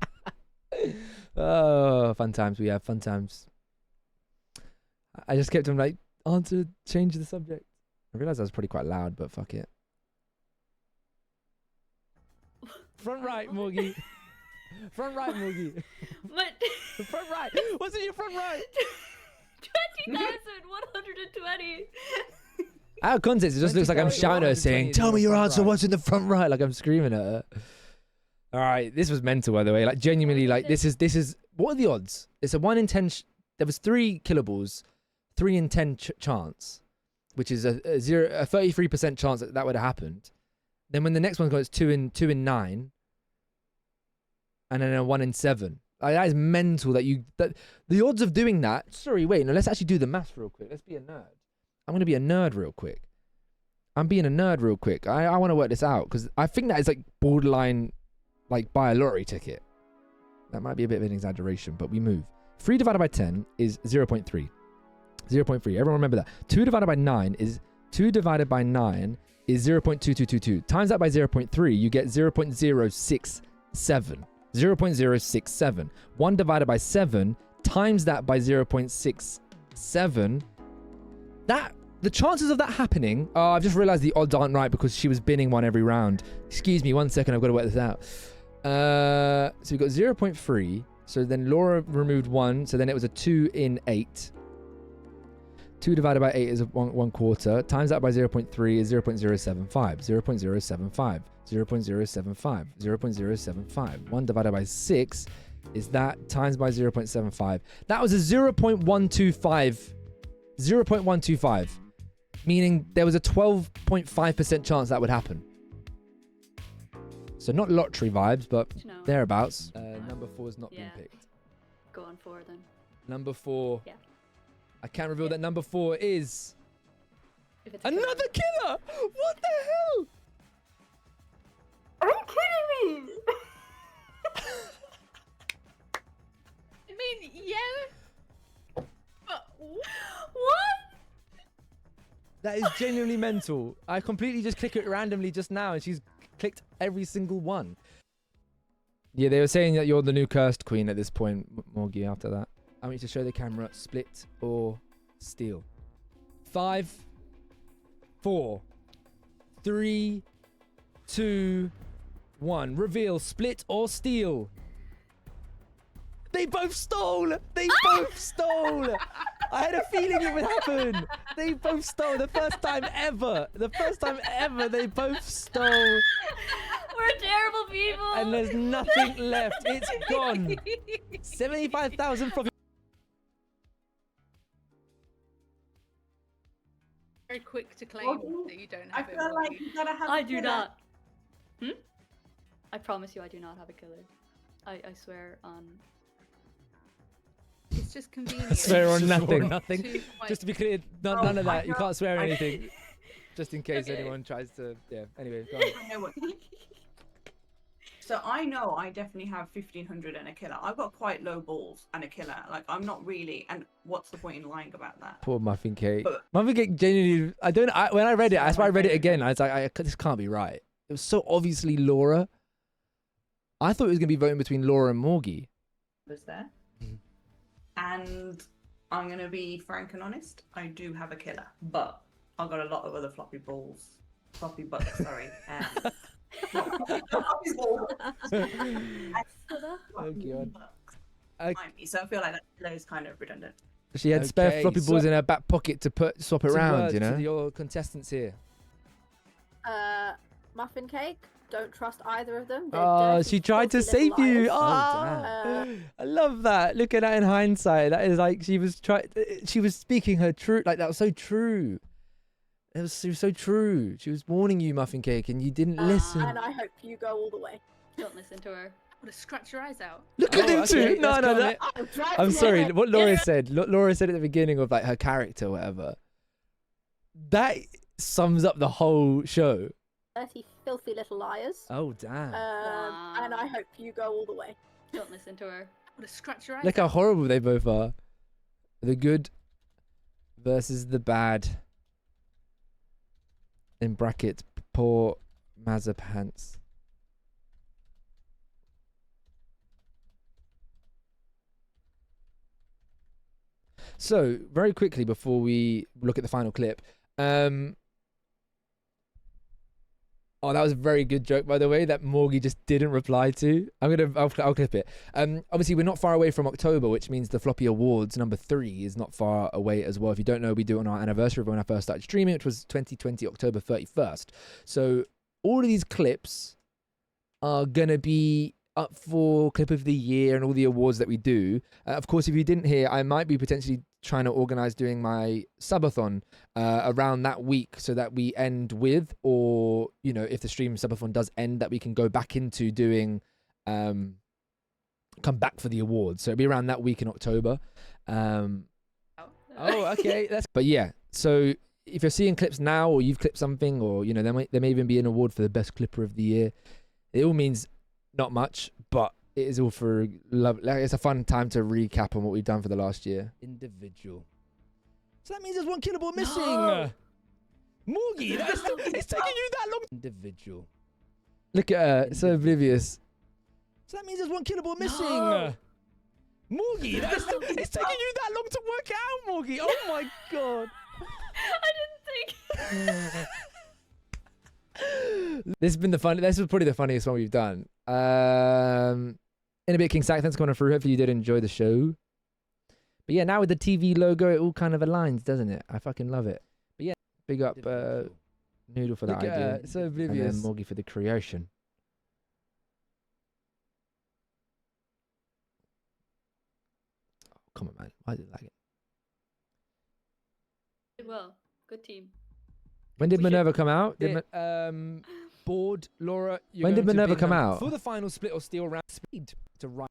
Oh, fun times. We have fun times. I just kept him like, answer, change the subject. I realized I was probably quite loud, but fuck it. Front right, Morgie. Front right, Morgie. But Front right. What's in your front right? 20,120. Out of context, it just looks like I'm shouting at her saying, tell me your answer, what's in the front right? Like I'm screaming at her. All right, this was mental, by the way. Like genuinely, like this is, what are the odds? It's a 1 in 10, there was 3 killables, 3 in 10 chance, which is a 33% chance that would have happened. Then when the next one goes 2 in 9, and then a 1 in 7. Like, that is mental that the odds of doing that. Sorry, wait, no, let's actually do the maths real quick. Let's be a nerd. I'm going to be a nerd real quick. I'm being a nerd real quick. I want to work this out because I think that is like borderline, like buy a lottery ticket. That might be a bit of an exaggeration, but we move. 3 divided by 10 is 0.3. 0.3. Everyone remember that. 2 divided by 9 is 0.2222. Times that by 0.3, you get 0.067. 0.067. 1 divided by 7 times that by 0.67. That the chances of that happening. Oh, I've just realized the odds aren't right because she was binning one every round. Excuse me, 1 second. I've got to work this out. So we've got 0.3. So then Laura removed 1. So then it was a 2 in 8. 2 divided by 8 is 1 quarter. Times that by 0.3 is 0.075. 0.075. 0.075. 0.075. 1 divided by 6 is that times by 0.75. That was a 0.125. 0.125. Meaning there was a 12.5% chance that would happen. So not lottery vibes, but thereabouts. Number 4 has not been picked. Go on 4 then. Number 4. Yeah. I can't reveal that number 4 is another killer. What the hell? Are you kidding me? I mean, yeah. But what? That is genuinely mental. I completely just click it randomly just now, and she's clicked every single one. Yeah, they were saying that you're the new cursed queen at this point, Morgie. After that, I want you to show the camera split or steal. 5, 4, 3, 2, 1. Reveal, split or steal. They both stole. They both stole. I had a feeling it would happen. They both stole. The first time ever. The first time ever they both stole. We're terrible people. And there's nothing left. It's gone. 75,000 floppy. Very quick to claim that you don't have I feel like you gotta have. I do not. I promise you, I do not have a killer. I swear on. It's just convenient. Swear on nothing. Nothing. Just to be clear, none of that. You can't swear on anything. Just in case anyone tries to. Yeah. Anyway, go on. I know what. So I know I definitely have 1,500 and a killer. I've got quite low balls and a killer. Like I'm not really. And what's the point in lying about that? Poor muffin cake. Muffin cake genuinely. When I read it, that's why I read it again. I was like, this can't be right. It was so obviously Laura. I thought it was gonna be voting between Laura and Morgie. Was there? And I'm gonna be frank and honest. I do have a killer, but I've got a lot of other floppy balls, floppy butts. Sorry. Floppy balls. Oh god. So I feel like that killer is kind of redundant. She had spare floppy balls in her back pocket to swap it around. You know. To your contestants here. Muffin cake. Don't trust either of them. Oh, she tried to save you. Oh, I love that. Look at that in hindsight. That is like she was speaking her truth. Like that was so true. It was so true. She was warning you, muffin cake, and you didn't listen. And I hope you go all the way. Don't listen to her. Want to scratch your eyes out? Look at them two. No. I'm sorry. What Laura said. Laura said at the beginning of like her character, or whatever. That sums up the whole show. Dirty, filthy little liars. Oh damn. And I hope you go all the way. Don't listen to her. Want to scratch your eyes Look how horrible they both are. The good versus the bad. In brackets, poor Mazapants. So, very quickly before we look at the final clip, oh, that was a very good joke, by the way, that Morgie just didn't reply to. I'll clip it. Obviously, we're not far away from October, which means the Floppy Awards #3 is not far away as well. If you don't know, we do it on our anniversary of when I first started streaming, which was 2020, October 31st. So all of these clips are going to be up for Clip of the Year and all the awards that we do. Of course, if you didn't hear, I might be potentially trying to organize doing my subathon around that week so that we end with, or you know, if the stream subathon does end, that we can go back into doing come back for the awards. So it'll be around that week in October. Oh, okay. But yeah, so if you're seeing clips now, or you've clipped something, or you know, there may even be an award for the best clipper of the year. It all means not much, but it is all for love. Like, it's a fun time to recap on what we've done for the last year. Individual. So that means there's one killable missing. No. Morgie, it's taking you that long. Individual. Look at her, so oblivious. So that means there's one killable missing. No. Morgie, it's taking you that long to work out, Morgie. Oh my god. I didn't think. This was probably the funniest one we've done. In a bit, King Sack, thanks for coming through. Hopefully you did enjoy the show. But yeah, now with the TV logo, it all kind of aligns, doesn't it? I fucking love it. But yeah, big up Noodle for that idea. So oblivious. And then Morgie for the creation. Oh, come on, man. Why did it like it? Did well. Good team. When did Minerva come out? Board, Laura. When did Minerva come out? For the final split or steal round, Speed to write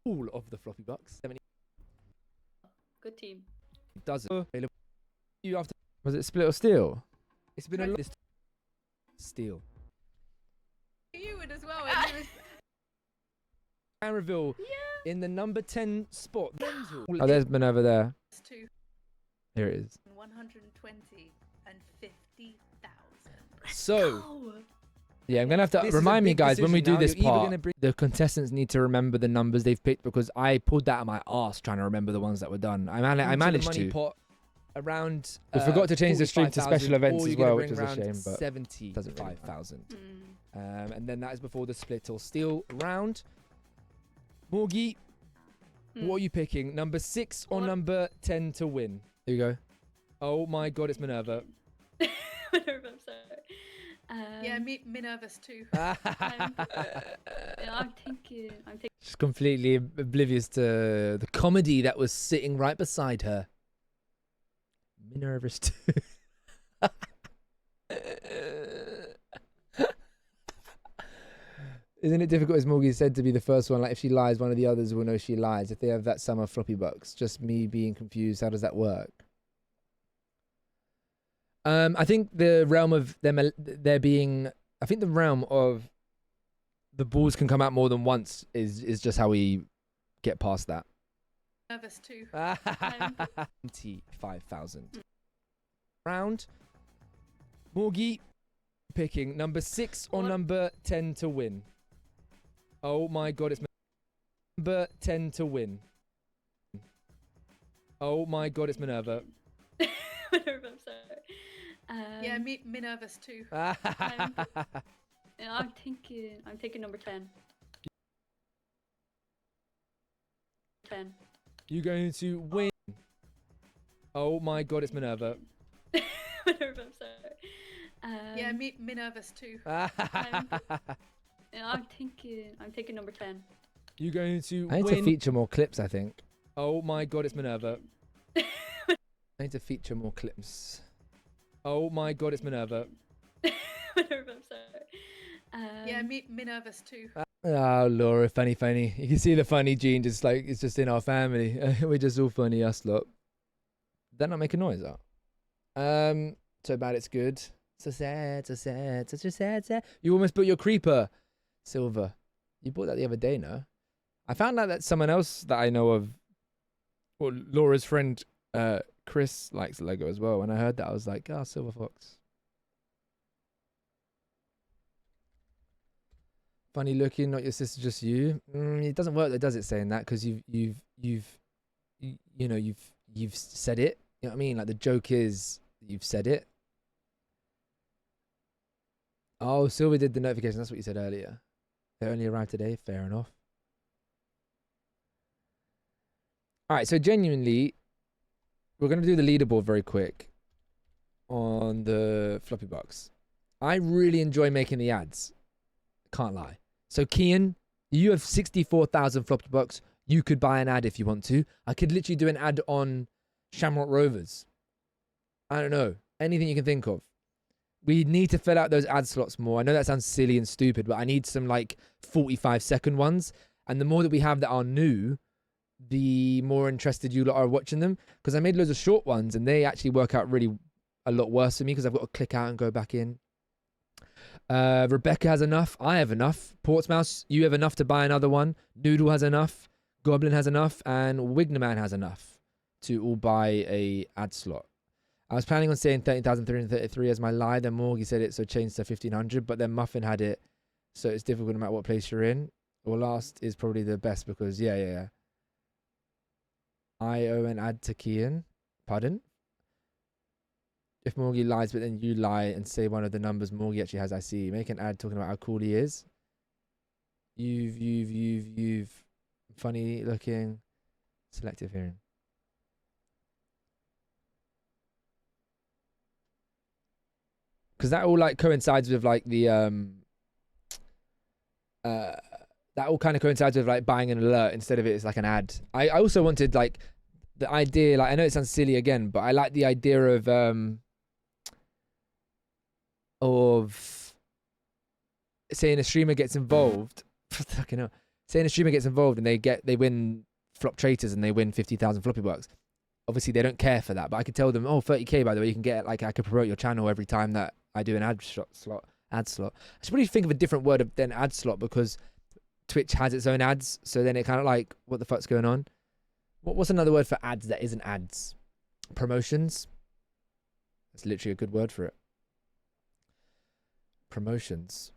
all of the Floppy Bucks. Good team. Does it? Was it split or steal? It's been a lot. Steal. You would as well. And reveal in the number 10 spot. Oh, there's Minerva there. Here it is. 120 and 50,000. So, yeah, I'm gonna have to remind me, guys, when we do this part, the contestants need to remember the numbers they've picked, because I pulled that out of my arse trying to remember the ones that were done. I managed to. Pot around. We forgot to change the stream to special 45,000, events or as you're gonna well, which bring was a round shame. But 75,000. and then that is before the split or steal round. Morgie, what are you picking? Number 6 or number 10 to win? Here you go. Oh my God, it's Minerva. Minerva, I'm sorry. Yeah, Minerva's too. I'm thinking. She's completely oblivious to the comedy that was sitting right beside her. Minerva's too. Isn't it difficult, as Morgie said, to be the first one? Like, if she lies, one of the others will know she lies. If they have that sum of floppy bucks, just me being confused, how does that work? I think the realm of them, there being, I think the realm of the balls can come out more than once is just how we get past that. Nervous too. 25,000. Round. Morgie, picking number 6 or number 10 to win. Oh my God, it's number 10 to win. Oh my God, it's Minerva. Minerva, I'm sorry. Yeah, Minerva's too. I'm thinking. I'm taking number 10. 10. You're going to win. Oh my God, it's Minerva. Minerva, I'm sorry. Yeah, Minerva's too. I'm thinking. I'm taking number 10. You're going to I need win. to feature more clips, I think. Oh my God, it's Minerva. I need to feature more clips. Oh my God, it's Minerva. Minerva, I'm sorry. Yeah, Minerva's too. Oh, Laura, funny. You can see the funny gene just like, it's just in our family. We're just all funny, us lot. Did that not make a noise, though? So bad it's good. So sad, such a sad. You almost built your creeper, Silver. You bought that the other day, no? I found out that someone else that I know of, well, Laura's friend, Chris, likes the Lego as well. When I heard that, I was like, oh, Silver Fox. Funny looking, not your sister, just you. It doesn't work, though, does it? Saying that, because you've said it. You know what I mean? Like, the joke is you've said it. Oh, Silver did the notification. That's what you said earlier. They only arrived today. Fair enough. All right, so genuinely, we're going to do the leaderboard very quick on the floppy box. I really enjoy making the ads. Can't lie. So, Kian, you have 64,000 floppy bucks. You could buy an ad if you want to. I could literally do an ad on Shamrock Rovers. I don't know. Anything you can think of. We need to fill out those ad slots more. I know that sounds silly and stupid, but I need some like 45-second ones. And the more that we have that are new, the more interested you lot are watching them. Because I made loads of short ones and they actually work out really a lot worse for me because I've got to click out and go back in. Rebecca has enough. I have enough. Portsmouth, you have enough to buy another one. Noodle has enough. Goblin has enough. And Wignerman has enough to all buy a ad slot. I was planning on saying 30,333 as my lie. Then Morgie said it, so changed to 1,500. But then Muffin had it, so it's difficult no matter what place you're in. Or last is probably the best because, yeah. I owe an ad to Kian. Pardon? If Morgie lies, but then you lie and say one of the numbers Morgie actually has, I see. Make an ad talking about how cool he is. You've. Funny looking. Selective hearing. Because that all like coincides with like the that all kind of coincides with like buying an alert instead of it as like an ad. I also wanted like the idea, like I know it sounds silly again, but I like the idea of saying a streamer gets involved. Fucking hell. Saying a streamer gets involved and they win flop traitors and they win 50,000 floppy bucks. Obviously they don't care for that, but I could tell them, oh, 30k by the way, you can get like I could promote your channel every time that I do an ad slot. I should probably think of a different word than ad slot because Twitch has its own ads, so then it kind of like, what the fuck's going on? What's another word for ads that isn't ads? Promotions? That's literally a good word for it. Promotions.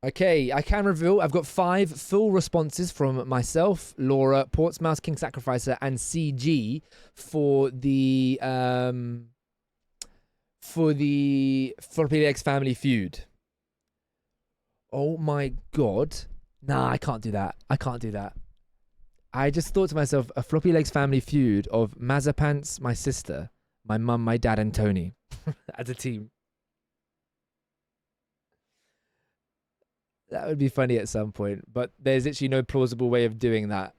Okay, I can reveal I've got 5 full responses from myself, Laura, Portsmouth, King Sacrificer, and CG for the Floppyleggs family feud. Oh my god. Nah, I can't do that. I can't do that. I just thought to myself, a Floppyleggs family feud of Mazapants, my sister, my mum, my dad, and Tony as a team. That would be funny at some point, but there's actually no plausible way of doing that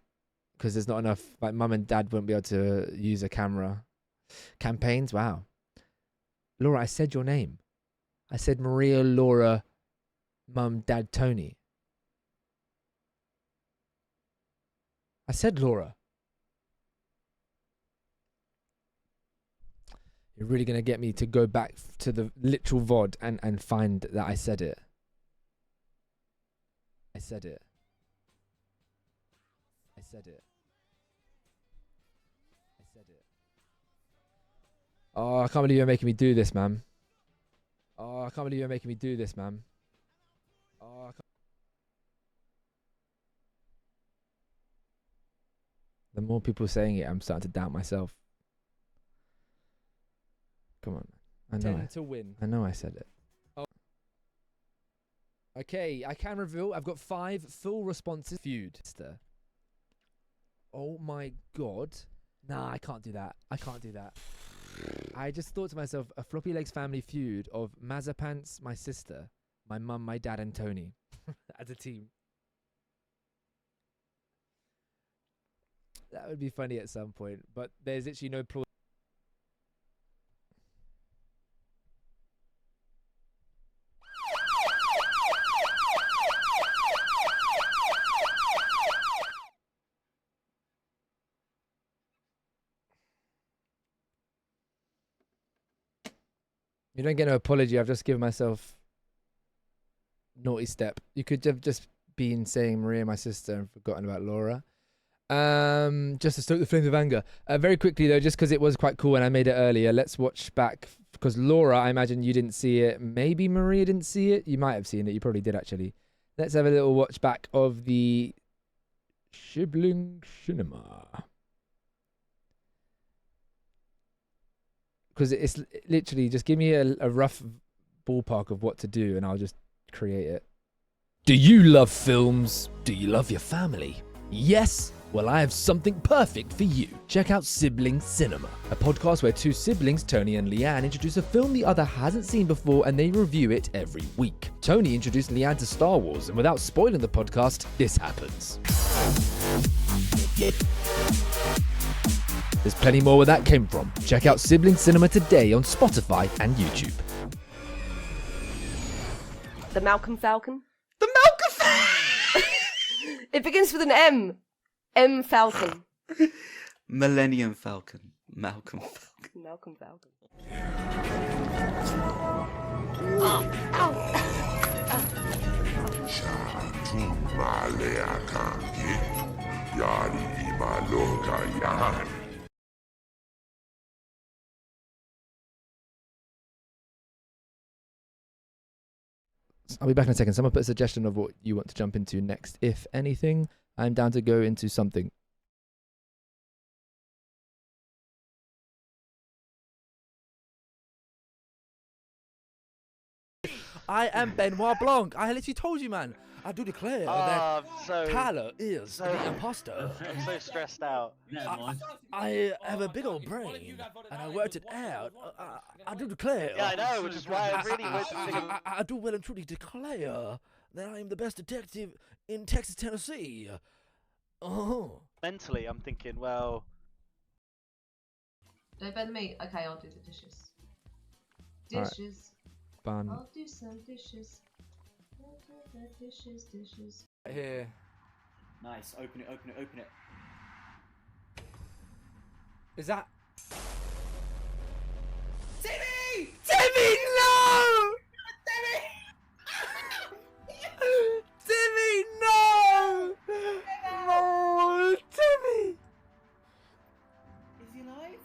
because there's not enough. Like, mum and dad wouldn't be able to use a camera. Campaigns, wow. Laura, I said your name. I said Maria, Laura, mum, dad, Tony. I said Laura. You're really going to get me to go back to the literal VOD and find that I said it. I said it. I said it. I said it. Oh, I can't believe you're making me do this, man. Oh, I can't believe you're making me do this, man. Oh, I can't. The more people saying it, I'm starting to doubt myself. Come on. I know. To win. I know I said it. Oh. Okay, I can reveal I've got 5 full responses. Feud. Oh my god. Nah, I can't do that. I can't do that. I just thought to myself, a Floppyleggs family feud of Mazapants, my sister, my mum, my dad, and Tony as a team. That would be funny at some point, but there's actually no plausible. You don't get no apology. I've just given myself naughty step. You could have just been saying Maria, my sister, and forgotten about Laura. Just to stoke the flames of anger. Very quickly though, just because it was quite cool and I made it earlier, let's watch back. Because Laura, I imagine you didn't see it. Maybe Maria didn't see it. You might have seen it. You probably did actually. Let's have a little watch back of the Sibling Cinema. Because it's literally just give me a rough ballpark of what to do and I'll just create it. Do you love films? Do you love your family? Yes? Well, I have something perfect for you. Check out Sibling Cinema, a podcast where 2 siblings, Tony and Leanne, introduce a film the other hasn't seen before and they review it every week. Tony introduced Leanne to Star Wars, and without spoiling the podcast, this happens. There's plenty more where that came from. Check out Sibling Cinema today on Spotify and YouTube. The Malcolm Falcon? The Malcolm Falcon! It begins with an M. M Falcon. Millennium Falcon. Malcolm Falcon. Malcolm Falcon. I'll be back in a second. Someone put a suggestion of what you want to jump into next. If anything, I'm down to go into something. I am Benoit Blanc. I literally told you, man. I do declare that Tyler is the imposter. I'm so stressed out. I have a big old brain, and I worked it out. I do declare. Yeah, I know, which is why I really went to think of... I do well and truly declare that I am the best detective in Texas, Tennessee. Oh. Mentally, I'm thinking, well... Don't bend me. Okay, I'll do the dishes. Alright. Dishes. Bun. I'll do some dishes. Dishes. Here. Nice. Open it. Is that... Timmy! Timmy, no! Timmy, no! No, Timmy! Is he alive?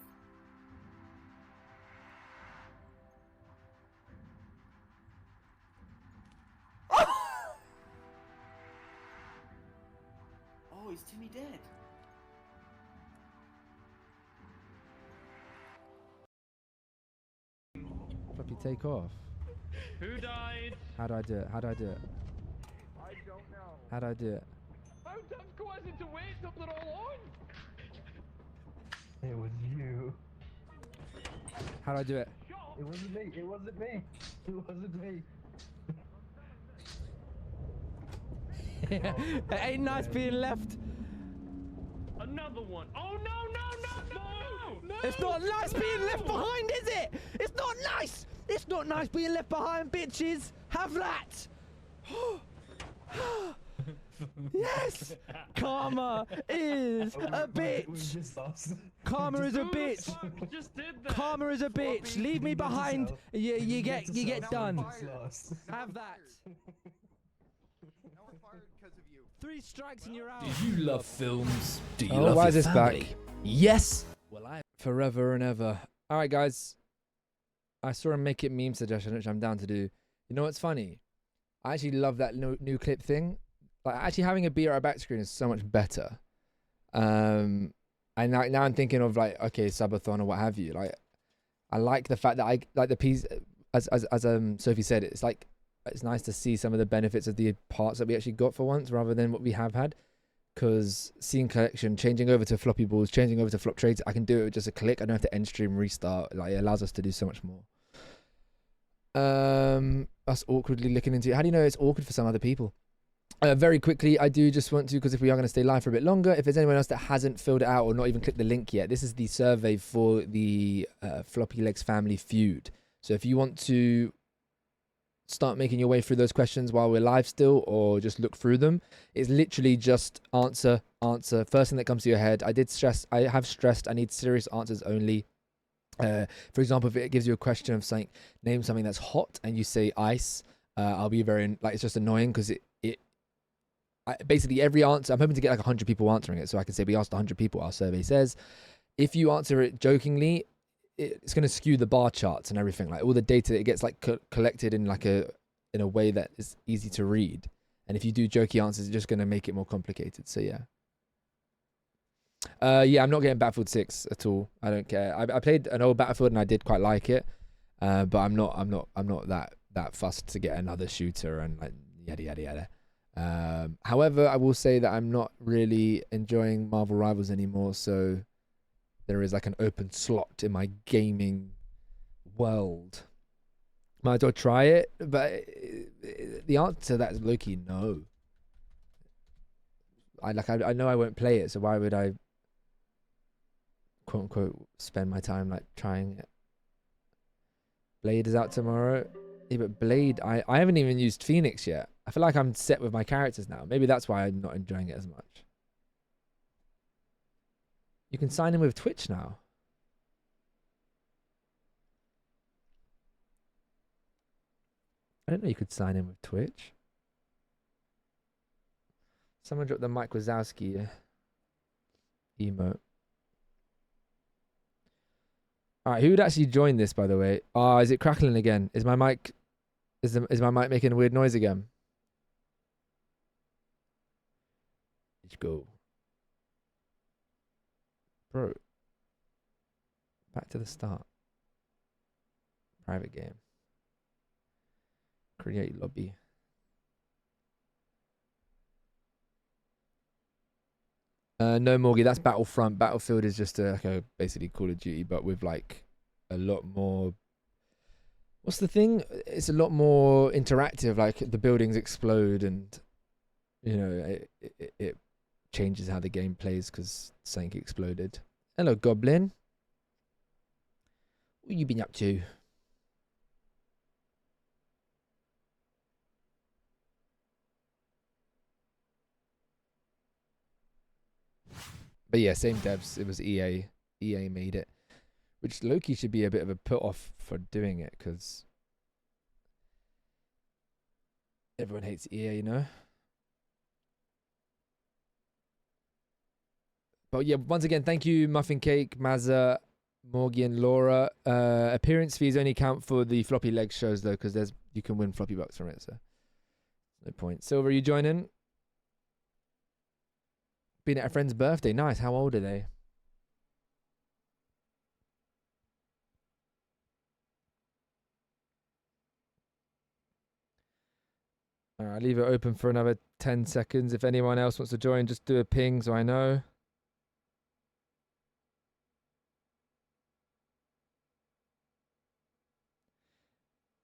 is Timmy dead? Floppy, take off. Who died? How do I do it? How do I do it? I don't know. How do I do it? How tough was it to wait till they're all on? It was you. How do I do it? It wasn't me. It wasn't me. It wasn't me. It ain't nice being left. Another one. Oh no! It's not nice being left behind, is it? It's not nice. It's not nice being left behind, bitches. Have that. Yes. Karma is a bitch. Karma is a bitch. Karma is a bitch. Leave me behind. You get done. Have that. 3 strikes and you're out. Do you love films? Do you Oh, love why your is this family? back? Yes. Well, forever and ever. All right, guys. I saw a make it meme suggestion, which I'm down to do. You know what's funny? I actually love that new clip thing. Like, actually having a beer at our back screen is so much better. And now I'm thinking of like, okay, subathon or what have you. Like, I like the fact that I like the piece, as Sophie said, it's like it's nice to see some of the benefits of the parts that we actually got for once, rather than what we have had. Because scene collection, changing over to floppy balls, changing over to flop trades, I can do it with just a click. I don't have to end stream, restart. Like, it allows us to do so much more. Us awkwardly looking into it. How do you know it's awkward for some other people? Very quickly, I do just want to, because if we are going to stay live for a bit longer, if there's anyone else that hasn't filled it out or not even clicked the link yet, this is the survey for the Floppylegss family feud. So if you want to start making your way through those questions while we're live still, or just look through them, it's literally just answer, first thing that comes to your head. I have stressed I need serious answers only. For example, if it gives you a question of something, name something that's hot, and you say ice, I'll be very, like, it's just annoying because basically every answer, I'm hoping to get like 100 people answering it, so I can say we asked 100 people, our survey says. If you answer it jokingly, it's going to skew the bar charts and everything. Like, all the data, it gets like collected in like in a way that is easy to read. And if you do jokey answers, it's just going to make it more complicated. So yeah. Yeah, I'm not getting Battlefield 6 at all. I don't care. I played an old Battlefield and I did quite like it. But I'm not that fussed to get another shooter and like yada yada yada. However, I will say that I'm not really enjoying Marvel Rivals anymore, so there is like an open slot in my gaming world. Might as well try it, but the answer to that is low-key no. I know I won't play it, so why would I quote unquote spend my time like trying it? Blade is out tomorrow. Yeah, but Blade, I haven't even used Phoenix yet. I feel like I'm set with my characters now. Maybe that's why I'm not enjoying it as much. You can sign in with Twitch now. I didn't know you could sign in with Twitch. Someone dropped the Mike Wazowski emote. Alright, who would actually join this, by the way? Ah, is it crackling again? Is my mic my mic making a weird noise again? Let's go. Bro. Back to the start. Private game. Create lobby. No, Morgie, that's Battlefront. Battlefield is just a basically Call of Duty, but with like a lot more. What's the thing? It's a lot more interactive. Like, the buildings explode, and you know it changes how the game plays because something exploded. Hello, Goblin. What you been up to? But yeah, same devs. It was EA. EA made it. Which Loki should be a bit of a put-off for doing it, because everyone hates EA, you know? But yeah, once again, thank you, Muffin Cake, Mazza, Morgie, and Laura. Appearance fees only count for the Floppylegss shows, though, because you can win floppy bucks from it, so no point. Silver, you joining? Been at a friend's birthday. Nice. How old are they? I'll leave it open for another 10 seconds. If anyone else wants to join, just do a ping so I know.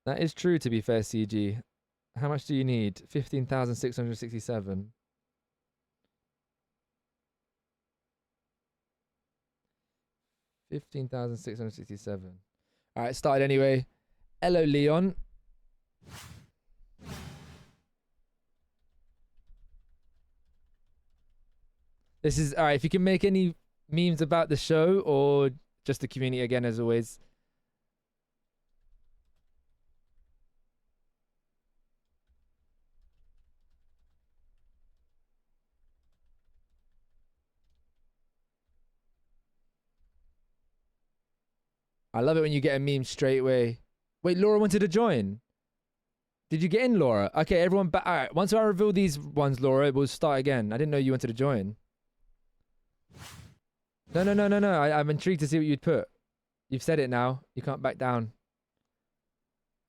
That is true, to be fair, CG. How much do you need? 15,667. 15,667. All right, started anyway. Hello, Leon. This is all right. If you can make any memes about the show or just the community again, as always. I love it when you get a meme straight away. Wait, Laura wanted to join. Did you get in, Laura? Okay, everyone back. All right, once I reveal these ones, Laura, we'll start again. I didn't know you wanted to join. No. I'm intrigued to see what you'd put. You've said it now. You can't back down.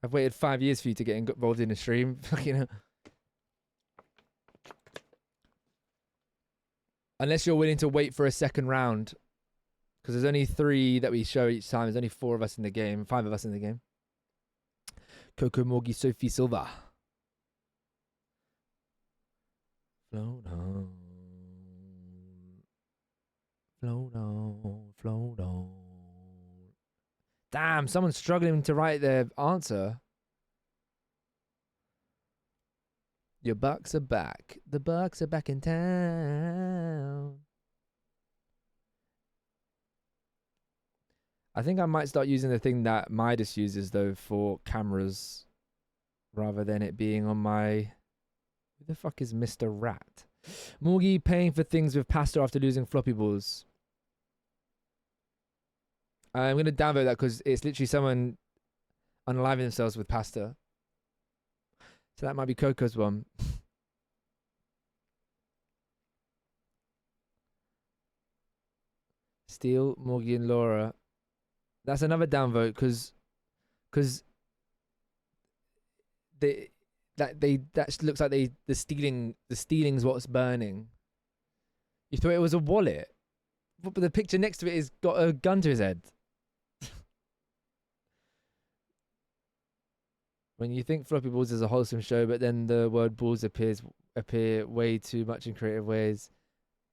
I've waited 5 years for you to get involved in a stream. Fucking hell. Unless you're willing to wait for a second round. Because there's only 3 that we show each time. There's only 4 of us in the game. 5 of us in the game. Coco, Morgie, Sophie, Silva. Float on. Float on. Float on. Damn, someone's struggling to write their answer. Your Bucks are back. The Bucks are back in town. I think I might start using the thing that Midas uses, though, for cameras, rather than it being on my... Who the fuck is Mr. Rat? Morgie paying for things with pasta after losing floppy balls. I'm going to downvote that because it's literally someone unaliving themselves with pasta. So that might be Coco's one. Steele, Morgie, and Laura. That's another downvote because that looks like the stealing's what's burning. You thought it was a wallet, but the picture next to it has got a gun to his head. When you think Floppy Balls is a wholesome show, but then the word balls appear way too much in creative ways.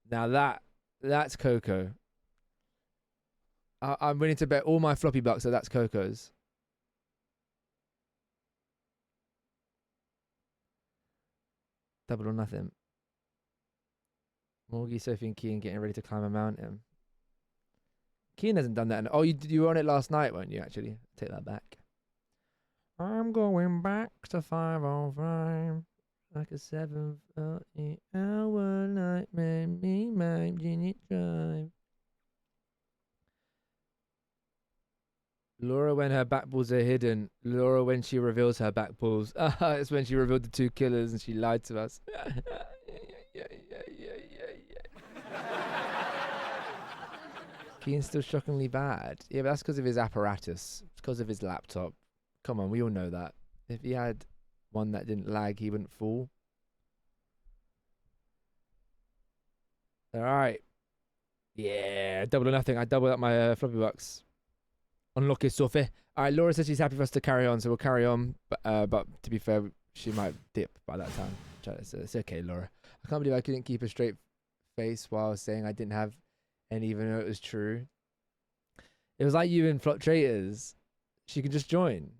Now that's Coco. I'm willing to bet all my floppy bucks that that's Coco's. Double or nothing. Morgie, Sophie, and Keen getting ready to climb a mountain. Keen hasn't done that. Oh, you were on it last night, weren't you, actually? Take that back. I'm going back to 5:05. Like a 7:30 hour night made me my Ginny drive. Laura when her back balls are hidden. Laura when she reveals her back balls. It's when she revealed the 2 killers and she lied to us. Keen's still shockingly bad. Yeah, but that's because of his apparatus. It's because of his laptop. Come on, we all know that. If he had one that didn't lag, he wouldn't fall. Alright. Yeah, double or nothing. I doubled up my floppy bucks. Unlucky, Sophie. Alright, Laura says she's happy for us to carry on, so we'll carry on. But to be fair, she might dip by that time. It's okay, Laura. I can't believe I couldn't keep a straight face while I was saying I didn't have any, even though it was true. It was like you and Flop Traitors. She can just join.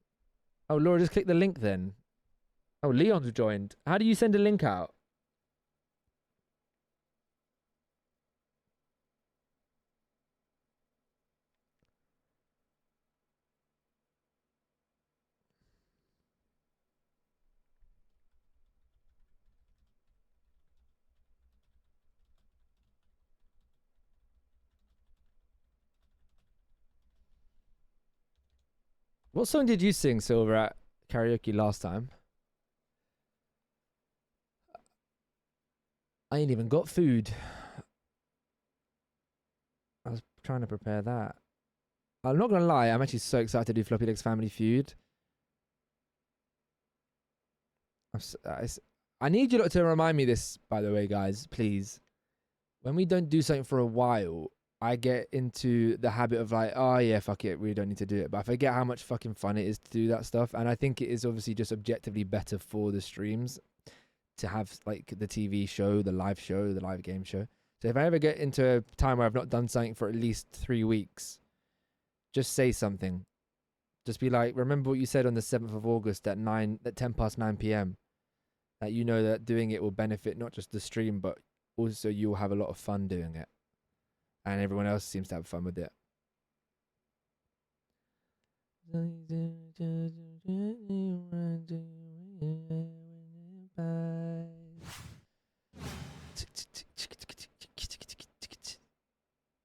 Oh, Laura, just click the link then. Oh, Leon's joined. How do you send a link out? What song did you sing, Silver, at karaoke last time? I ain't even got food. I was trying to prepare that. I'm not gonna lie, I'm actually so excited to do Floppylegss Family Feud. I need you lot to remind me this, by the way, guys, please. When we don't do something for a while, I get into the habit of like, oh yeah, fuck it, we don't need to do it. But I forget how much fucking fun it is to do that stuff. And I think it is obviously just objectively better for the streams to have like the TV show, the live game show. So if I ever get into a time where I've not done something for at least 3 weeks, just say something. Just be like, remember what you said on the 7th of August at 10 past 9 p.m. That you know that doing it will benefit not just the stream, but also you'll have a lot of fun doing it. And everyone else seems to have fun with it.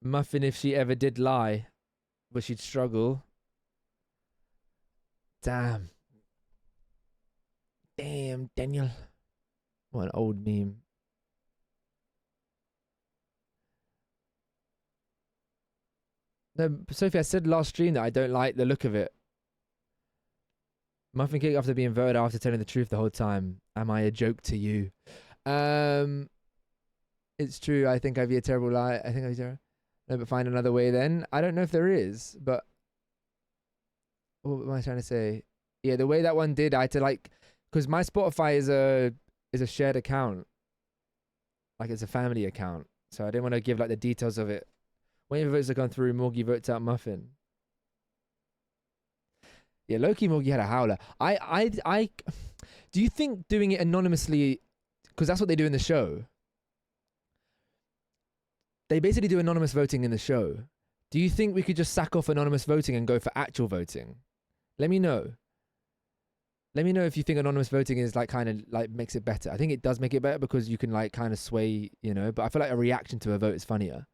Muffin, if she ever did lie, but she'd struggle. Damn, Daniel. What an old meme. No, Sophie, I said last stream that I don't like the look of it. Muffin cake after being voted after telling the truth the whole time. Am I a joke to you? It's true. I think I'd be a terrible lie. I think I'd be terrible. No, but find another way then. I don't know if there is, but what am I trying to say? Yeah, the way that one did, I had to like, because my Spotify is a shared account. Like it's a family account. So I didn't want to give like the details of it. Waiting for votes to come through, Morgie votes out Muffin. Yeah, Loki Morgie had a howler. I do you think doing it anonymously, because that's what they do in the show. They basically do anonymous voting in the show. Do you think we could just sack off anonymous voting and go for actual voting? Let me know. Let me know if you think anonymous voting is like kind of like makes it better. I think it does make it better because you can like kind of sway, you know, but I feel like a reaction to a vote is funnier.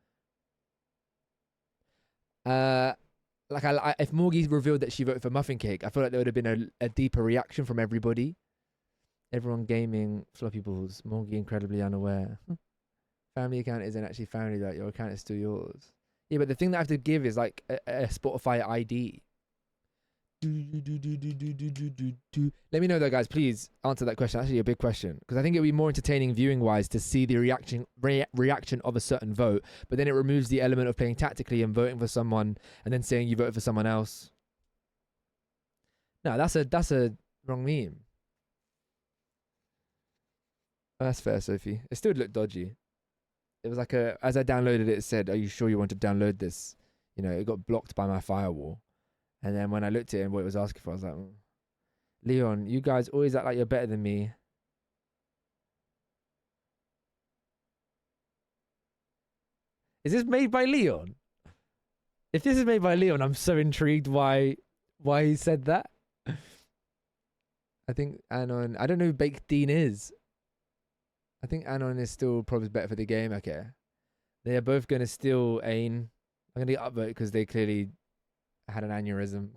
Like if Morgie revealed that she voted for Muffin Cake, I feel like there would have been a deeper reaction from everybody. Everyone gaming floppy balls. Morgie incredibly unaware. Family account isn't actually family, that your account is still yours. Yeah, but the thing that I have to give is like a Spotify ID. Let me know though, guys. Please answer that question. Actually, a big question, because I think it'll be more entertaining viewing wise to see the reaction of a certain vote, but then it removes the element of playing tactically and voting for someone and then saying you voted for someone else. No, that's a wrong meme. Oh, that's fair, Sophie. It still looked dodgy. It was like as I downloaded it, it said, "Are you sure you want to download this?" You know, it got blocked by my firewall. And then when I looked at it and what it was asking for, I was like, Leon, you guys always act like you're better than me. Is this made by Leon? If this is made by Leon, I'm so intrigued why he said that. I think Anon, I don't know who Baked Dean is. I think Anon is still probably better for the game. Okay. They are both going to steal Ain. I'm going to get upvote because they clearly had an aneurysm.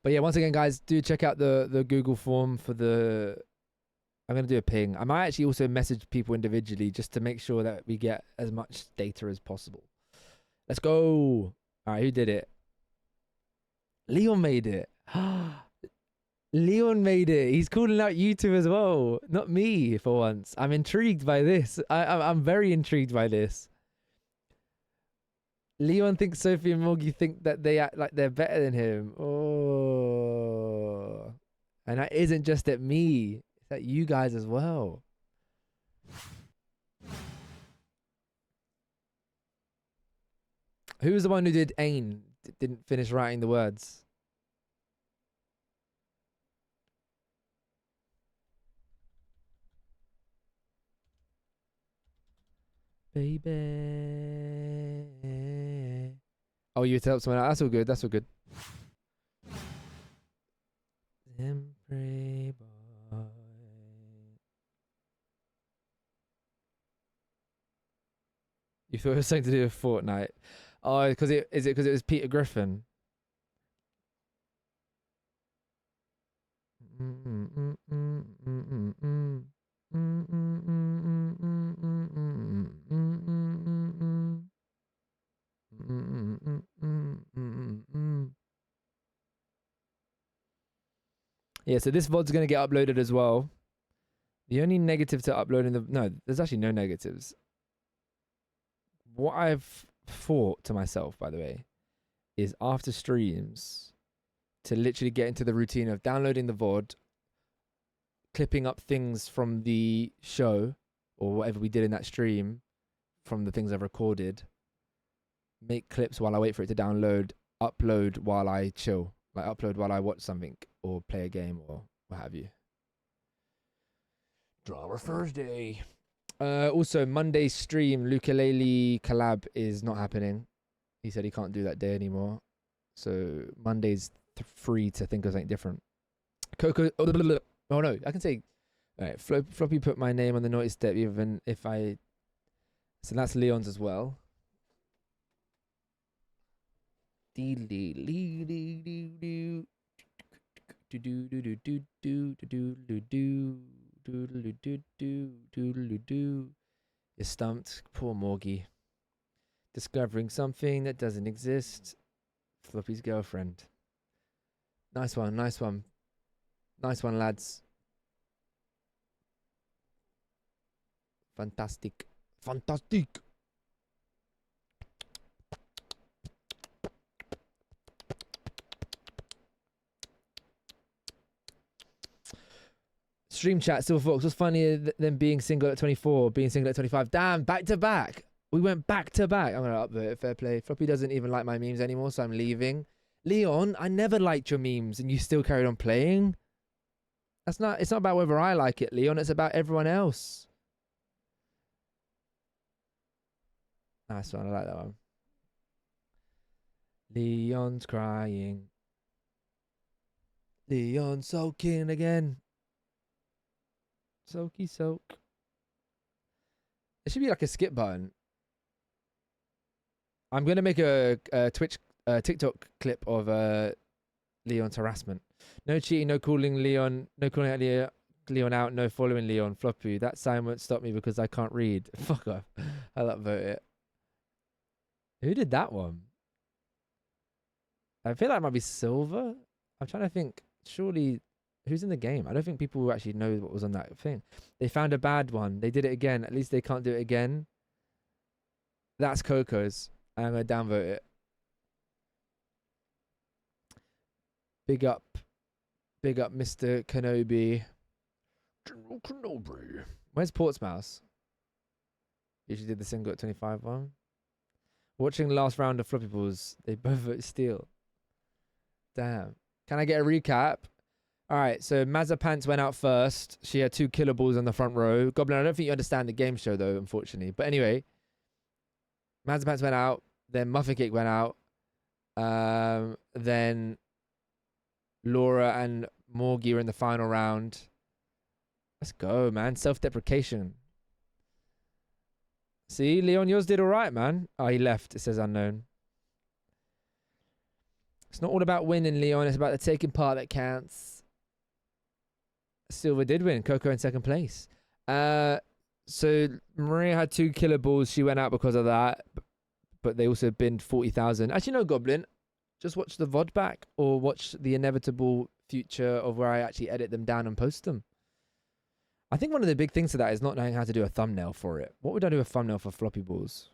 But yeah, once again, guys, do check out the Google form for the... I'm going to do a ping. I might actually also message people individually just to make sure that we get as much data as possible. Let's go. All right, who did it? Leon made it. Leon made it. He's calling out you two as well. Not me, for once. I'm intrigued by this. I'm very intrigued by this. Leon thinks Sophie and Morgie think that they act like they're better than him. Oh. And that isn't just at me. It's at you guys as well. Who was the one who did Ain? Didn't finish writing the words. Baby. Oh, you tell someone else. That's all good. That's all good. Sempre boy. You thought it was something to do with Fortnite? Oh, because it was Peter Griffin. Yeah, so this VOD's gonna get uploaded as well. The only negative to uploading there's actually no negatives. What I've thought to myself, by the way, is after streams to literally get into the routine of downloading the VOD, clipping up things from the show or whatever we did in that stream from the things I've recorded, make clips while I wait for it to download, upload while I chill, like upload while I watch something or play a game or what have you. Drama Thursday. Also, Monday's stream, ukulele collab is not happening. He said he can't do that day anymore. So Monday's free to think of something different. Coco. Oh no, I can say. All right, Floppy put my name on the naughty step, even if I. So that's Leon's as well. You're stumped. Poor Morgie. Discovering something that doesn't exist. Floppy's girlfriend. Nice one, nice one. Nice one, lads. Fantastic. Fantastic. Stream chat, Silver Fox. What's funnier than being single at 24, being single at 25? Damn, back to back. We went back to back. I'm going to upvote it. Fair play. Floppy doesn't even like my memes anymore, so I'm leaving. Leon, I never liked your memes and you still carried on playing. It's not about whether I like it, Leon. It's about everyone else. Nice one. I like that one. Leon's crying. Leon's sulking again. Soaky soak. It should be like a skip button. I'm gonna make a TikTok clip of Leon's harassment. No cheating, no calling Leon, no calling out Leon out, no following Leon. Floppy. That sign won't stop me because I can't read. Fuck off. I'll upvote it. Who did that one? I feel like it might be Silver. I'm trying to think. Surely. Who's in the game? I don't think people actually know what was on that thing. They found a bad one. They did it again. At least they can't do it again. That's Coco's. I'm going to downvote it. Big up. Big up, Mr. Kenobi. General Kenobi. Where's Portsmouth? Usually did the single at 25 one. Watching the last round of Floppy Balls. They both vote steal. Damn. Can I get a recap? All right, so Mazza went out first. She had 2 killer balls on the front row. Goblin, I don't think you understand the game show, though, unfortunately. But anyway, Mazza went out. Then Muffin Cake went out. Then Laura and Morgie are in the final round. Let's go, man. Self-deprecation. See, Leon, yours did all right, man. Oh, he left. It says unknown. It's not all about winning, Leon. It's about the taking part that counts. Silver did win. Coco in second place. So Maria had 2 killer balls. She went out because of that. But they also binned 40,000. Actually, no, Goblin. Just watch the VOD back or watch the inevitable future of where I actually edit them down and post them. I think one of the big things to that is not knowing how to do a thumbnail for it. What would I do a thumbnail for Floppy Balls?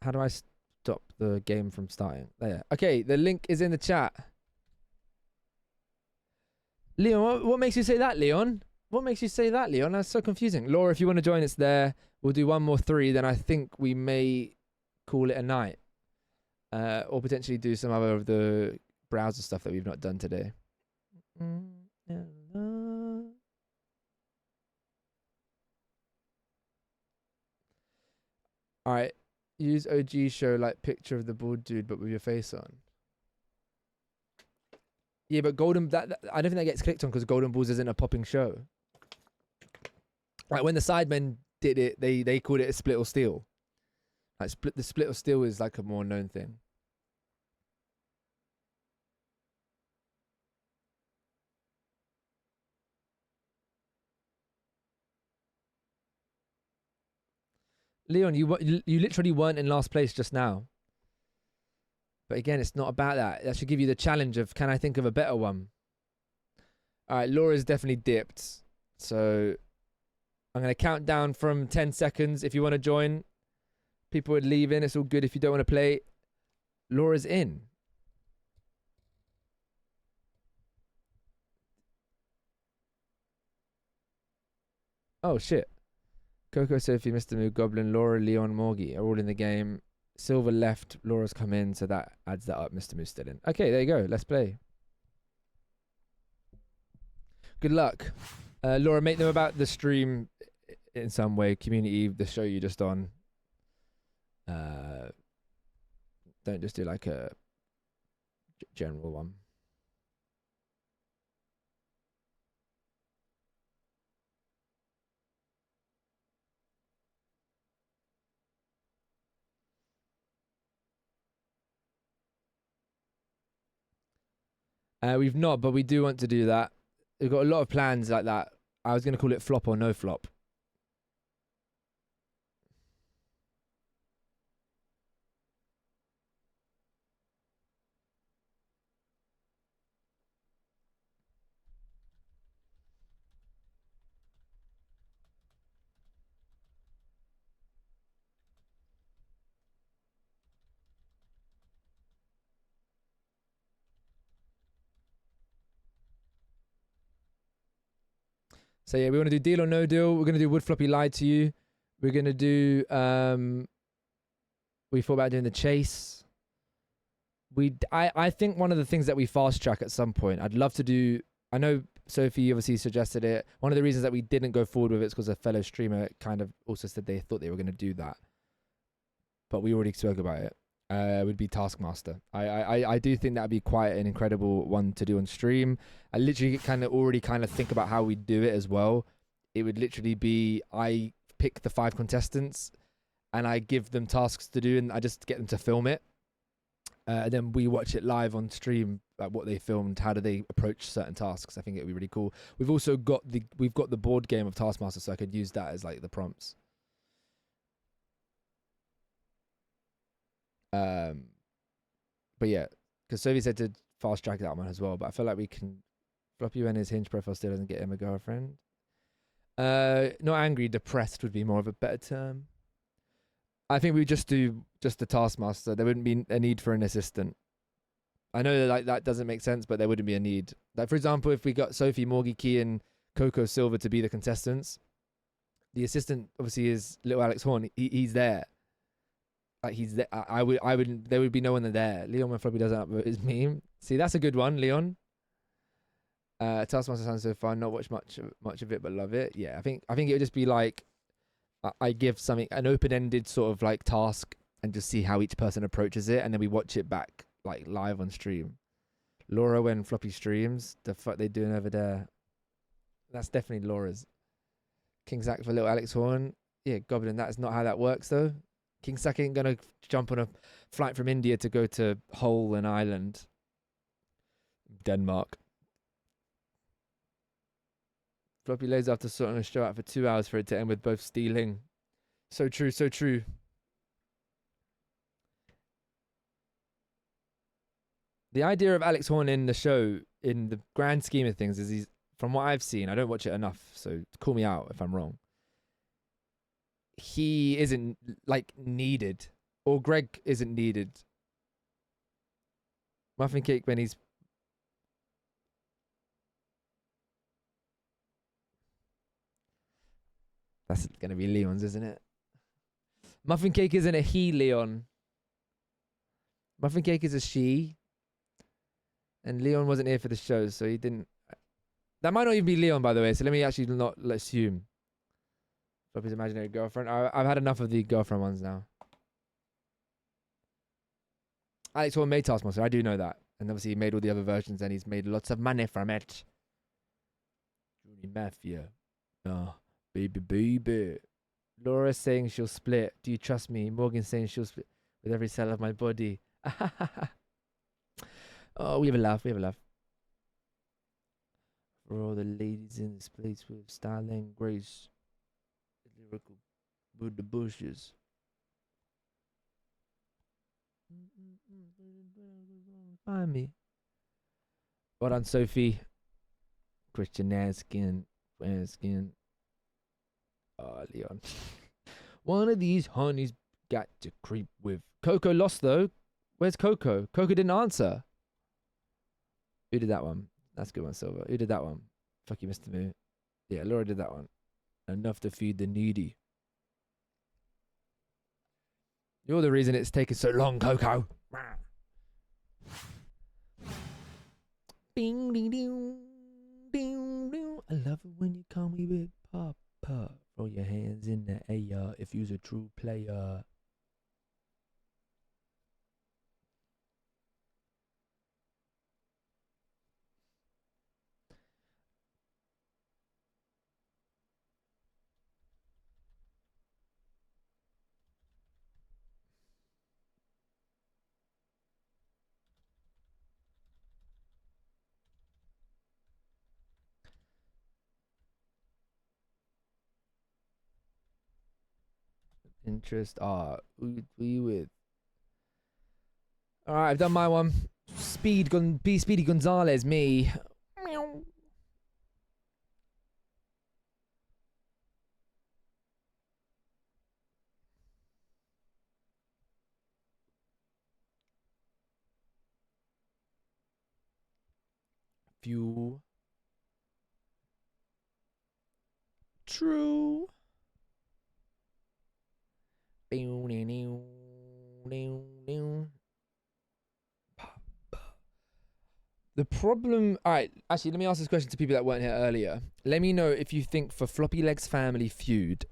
How do I stop the game from starting? There. Okay, the link is in the chat. Leon, what makes you say that, Leon? What makes you say that, Leon? That's so confusing. Laura, if you want to join us there, we'll do one more 3. Then I think we may call it a night. Or potentially do some other of the browser stuff that we've not done today. All right. Use OG show like picture of the bald dude, but with your face on. Yeah, but Golden I don't think that gets clicked on because Golden Balls isn't a popping show. Like when the Sidemen did it, they called it a split or steal. Like the split or steal is like a more known thing. Leon, you literally weren't in last place just now. But again, it's not about that. That should give you the challenge of, can I think of a better one? All right, Laura's definitely dipped. So I'm going to count down from 10 seconds. If you want to join, people are leaving. It's all good if you don't want to play. Laura's in. Oh, shit. Coco, Sophie, Mr. Moo, Goblin, Laura, Leon, Morgie are all in the game. Silver left, Laura's come in, so that adds that up. Mr. Moo's still in. Okay, there you go. Let's play. Good luck. Laura, make them about the stream in some way. Community, the show you're just on. Don't just do like a general one. We've not, but we do want to do that. We've got a lot of plans like that. I was going to call it flop or no flop. So yeah, we want to do deal or no deal. We're going to do would Floppy lie to you. We're going to do, we thought about doing the chase. I think one of the things that we fast track at some point, I'd love to do, I know Sophie obviously suggested it. One of the reasons that we didn't go forward with it is because a fellow streamer kind of also said they thought they were going to do that. But we already spoke about it. Would be Taskmaster. I do think that'd be quite an incredible one to do on stream. I literally already think about how we do it as well. It would literally be, I pick the 5 contestants and I give them tasks to do and I just get them to film it. And then we watch it live on stream, like what they filmed, how do they approach certain tasks. I think it would be really cool. We've also got we've got the board game of Taskmaster, so I could use that as like the prompts. But yeah, because Sophie said to fast track that one as well, but I feel like we can. Floppy when his Hinge profile still doesn't get him a girlfriend. Not angry, depressed would be more of a better term. I think we just do just the Taskmaster. There wouldn't be a need for an assistant. I know that like that doesn't make sense, but there wouldn't be a need. Like for example, if we got Sophie, Morgie, Key, and Coco Silver to be the contestants, the assistant obviously is little Alex Horn. He's there. Like he's there. I would. There would be no one there. Leon when Floppy doesn't upvote his meme. See, that's a good one, Leon. Taskmaster sounds so fun. Not watch much of it, but love it. Yeah, I think it would just be like I give something an open-ended sort of like task and just see how each person approaches it, and then we watch it back like live on stream. Laura when Floppy streams, the fuck they doing over there? That's definitely Laura's. King Sack for little Alex Horn. Yeah, Goblin. That's not how that works though. King Sack ain't gonna jump on a flight from India to go to Hole and Island, Denmark. Floppy lays after sorting a show out for 2 hours for it to end with both stealing. So true, so true. The idea of Alex Horn in the show, in the grand scheme of things, is he's, from what I've seen, I don't watch it enough, so call me out if I'm wrong. He isn't like needed, or Greg isn't needed. Muffin Cake when he's that's gonna be Leon's, isn't it? Muffin Cake isn't a he, Leon. Muffin Cake is a she. And Leon wasn't here for the show, so he didn't. That might not even be Leon, by the way, so let me actually not assume. Floppy's imaginary girlfriend. I've had enough of the girlfriend ones now. Alex Horn made Taskmaster, I do know that. And obviously he made all the other versions and he's made lots of money from it. Junior Mafia. Oh, baby. Laura's saying she'll split. Do you trust me? Morgan's saying she'll split with every cell of my body. Oh, we have a laugh. For all the ladies in this place with style and grace. Lyrical with the bushes. Find me. Well done, Sophie. Christian Askin. Oh, Leon. One of these honeys got to creep with. Coco lost, though. Where's Coco? Coco didn't answer. Who did that one? That's a good one, Silver. Who did that one? Fuck you, Mr. Moo. Yeah, Laura did that one. Enough to feed the needy. You're the reason it's taken so long, Coco. Bing, ding, ding, ding, ding. I love it when you call me Big Papa. Throw your hands in the air if you's a true player. Interest. Who you with? All right, I've done my one. Speedy Gonzalez, me. Meow. Few. True. The problem. All right, actually, let me ask this question to people that weren't here earlier. Let me know if you think for Floppylegss family feud,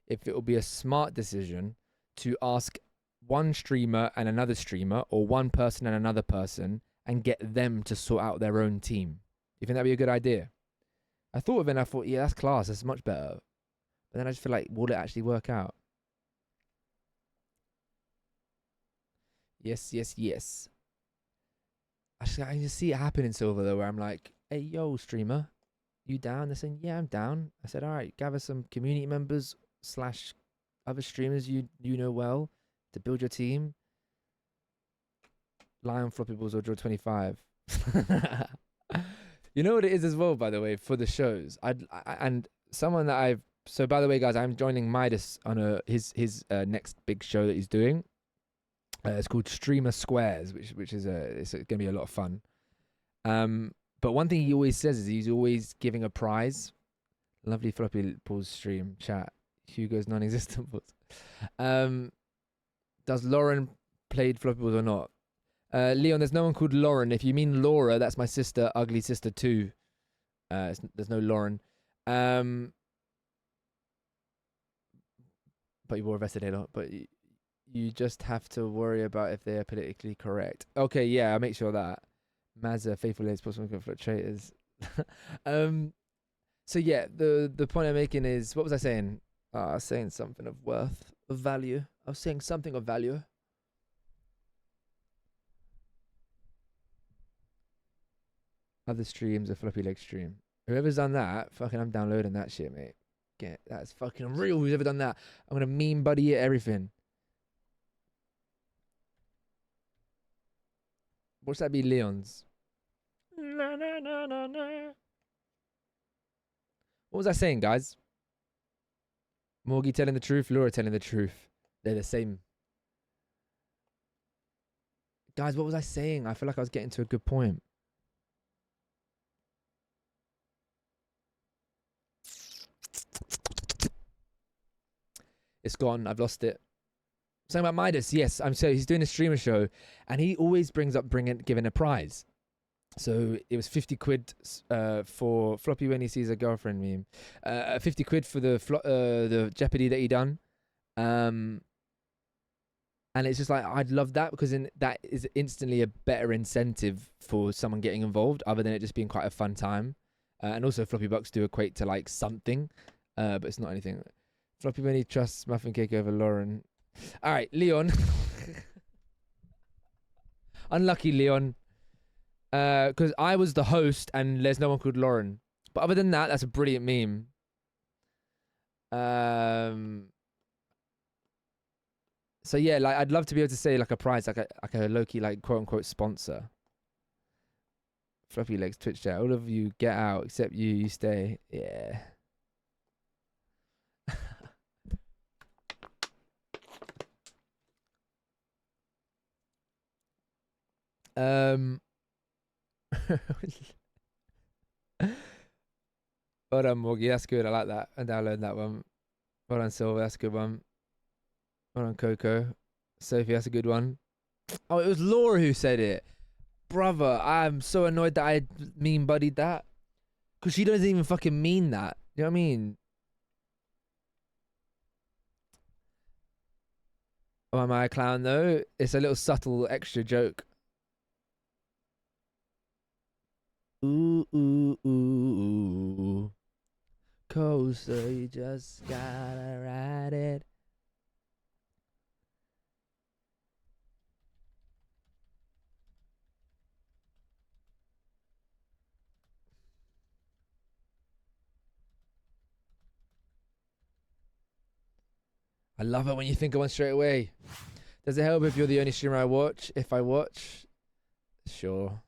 if it will be a smart decision to ask one streamer and another streamer, or one person and another person, and get them to sort out their own team. You think that'd be a good idea? I thought of it and I thought, yeah, that's class. That's much better. But then I just feel like, will it actually work out? Yes, yes, yes. I can just see it happening, Silver, though, where I'm like, hey, yo, streamer, you down? They're saying, yeah, I'm down. I said, all right, gather some community members / other streamers you know well to build your team. Lion Floppy Balls or Draw 25. You know what it is as well, by the way, for the shows. And someone that I've... So, by the way, guys, I'm joining Midas on his next big show that he's doing. It's called Streamer Squares, which is it's going to be a lot of fun. But one thing he always says is he's always giving a prize. Lovely Floppy Balls stream chat. Hugo's non-existent balls. Does Lauren played Floppy Balls or not? Leon, there's no one called Lauren. If you mean Laura, that's my sister, ugly sister too. There's no Lauren. But you wore a vested halo. But you just have to worry about if they are politically correct. Okay, yeah, I'll make sure that. Mazza, faithful ladies, possible fluctuators. So yeah, the point I'm making is, what was I saying? I was saying something of worth, of value. I was saying something of value. Other streams, a Floppylegss stream. Whoever's done that, fucking, I'm downloading that shit, mate. That's fucking unreal. Who's ever done that? I'm gonna meme buddy it, everything. What's that be, Leon's? Na, na, na, na, na. What was I saying, guys? Morgie telling the truth, Laura telling the truth. They're the same. Guys, what was I saying? I feel like I was getting to a good point. It's gone. I've lost it. Something about Midas. Yes, I'm sorry. He's doing a streamer show, and he always brings up giving a prize. So it was 50 quid for Floppy when he sees a girlfriend meme. 50 quid for the Jeopardy that he done. And it's just like, I'd love that, because that is instantly a better incentive for someone getting involved, other than it just being quite a fun time. And also Floppy Bucks do equate to like something, but it's not anything. Floppy when he trusts Muffin Cake over Lauren. All right, Leon. Unlucky, Leon. Because I was the host and there's no one called Lauren. But other than that, that's a brilliant meme. So yeah, like I'd love to be able to say like a prize, like a low-key like quote unquote sponsor. Floppylegss Twitch chat. All of you get out except you. You stay. Yeah. Well done, Morgie. That's good. I like that. I download that one. Well done, Silver. That's a good one. Well done, Coco. Sophie, that's a good one. Oh, it was Laura who said it. Brother, I'm so annoyed that I mean buddied that. Because she doesn't even fucking mean that. You know what I mean? Oh, am I a clown though? It's a little subtle extra joke. Ooh, ooh, ooh, ooh. Coaster, you just gotta ride it. I love it when you think of one straight away. Does it help if you're the only streamer I watch? If I watch? Sure.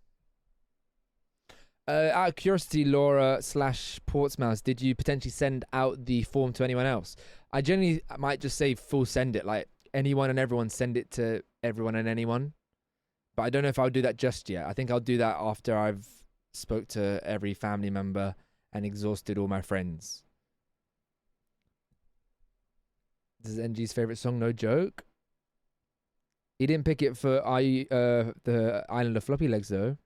Out of curiosity, Laura / Portsmouth, did you potentially send out the form to anyone else? I generally might just say full send it, like anyone and everyone, send it to everyone and anyone. But I don't know if I'll do that just yet. I think I'll do that after I've spoke to every family member and exhausted all my friends. This is NG's favorite song, no joke. He didn't pick it for the Island of Floppylegss though.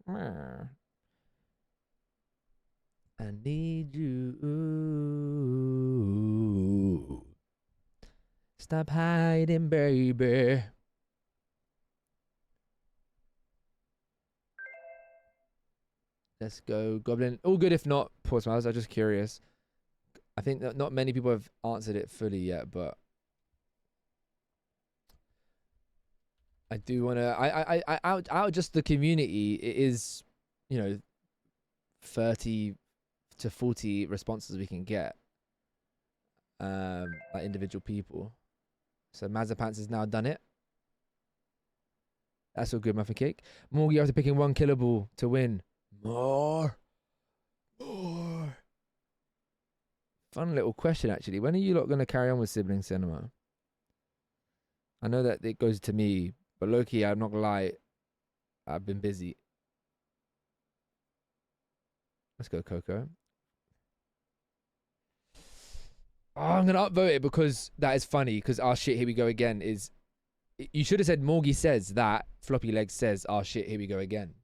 I need you. Stop hiding, baby. Let's go, Goblin. All good if not, Portsmouth. I was just curious. I think that not many people have answered it fully yet, but I do want to. Out of just the community, it is, 30 to 40 responses we can get. Like individual people. So Mazapants has now done it. That's all good, Muffin Cake. Morgie, after picking one killable to win. More. Fun little question, actually. When are you lot going to carry on with Sibling Cinema? I know that it goes to me, but low-key, I'm not going to lie, I've been busy. Let's go, Coco. Oh, I'm going to upvote it because that is funny, because our shit, here we go again is... You should have said Morgie says that, Floppylegss says, our shit, here we go again.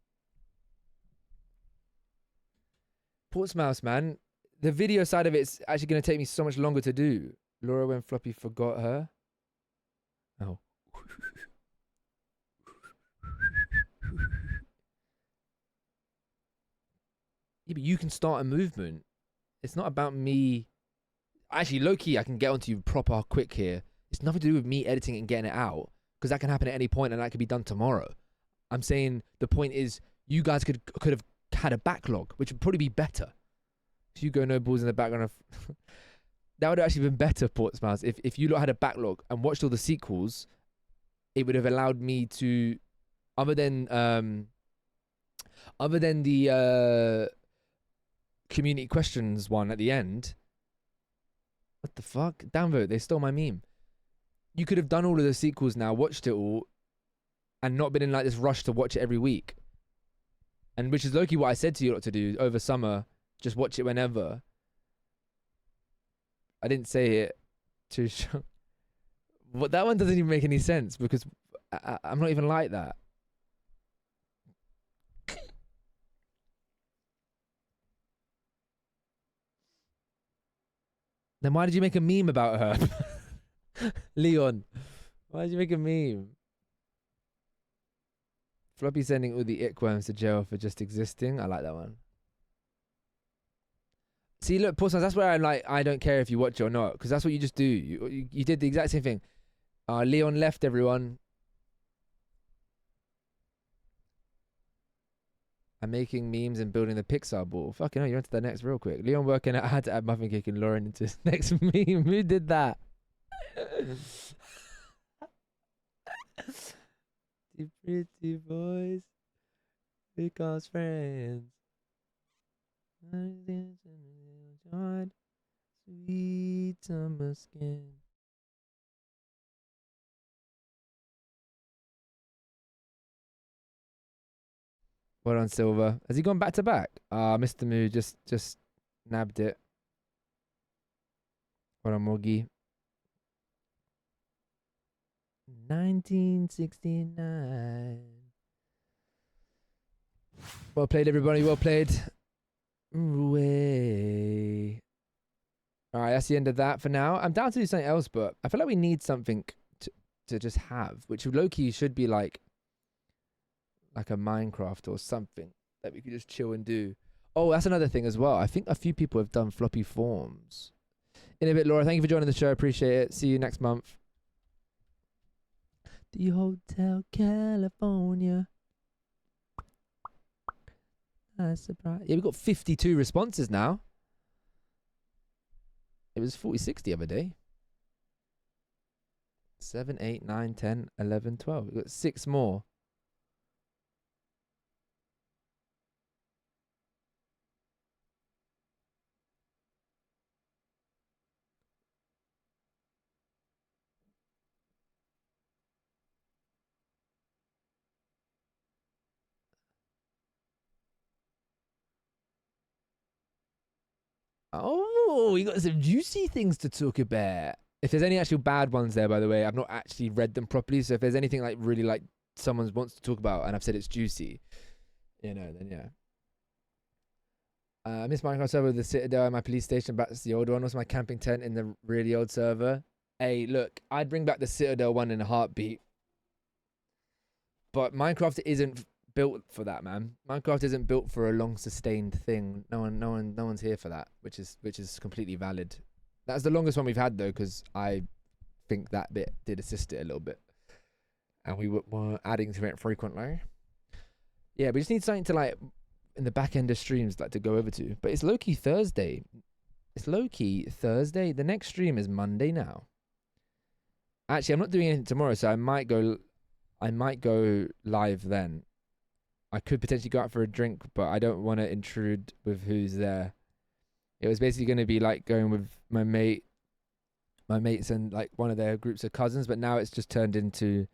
Portsmouth, man. The video side of it's actually going to take me so much longer to do. Laura, when Floppy forgot her. Oh. Yeah, but you can start a movement. It's not about me. Actually, low-key, I can get onto you proper quick here. It's nothing to do with me editing it and getting it out. Because that can happen at any point and that could be done tomorrow. I'm saying the point is you guys could have had a backlog, which would probably be better. If you go no balls in the background of... That would have actually been better, Portsmouth. If you lot had a backlog and watched all the sequels, it would have allowed me to... Other than the community questions one at the end... What the fuck? Downvote, they stole my meme. You could have done all of the sequels now, watched it all, and not been in like this rush to watch it every week. And which is low-key what I said to you lot to do over summer. Just watch it whenever. I didn't say it to show. But that one doesn't even make any sense because I'm not even like that. Then why did you make a meme about her? Leon, why did you make a meme? Floppy sending all the ickworms to jail for just existing. I like that one. See, look, Portsmouth, that's where I'm like, I don't care if you watch it or not, because that's what you just do. You did the exact same thing. Leon left, everyone. I'm making memes and building the Pixar ball. Fucking hell, you're into the next real quick. Leon working out how to add Muffin Cake and Lauren into his next meme. Who did that? The pretty boys becomes friends. Sweet summer skin. Well done, Silver. Has he gone back to back? Mr. Moo just nabbed it. Well done, Moggy. 1969. Well played, everybody. Well played. Way. All right, that's the end of that for now. I'm down to do something else, but I feel like we need something to just have, which low-key should be like a Minecraft or something that we could just chill and do. Oh, that's another thing as well. I think a few people have done floppy forms. In a bit, Laura. Thank you for joining the show. Appreciate it. See you next month. The Hotel California. Nice surprise. Yeah, we've got 52 responses now. It was 46 the other day. 7, 8, 9, 10, 11, 12. We've got 6 more. Oh, we got some juicy things to talk about. If there's any actual bad ones there, by the way, I've not actually read them properly. So if there's anything like really like someone wants to talk about and I've said it's juicy, then yeah. I miss Minecraft server with the Citadel and my police station, back to the old one. Also my camping tent in the really old server. Hey, look, I'd bring back the Citadel one in a heartbeat. But Minecraft isn't built for that, man. Minecraft isn't built for a long sustained thing. No one's here for that, which is completely valid. That's the longest one we've had though, because I think that bit did assist it a little bit, and we were adding to it frequently. Yeah, we just need something to like in the back end of streams like to go over to. But it's low-key Thursday. It's low-key Thursday. The next stream is Monday now. Actually, I'm not doing anything tomorrow, so I might go live then. I could potentially go out for a drink, but I don't want to intrude with who's there. It was basically going to be like going with my mates and like one of their groups of cousins, but now it's just turned into,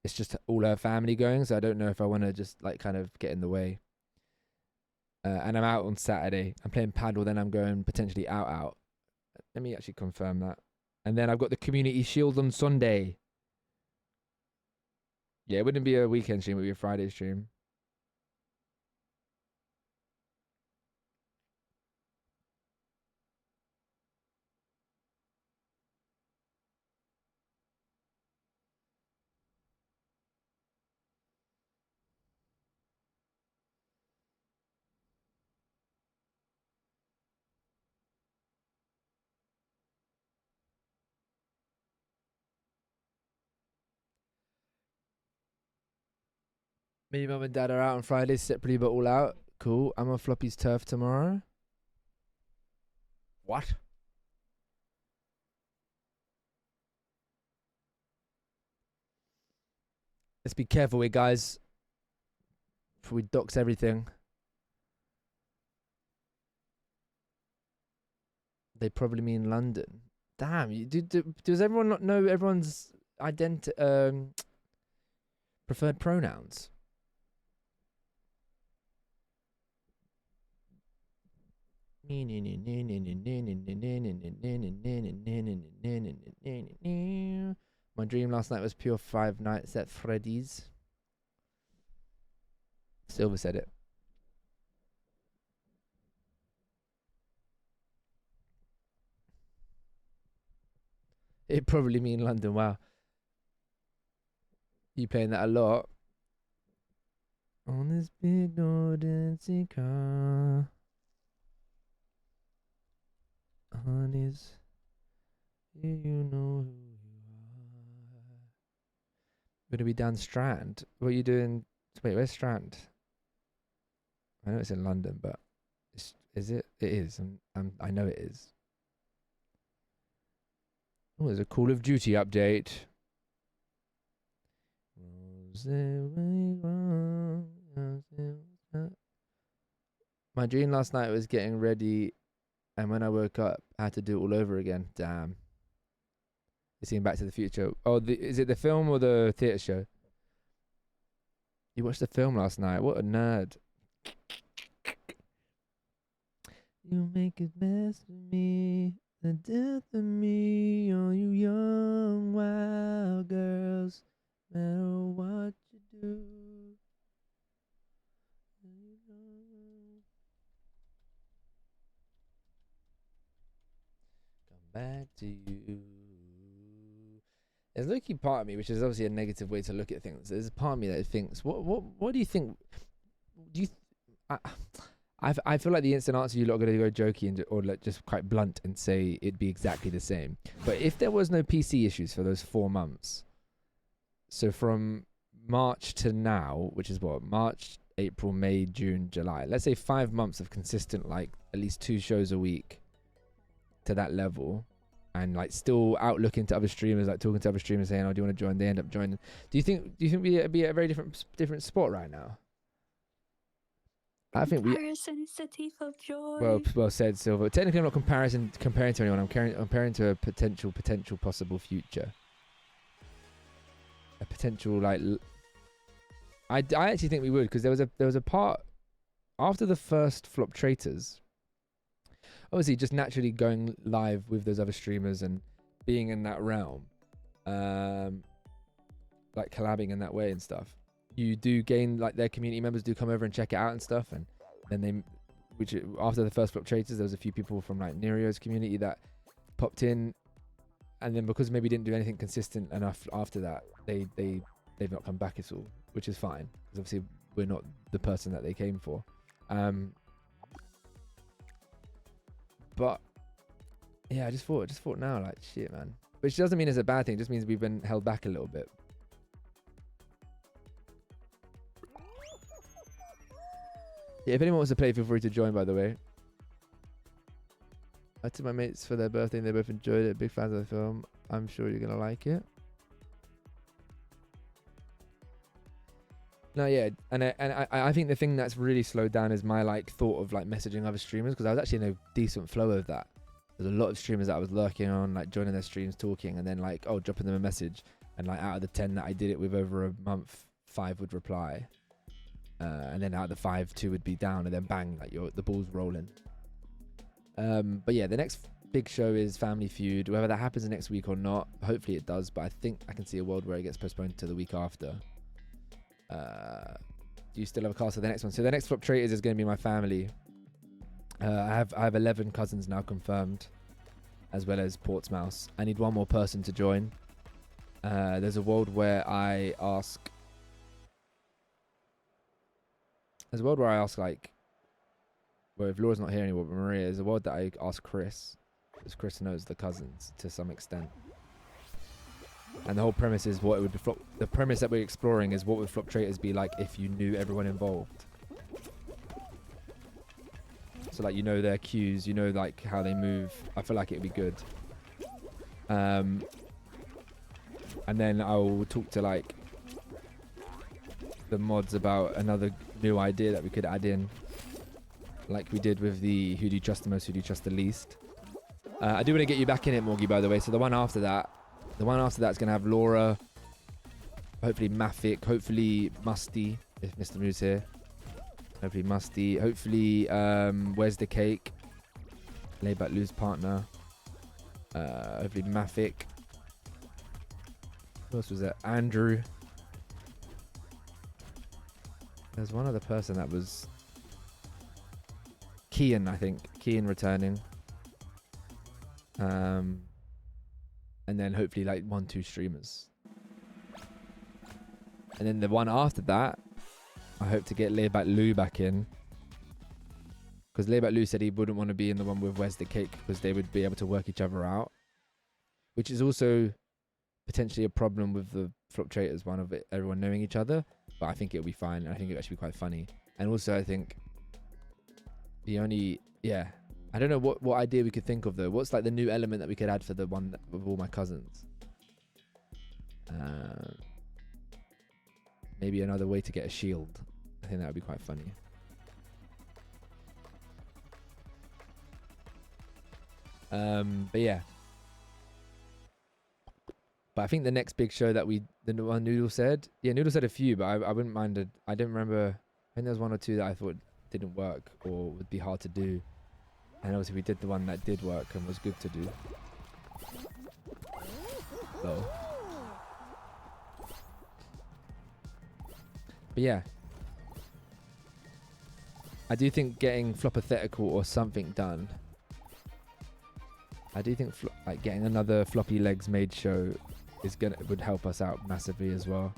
it's just all her family going, so I don't know if I want to just like kind of get in the way. And I'm out on Saturday. I'm playing paddle, then I'm going potentially out. Let me actually confirm that. And then I've got the Community Shield on Sunday. Yeah, it wouldn't be a weekend stream, it would be a Friday stream. Me, mum and dad are out on Friday separately but all out. Cool. I'm on Floppy's turf tomorrow. What? Let's be careful here, guys. Before we dox everything. They probably mean London. Damn, does everyone not know everyone's preferred pronouns? My dream last night was pure 5 nights at Freddy's. Silver said it. It probably mean London. Wow. You playing that a lot? On this big golden sea car. Honeys, do you know who you are? Gonna be down Strand. What are you doing? Wait, where's Strand? I know it's in London, but is it? It is. I know it is. Oh, there's a Call of Duty update. My dream last night was getting ready, and when I woke up, I had to do it all over again. Damn. You seen Back to the Future? Oh, is it the film or the theatre show? You watched the film last night. What a nerd. You make it best for me, the death of me, all you young wild girls, no matter what you do. Come back to you. There's a low-key part of me, which is obviously a negative way to look at things. There's a part of me that thinks, what do you think? Do you? I feel like the instant answer you lot are gonna go jokey and or like just quite blunt and say it'd be exactly the same. But if there was no PC issues for those 4 months, so from March to now, which is what, March, April, May, June, July, let's say 5 months of consistent, like at least 2 shows a week to that level, and like still out looking to other streamers, like talking to other streamers saying, oh, do you want to join? They end up joining. Do you think we'd be at a very different spot right now? I think comparison is the thief of joy. Well said, Silver. Technically, I'm not comparing to anyone. I'm comparing to a potential possible future. A potential like. I actually think we would, because there was a part after the first Flop Traitors. Obviously, just naturally going live with those other streamers and being in that realm, like collabing in that way and stuff. You do gain, like, their community members do come over and check it out and stuff, and then after the first Flop Traitors, there was a few people from like Nerio's community that popped in, and then because maybe didn't do anything consistent enough after that, they've not come back at all, which is fine, because obviously we're not the person that they came for. But yeah, I just thought now, like, shit, man. Which doesn't mean it's a bad thing. It just means we've been held back a little bit. Yeah, if anyone wants to play, feel free to join, by the way. I took my mates for their birthday and they both enjoyed it. Big fans of the film. I'm sure you're going to like it. No, yeah, and I think the thing that's really slowed down is my like thought of like messaging other streamers, because I was actually in a decent flow of that. There's a lot of streamers that I was lurking on, like joining their streams, talking, and then like, oh, dropping them a message, and like out of the 10 that I did it with over a month, 5 would reply. And then out of the 5, 2 would be down, and then bang, like the ball's rolling. But yeah, the next big show is Family Feud. Whether that happens next week or not, hopefully it does. But I think I can see a world where it gets postponed to the week after. Do you still have a cast for the next one? So the next Flop Traitors is going to be my family. I have 11 cousins now confirmed, as well as Portsmouth. I need one more person to join. There's a world where I ask. There's a world where I ask, like, well, if Laura's not here anymore, but Maria, there's a world that I ask Chris, because Chris knows the cousins to some extent. And the whole premise is what it would be. The premise that we're exploring is what would Flop Traitors be like if you knew everyone involved. So like, you know their cues, you know like how they move. I feel like it'd be good. And then I'll talk to like the mods about another new idea that we could add in, like we did with the who do you trust the most, who do you trust the least. I do want to get you back in it, Morgie, by the way. So the one after that's going to have Laura, hopefully Mafik, hopefully Musty, if Mr. Moo's here. Hopefully Musty, hopefully Where's the Cake, Layback Lou's partner, hopefully Mafik. Who else was there? Andrew. There's one other person that was Kian, I think. Kian returning. And then hopefully like 1-2 streamers. And then the one after that, I hope to get Layback Lou back in. Because Layback Lou said he wouldn't want to be in the one with Where's the Cake, because they would be able to work each other out. Which is also potentially a problem with the Flop Traitors one, of it, everyone knowing each other. But I think it'll be fine. And I think it'll actually be quite funny. And also I think I don't know what idea we could think of though. What's like the new element that we could add for the one with all my cousins? maybe another way to get a shield. I think that would be quite funny. But yeah. But I think the next big show that the one Noodle said, yeah, Noodle said a few, but I wouldn't mind it. I didn't remember. I think there was one or two that I thought didn't work or would be hard to do. And obviously we did the one that did work and was good to do. So. But yeah. I do think getting Floppythetical or something done. I do think like getting another Floppylegss made show would help us out massively as well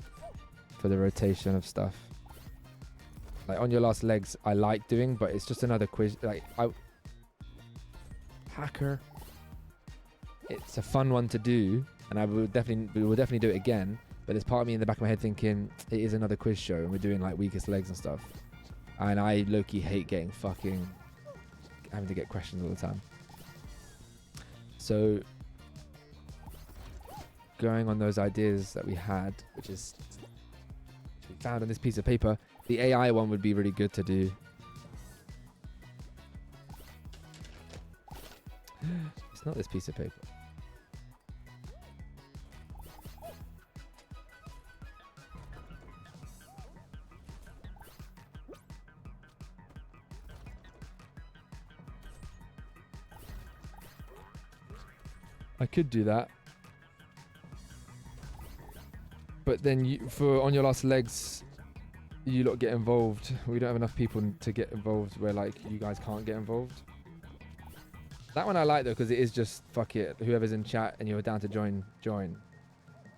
for the rotation of stuff. Like On Your Last Legs, I like doing, but it's just another quiz. Like Hacker. It's a fun one to do, and we will definitely do it again. But there's part of me in the back of my head thinking it is another quiz show, and we're doing like weakest legs and stuff. And I low-key hate having to get questions all the time. So going on those ideas that we had, which we found on this piece of paper, the AI one would be really good to do. It's not this piece of paper. I could do that. But then for On Your Last Legs, you lot get involved. We don't have enough people to get involved where like you guys can't get involved. That one I like though, because it is just fuck it. Whoever's in chat and you're down to join.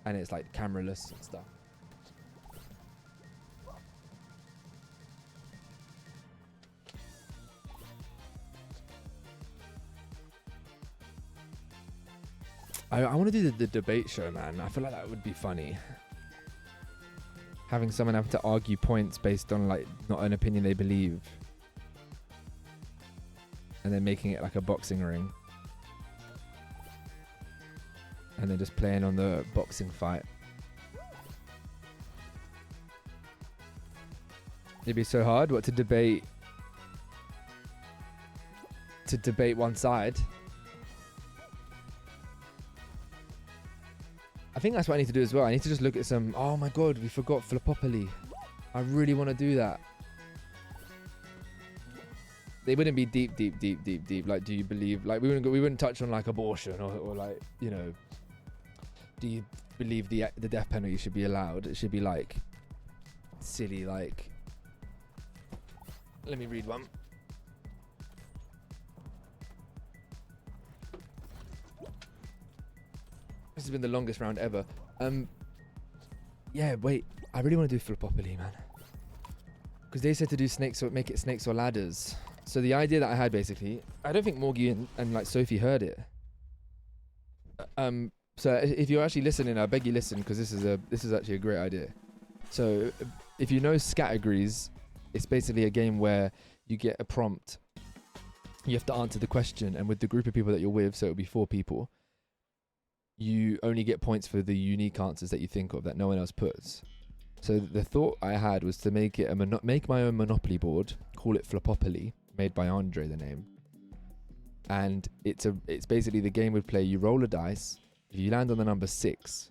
And it's like cameraless and stuff. I want to do the debate show, man. I feel like that would be funny. Having someone have to argue points based on like not an opinion they believe. And then making it like a boxing ring. And then just playing on the boxing fight. It'd be so hard, to debate one side. I think that's what I need to do as well. I need to just look at some... Oh my god, we forgot Floppy. I really want to do that. They wouldn't be deep. Like, do you believe... Like, we wouldn't touch on, like, abortion or like, you know... Do you believe the death penalty should be allowed? It should be, like... Silly, like... Let me read one. This has been the longest round ever. Yeah, wait. I really want to do Floppy, man. Because they said to do snakes, or make it snakes or ladders. So the idea that I had, basically, I don't think Morgie and like Sophie heard it. So if you're actually listening, I beg you listen, because this is actually a great idea. So if you know Scattergrees, it's basically a game where you get a prompt. You have to answer the question, and with the group of people that you're with, so it'll be 4 people. You only get points for the unique answers that you think of that no one else puts. So the thought I had was to make it make my own Monopoly board, call it Floppy, made by Andre, the name. And it's basically the game would play. You roll a dice. If you land on the number 6,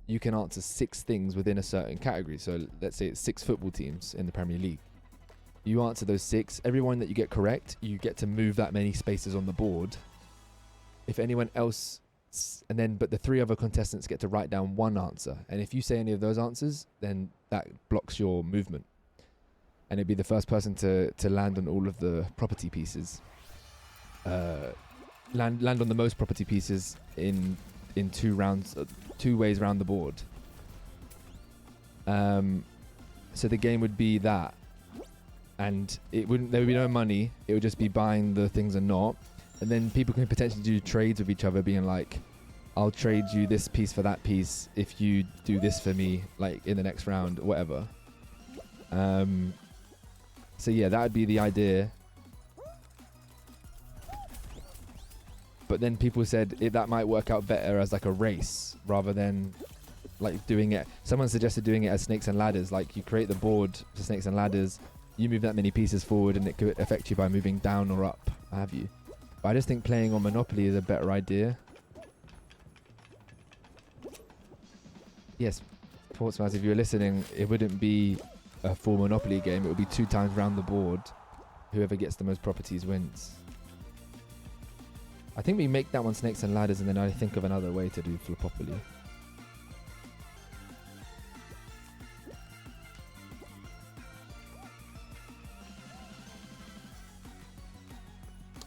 you can answer 6 things within a certain category. So let's say it's 6 football teams in the Premier League. You answer those 6. Every one that you get correct, you get to move that many spaces on the board. If anyone else... but the 3 other contestants get to write down one answer, and if you say any of those answers, then that blocks your movement, and it'd be the first person to land on all of the property pieces, land on the most property pieces in 2 rounds, 2 ways around the board. So the game would be that, and there would be no money. It would just be buying the things or not. And then people can potentially do trades with each other, being like, I'll trade you this piece for that piece if you do this for me, like in the next round or whatever. So yeah, that would be the idea. But then people said that might work out better as like a race rather than like doing it. Someone suggested doing it as snakes and ladders. Like you create the board for snakes and ladders. You move that many pieces forward, and it could affect you by moving down or up. Have you? But I just think playing on Monopoly is a better idea. Yes, Portsmouth, if you were listening, it wouldn't be a full Monopoly game. It would be 2 times round the board. Whoever gets the most properties wins. I think we make that one snakes and ladders, and then I think of another way to do Floppylegss.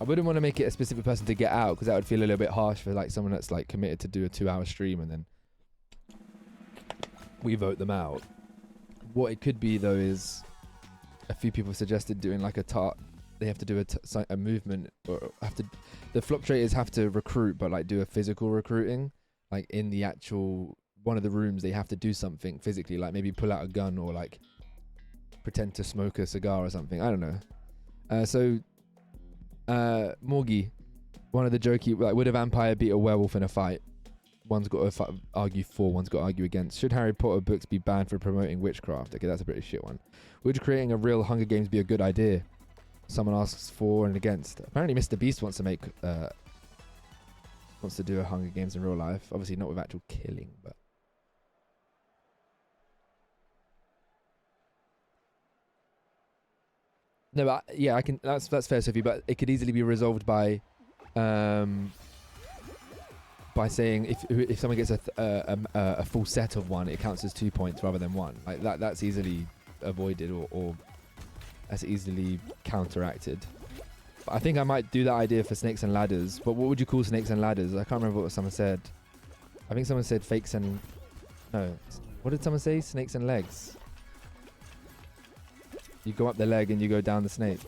I wouldn't want to make it a specific person to get out, because that would feel a little bit harsh for like someone that's like committed to do a 2-hour stream and then we vote them out. What it could be though is a few people suggested doing like they have to do a movement, or the flop traders have to recruit, but like do a physical recruiting, like in the actual one of the rooms they have to do something physically, like maybe pull out a gun or like pretend to smoke a cigar or something. I don't know. So Morgie, one of the jokey, like, would a vampire beat a werewolf in a fight? One's got to argue for, one's got to argue against. Should Harry Potter books be banned for promoting witchcraft? Okay, that's a pretty shit one. Would creating a real Hunger Games be a good idea? Someone asks for and against. Apparently Mr. Beast wants to do a Hunger Games in real life. Obviously not with actual killing, but no, but yeah, I can. That's fair, Sophie. But it could easily be resolved by saying if someone gets a full set of one, it counts as 2 points rather than 1. Like that. That's easily avoided or that's easily counteracted. But I think I might do that idea for snakes and ladders. But what would you call snakes and ladders? I can't remember what someone said. I think someone said fakes and no. What did someone say? Snakes and legs. You go up the leg and you go down the snake.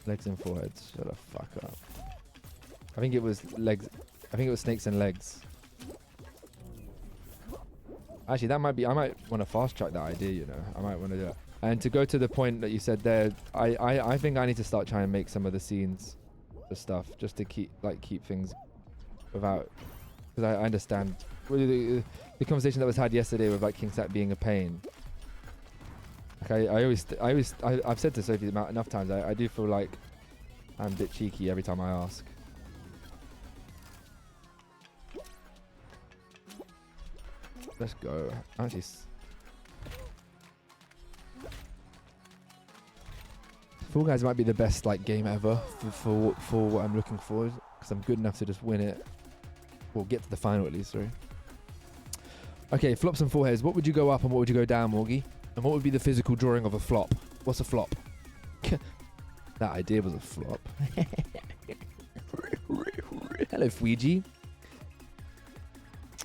Legs and foreheads. Shut the fuck up. I think it was legs. I think it was snakes and legs. Actually, that might be. I might want to fast track that idea. You know, I might want to do it. And to go to the point that you said there, I think I need to start trying to make some of the scenes for stuff just to keep things without, because I understand the conversation that was had yesterday with like King Sat being a pain. Like I've said to Sophie enough times. I do feel like I'm a bit cheeky every time I ask. Let's go. Actually, Fall Guys might be the best like game ever for what I'm looking for, because I'm good enough to just win it, or get to the final at least. Sorry. Okay, flops and foreheads. What would you go up and what would you go down, Morgie? And what would be the physical drawing of a flop? What's a flop? That idea was a flop. Hello, Fouiji.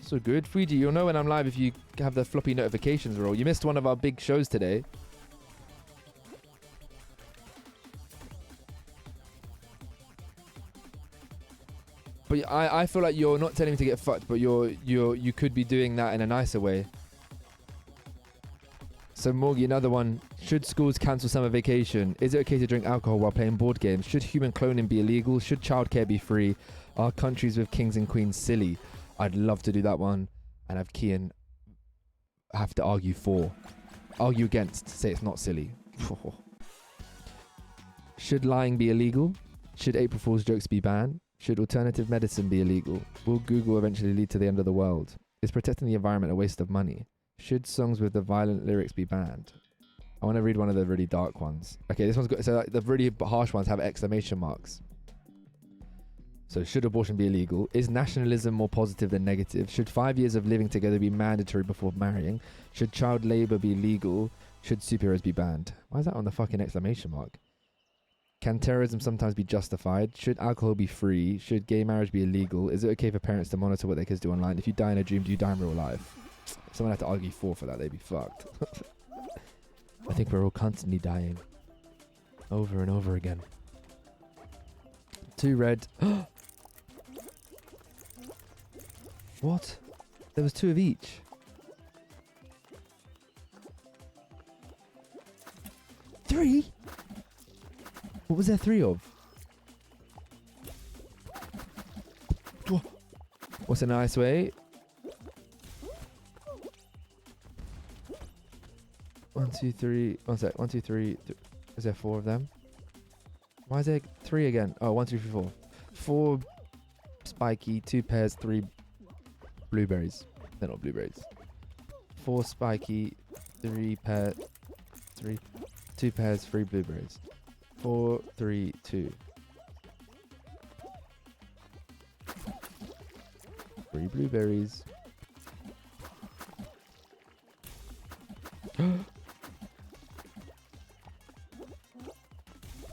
So good. Fouiji, you'll know when I'm live if you have the floppy notifications roll. You missed one of our big shows today. But I feel like you're not telling me to get fucked, but you could be doing that in a nicer way. So Morgie, another one. Should schools cancel summer vacation? Is it okay to drink alcohol while playing board games? Should human cloning be illegal? Should childcare be free? Are countries with kings and queens silly? I'd love to do that one and have Kian have to argue for. Argue against. Say it's not silly. Should lying be illegal? Should April Fool's jokes be banned? Should alternative medicine be illegal? Will Google eventually lead to the end of the world? Is protecting the environment a waste of money? Should songs with the violent lyrics be banned? I want to read one of the really dark ones. Okay, this one's got, so like the really harsh ones have exclamation marks. So should abortion be illegal? Is nationalism more positive than negative? Should 5 years of living together be mandatory before marrying? Should child labour be legal? Should superheroes be banned? Why is that on the fucking exclamation mark? Can terrorism sometimes be justified? Should alcohol be free? Should gay marriage be illegal? Is it okay for parents to monitor what their kids do online? If you die in a dream, do you die in real life? If someone had to argue for that, they'd be fucked. I think we're all constantly dying. Over and over again. 2 red. What? There was 2 of each. 3? What was there 3 of? What's a nice way? 1, 2, 3. One sec. 1, 2, 3. Is there 4 of them? Why is there 3 again? Oh, 1, 2, 3, 4. 4 spiky, 2 pears, 3 blueberries. They're not blueberries. 4 spiky, 3 pear, 3, 2 pears, 3 blueberries. 4, 3, 2. 3 blueberries.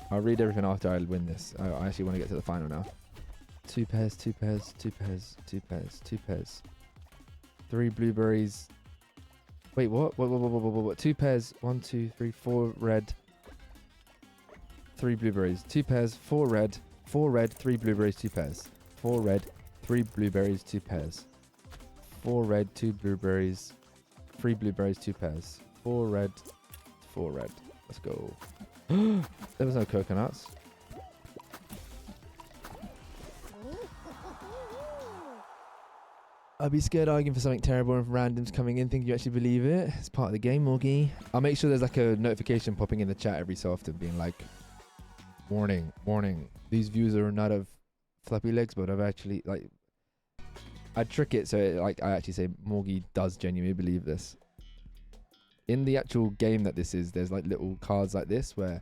I'll read everything after I win this. I actually want to get to the final now. 2 pears, 2 pears, 2 pears, 2 pears, 2 pears. 3 blueberries. Wait, what? What? 2 pears, 1, 2, 3, 4 red. 3 blueberries. 2 pears, 4 red. 4 red, 3 blueberries, 2 pears. 4 red, 3 blueberries, 2 pears. 4 red, 2 blueberries. 3 blueberries, 2 pears. 4 red, 4 red. Let's go. There was no coconuts. I'd be scared arguing for something terrible and randoms coming in thinking you actually believe it. It's part of the game, Morgie. I'll make sure there's like a notification popping in the chat every so often being like, warning, warning. These views are not of Floppylegss, but I've actually like, I trick it so it, like I actually say Morgie does genuinely believe this. In the actual game that this is, there's like little cards like this where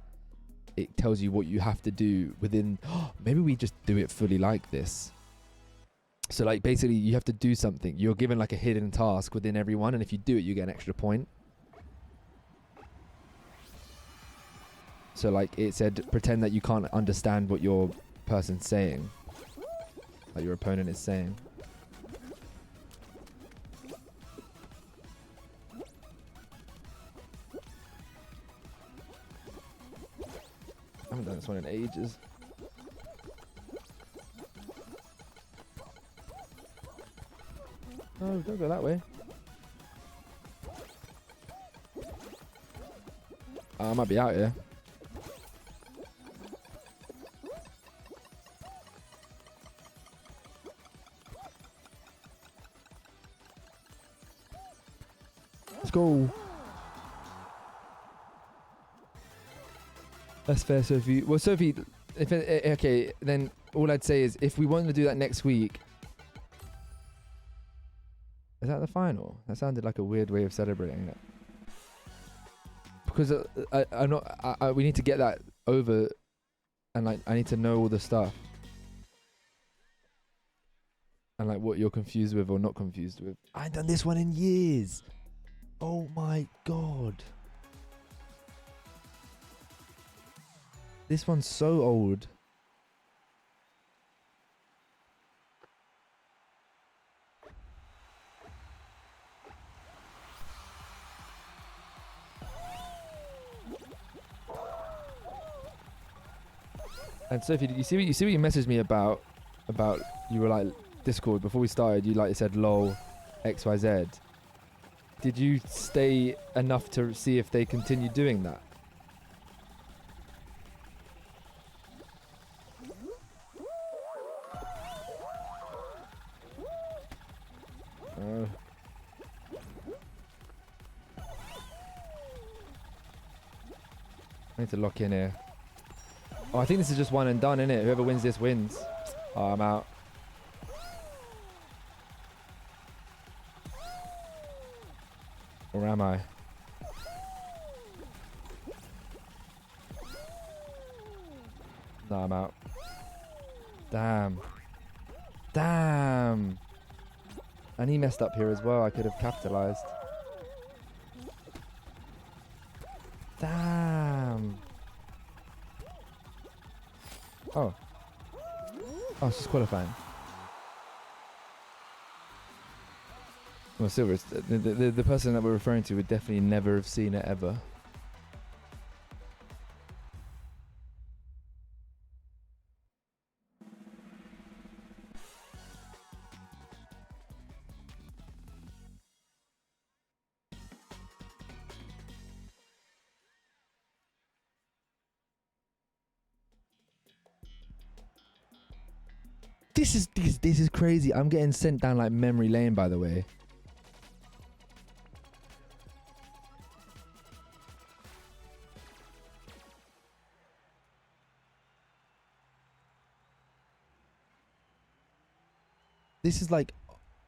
it tells you what you have to do within. Maybe we just do it fully like this. So like basically you have to do something. You're given like a hidden task within everyone, and if you do it, you get an extra point. So like it said, pretend that you can't understand what your person's saying, like your opponent is saying. I haven't done this one in ages. No, don't go that way. I might be out here. Let's go. That's fair, Sophie. Well, Sophie, if okay, then all I'd say is if we want to do that next week. Is that the final? That sounded like a weird way of celebrating it. Because I'm not. We need to get that over, and like I need to know all the stuff, and like what you're confused with or not confused with. I ain't done this one in years. Oh my god. This one's so old. And Sophie, did you see what you messaged me about you were like Discord before we started, you like said lol XYZ. Did you stay enough to see if they continue doing that? I need to lock in here. Oh, I think this is just one and done, innit? Whoever wins this wins. Oh, I'm out. Or am I? No, I'm out. Damn. Damn. And he messed up here as well. I could have capitalized. Damn. Oh. Oh, it's just qualifying. Well, Silver, the person that we're referring to would definitely never have seen it ever. This is crazy. I'm getting sent down like memory lane, by the way. This is like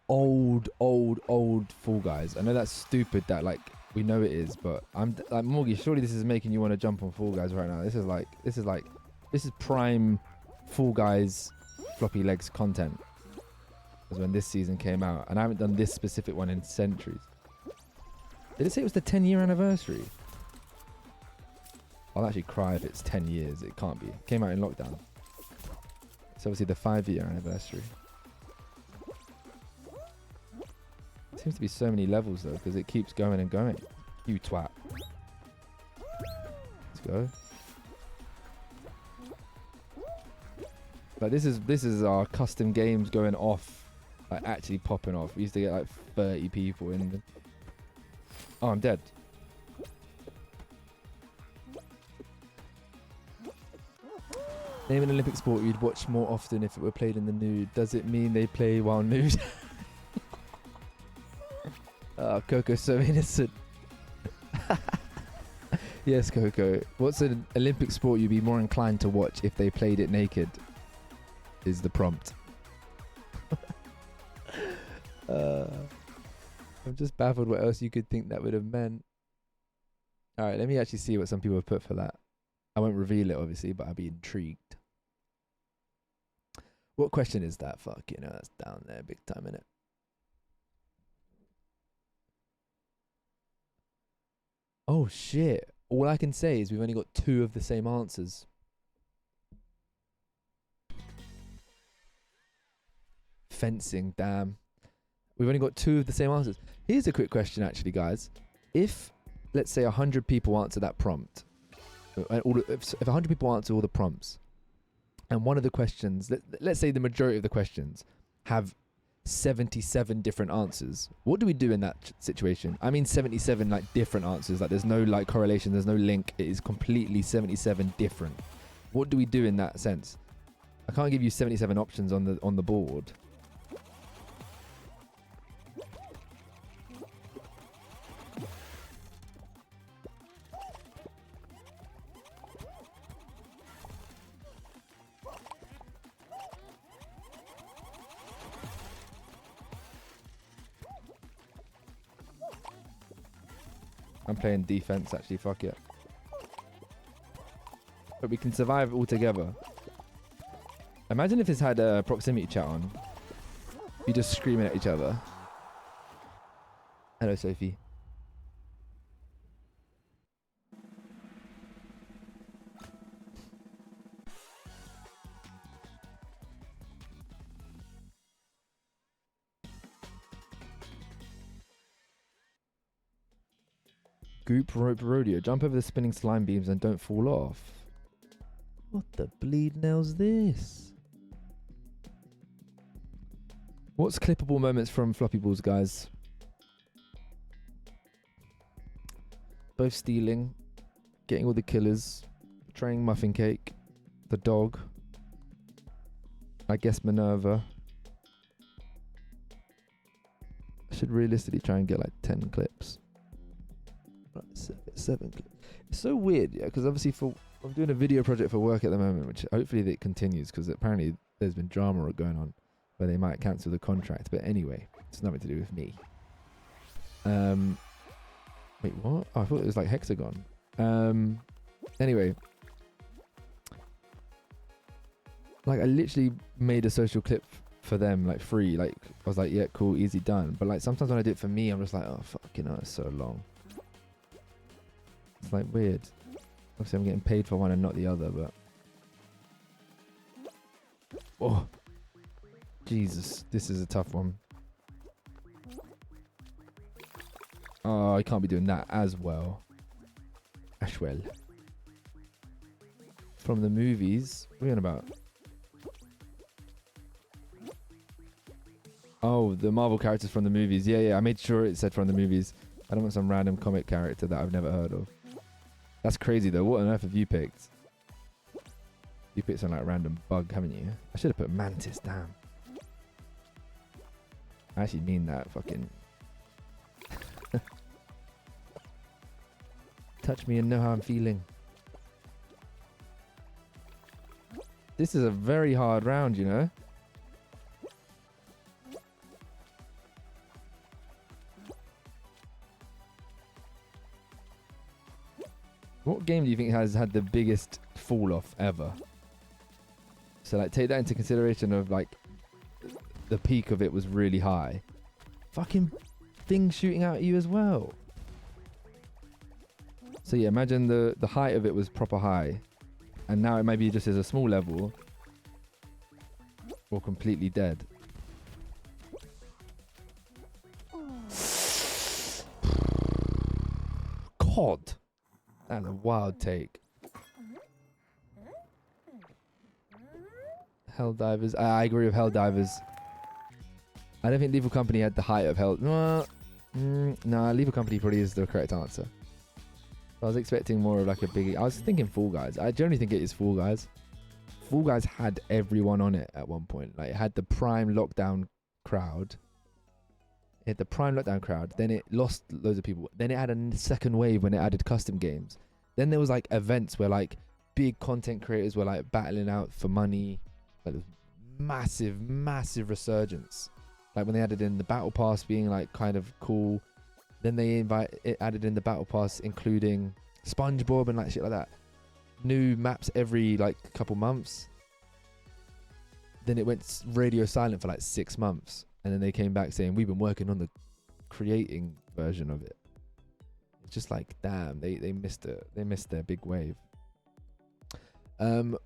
old Fall Guys. I know that's stupid that like we know it is, but I'm like Morgie, surely this is making you want to jump on Fall Guys right now. This is prime Fall Guys Floppylegss content. Was when this season came out, and I haven't done this specific one in centuries. Did it say it was the 10-year anniversary? I'll actually cry if it's 10 years. It can't be. It came out in lockdown. It's obviously the 5-year anniversary. Seems to be so many levels though, because it keeps going and going. You twat. Let's go. Like this is our custom games going off, like actually popping off. We used to get like 30 people in them. Oh, I'm dead. Name an Olympic sport you'd watch more often if it were played in the nude. Does it mean they play while nude? Oh, Coco's so innocent. Yes, Coco. What's an Olympic sport you'd be more inclined to watch if they played it naked? Is the prompt. I'm just baffled what else you could think that would have meant. Alright, let me actually see what some people have put for that. I won't reveal it, obviously, but I'll be intrigued. What question is that? Fuck, you know, that's down there big time, innit? Oh shit. All I can say is we've only got 2 of the same answers. Fencing, damn. We've only got 2 of the same answers. Here's a quick question actually, guys. If, let's say 100 people answer that prompt, if 100 people answer all the prompts, and one of the questions, let's say the majority of the questions have 77 different answers, what do we do in that situation? I mean 77 like different answers, like there's no like correlation, there's no link, it is completely 77 different. What do we do in that sense? I can't give you 77 options on the board. I'm playing defense actually, fuck it. But we can survive all together. Imagine if it's had a proximity chat on. You just screaming at each other. Hello, Sophie. Group rope rodeo. Jump over the spinning slime beams and don't fall off. What the bleed nail's this? What's clippable moments from Floppy Balls, guys? Both stealing, getting all the killers, trying muffin cake, the dog, I guess Minerva. I should realistically try and get like 10 clips. 7 clips. It's so weird, yeah, because obviously I'm doing a video project for work at the moment, which hopefully it continues, because apparently there's been drama going on where they might cancel the contract. But anyway, it's nothing to do with me. Wait, what? Oh, I thought it was like Hexagon. Anyway, like I literally made a social clip for them, like free. Like I was like, yeah, cool, easy done. But like sometimes when I do it for me, I'm just like, oh fuck, you know, it's so long. It's like weird. Obviously, I'm getting paid for one and not the other, but oh, Jesus, this is a tough one. Oh, I can't be doing that as well. Ashwell. From the movies. What are we on about? Oh, the Marvel characters from the movies. Yeah, I made sure it said from the movies. I don't want some random comic character that I've never heard of. That's crazy though. What on earth have you picked? You picked some like random bug, haven't you? I should have put mantis. Damn. I actually mean that. Fucking. Touch me and know how I'm feeling. This is a very hard round, you know. What game do you think has had the biggest fall off ever? So like take that into consideration of like the peak of it was really high. Fucking things shooting out at you as well. So yeah, imagine the height of it was proper high. And now it maybe just is a small level. Or completely dead. God. That's a wild take. Helldivers. I agree with Helldivers. I don't think Lethal Company had the height of Hell. No, Lethal Company probably is the correct answer. I was expecting more of like a big. I was thinking Fall Guys. I generally think it is Fall Guys. Fall Guys had everyone on it at one point. Like it had the prime lockdown crowd. It had the prime lockdown crowd. Then it lost loads of people. Then it had a second wave when it added custom games. Then there was like events where like big content creators were like battling out for money. Like massive resurgence. Like when they added in the battle pass being like kind of cool. Then they added in the battle pass including SpongeBob and like shit like that. New maps every like couple months. Then it went radio silent for like 6 months. And then they came back saying, we've been working on the creating version of it. It's just like, damn, they missed it. They missed their big wave. Would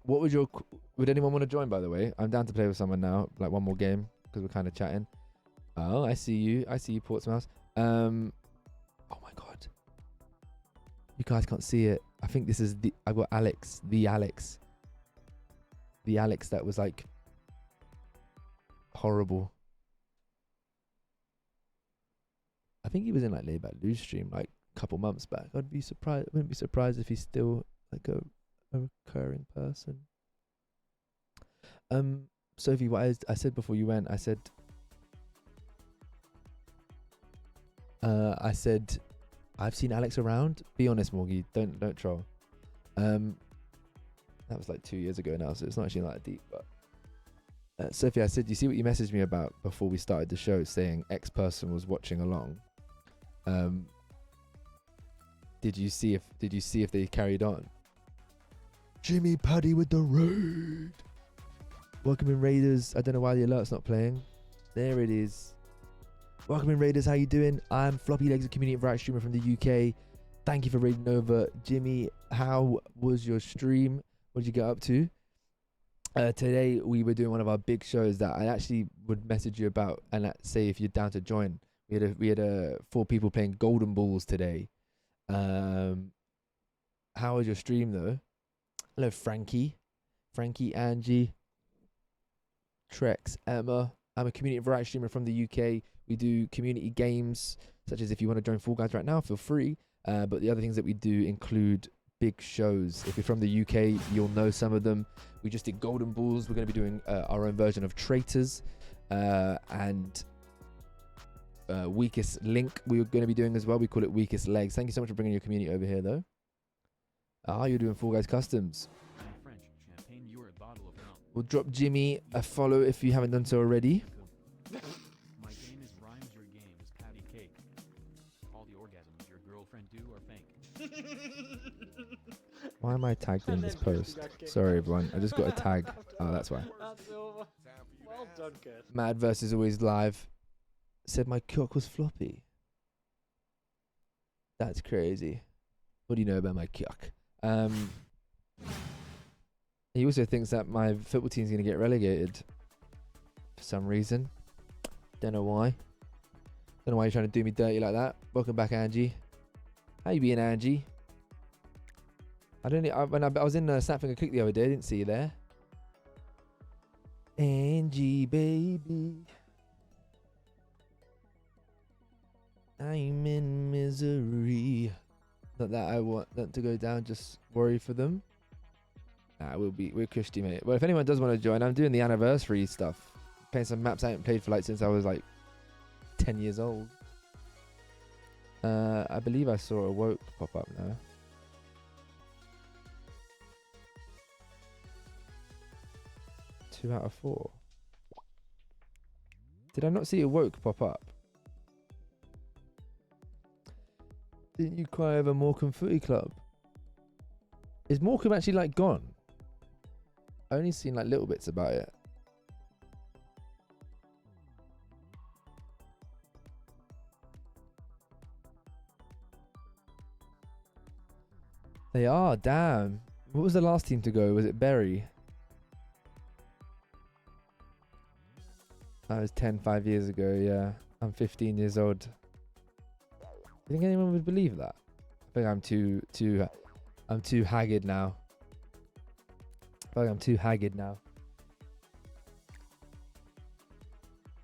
anyone want to join, by the way? I'm down to play with someone now, like one more game, because we're kind of chatting. Oh, I see you, Portsmouth. Oh my God. You guys can't see it. I think this is I've got Alex, the Alex that was like horrible. I think he was in like Laid Back Loose stream like a couple months back. I wouldn't be surprised if he's still like a recurring person. Sophie, what I said before you went, I said I've seen Alex around. Be honest, Morgie. Don't troll. That was like 2 years ago now, so it's not actually that deep. But Sophie, I said, you see what you messaged me about before we started the show, saying X person was watching along. Did you see if they carried on? Jimmy Paddy with the raid. Welcome in Raiders. I don't know why the alert's not playing. There it is. Welcome in Raiders. How you doing? I'm Floppyleggs, a community variety streamer from the UK. Thank you for raiding over. Jimmy, how was your stream? What did you get up to? Today we were doing one of our big shows that I actually would message you about and say if you're down to join. We had 4 people playing Golden Balls today. How was your stream though? Hello Frankie, Angie, Trex, Emma. I'm a community variety streamer from the UK. We do community games, such as if you want to join Fall Guys right now, feel free. But the other things that we do include big shows. If you're from the UK, you'll know some of them. We just did Golden Balls. We're going to be doing our own version of Traitors. And Weakest Link we're going to be doing as well. We call it Weakest Legs. Thank you so much for bringing your community over here, though. You're doing Fall Guys Customs. We'll drop Jimmy a follow if you haven't done so already. My game is rhymes, your game is patty cake. All the orgasms your girlfriend do are fake. Why am I tagged in this post? Sorry, everyone. I just got a tag. Oh, that's why. Well done, kid. Mad versus Always Live. Said my cock was floppy. That's crazy. What do you know about my cock? He also thinks that my football team's going to get relegated for some reason. Don't know why. Don't know why you're trying to do me dirty like that. Welcome back, Angie. How you being, Angie? When I was in Snapfinger Click the other day, I didn't see you there. Angie, baby. I'm in misery. Not that I want them to go down, just worry for them. Nah, we're cushy, mate. Well, if anyone does want to join, I'm doing the anniversary stuff. Playing some maps I haven't played for like since I was like 10 years old. I believe I saw a woke pop up now. Two out of 4. Did I not see a woke pop up? Didn't you cry over Morecambe Footy Club? Is Morecambe actually like gone? I only seen like little bits about it. They are, damn. What was the last team to go? Was it Bury? I was 5 years ago, yeah. I'm 15 years old. Do you think anyone would believe that? I think I'm too haggard now. I feel like I'm too haggard now.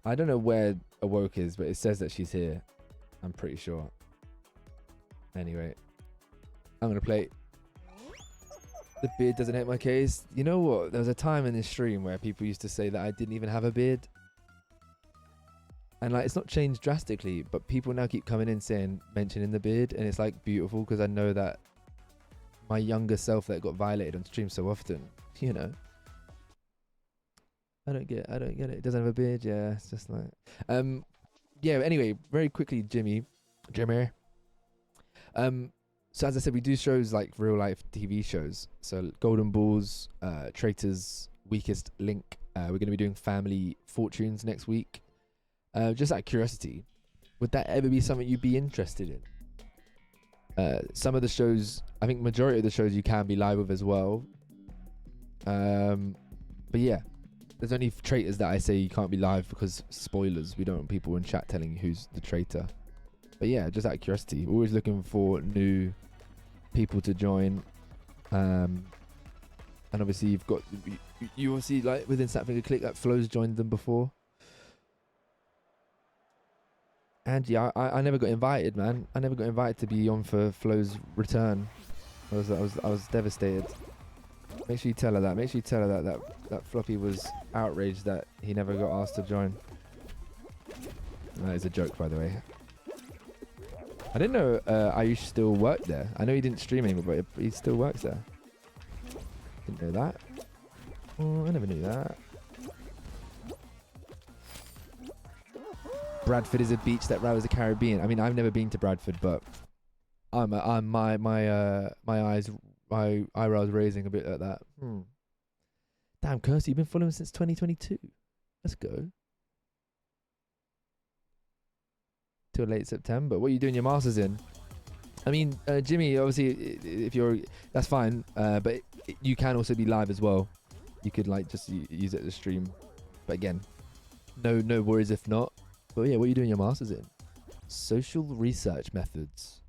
I don't know where Awoke is, but it says that she's here. I'm pretty sure. Anyway, I'm gonna play. The beard doesn't hit my case. You know what? There was a time in this stream where people used to say that I didn't even have a beard. And like, it's not changed drastically, but people now keep coming in saying, mentioning the beard, and it's like beautiful because I know that my younger self that got violated on stream so often, you know. I don't get it. It doesn't have a beard, yeah. It's just like, yeah. Anyway, very quickly, Jimmy. So as I said, we do shows like real life TV shows. So Golden Balls, Traitors, Weakest Link. We're going to be doing Family Fortunes next week. Just out of curiosity, would that ever be something you'd be interested in? Some of the shows, I think majority of the shows you can be live with as well. But yeah, there's only traitors that I say you can't be live because spoilers. We don't want people in chat telling you who's the traitor. But yeah, just out of curiosity, always looking for new people to join. And obviously you've got, you obviously like within Snapfinger Click that Flo's joined them before. And yeah, I never got invited, man. I never got invited to be on for Flo's return. I was devastated. Make sure you tell her that. Make sure you tell her that Floppy was outraged that he never got asked to join. That is a joke, by the way. I didn't know Ayush still worked there. I know he didn't stream anymore, but he still works there. Didn't know that. Oh, I never knew that. Bradford is a beach that rivals the Caribbean. I mean, I've never been to Bradford, but my eyebrows raising a bit like that. Damn, Kirsty, you've been following since 2022. Let's go. Till late September. What are you doing your masters in? I mean, Jimmy, obviously, if you're, that's fine. But you can also be live as well. You could like just use it as a stream. But again, no worries if not. But yeah, what are you doing your masters in? Social research methods.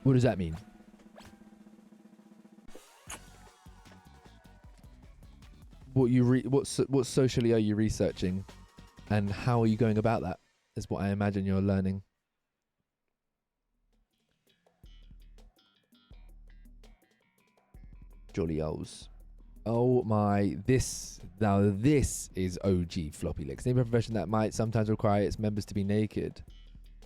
What does that mean? What socially are you researching, and how are you going about that? Is what I imagine you're learning. Jolly O's. Oh my, this is OG Floppylegss. Name a profession that might sometimes require its members to be naked.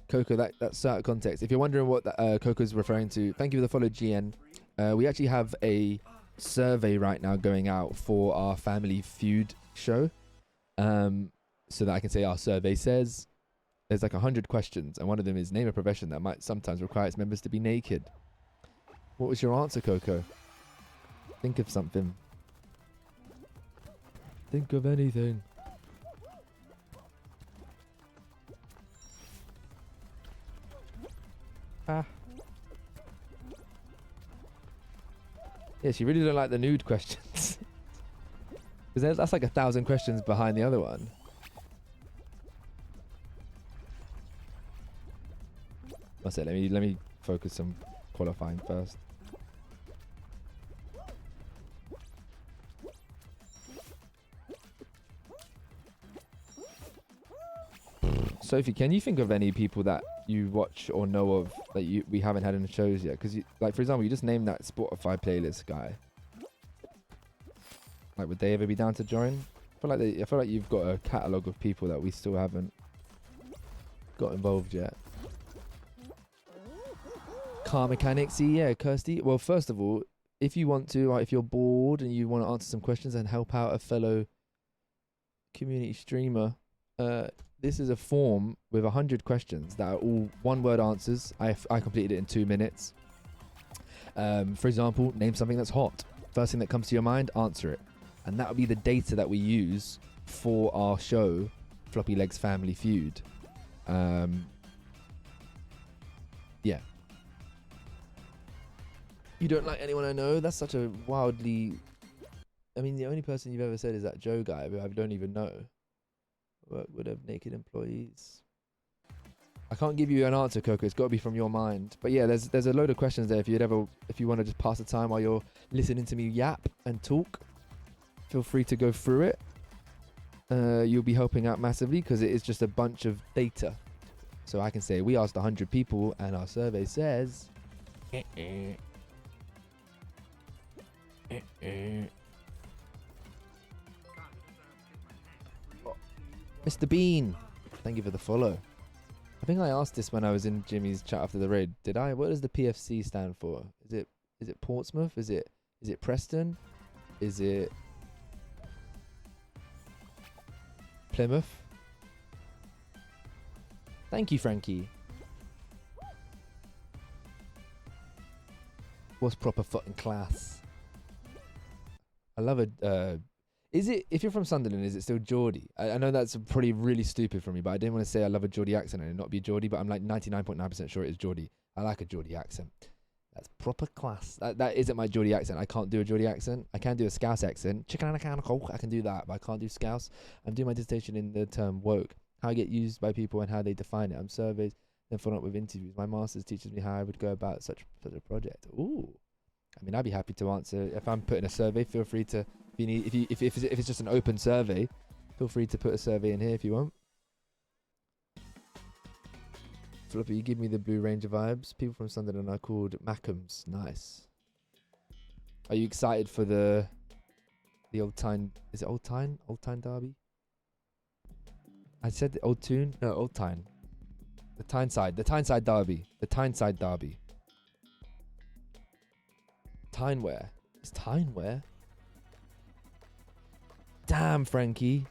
Coco, that's out of context. If you're wondering what Coco's referring to, thank you for the follow, GN. We actually have a survey right now going out for our Family Feud show. So that I can say our survey says there's like 100 questions, and one of them is name a profession that might sometimes require its members to be naked. What was your answer, Coco? Think of something. Think of anything. Ah. Yeah, she really don't like the nude questions. Because that's like 1,000 questions behind the other one. That's it. Let me focus on qualifying first. Sophie, can you think of any people that you watch or know of that we haven't had in the shows yet? Because, like, for example, you just named that Spotify playlist guy. Like, would they ever be down to join? I feel like you've got a catalogue of people that we still haven't got involved yet. Car mechanics, yeah, Kirsty. Well, first of all, if you want to, if you're bored and you want to answer some questions and help out a fellow community streamer, this is a form with 100 questions that are all one-word answers. I completed it in 2 minutes. For example, name something that's hot. First thing that comes to your mind, answer it. And that will be the data that we use for our show, Floppylegss Family Feud. Yeah. You don't like anyone I know? That's such a wildly... I mean, the only person you've ever said is that Joe guy, but I don't even know. Work would have naked employees. I can't give you an answer, Coco. It's got to be from your mind. But yeah, there's a load of questions there. If you want to just pass the time while you're listening to me yap and talk, feel free to go through it. You'll be helping out massively because it is just a bunch of data. So I can say we asked 100 people and our survey says... Mr. Bean, thank you for the follow. I think I asked this when I was in Jimmy's chat after the raid. Did I? What does the PFC stand for? Is it Portsmouth? Is it Preston? Is it Plymouth? Thank you, Frankie. What's proper fucking class? I love a. Is it, if you're from Sunderland, is it still Geordie? I know that's probably really stupid from me, but I didn't want to say I love a Geordie accent and it not be Geordie, but I'm like 99.9% sure it is Geordie. I like a Geordie accent. That's proper class. That isn't my Geordie accent. I can't do a Geordie accent. I can do a Scouse accent. Chicken and a can of Coke. I can do that, but I can't do Scouse. I'm doing my dissertation in the term woke. How I get used by people and how they define it. I'm surveys, then following up with interviews. My master's teaches me how I would go about such a project. Ooh. I mean, I'd be happy to answer. If I'm putting a survey, feel free to... If it's just an open survey, feel free to put a survey in here if you want. Floppy, you give me the Blue Ranger vibes. People from Sunderland are called Mackhams. Nice. Are you excited for the Old Tyne? Is it Old Tyne? Old Tyne Derby? I said the Old Tune. No, Old Tyne. The Tyneside. The Tyneside Derby. The Tyneside Derby. Tyneware. It's Tyneware. Damn, Frankie.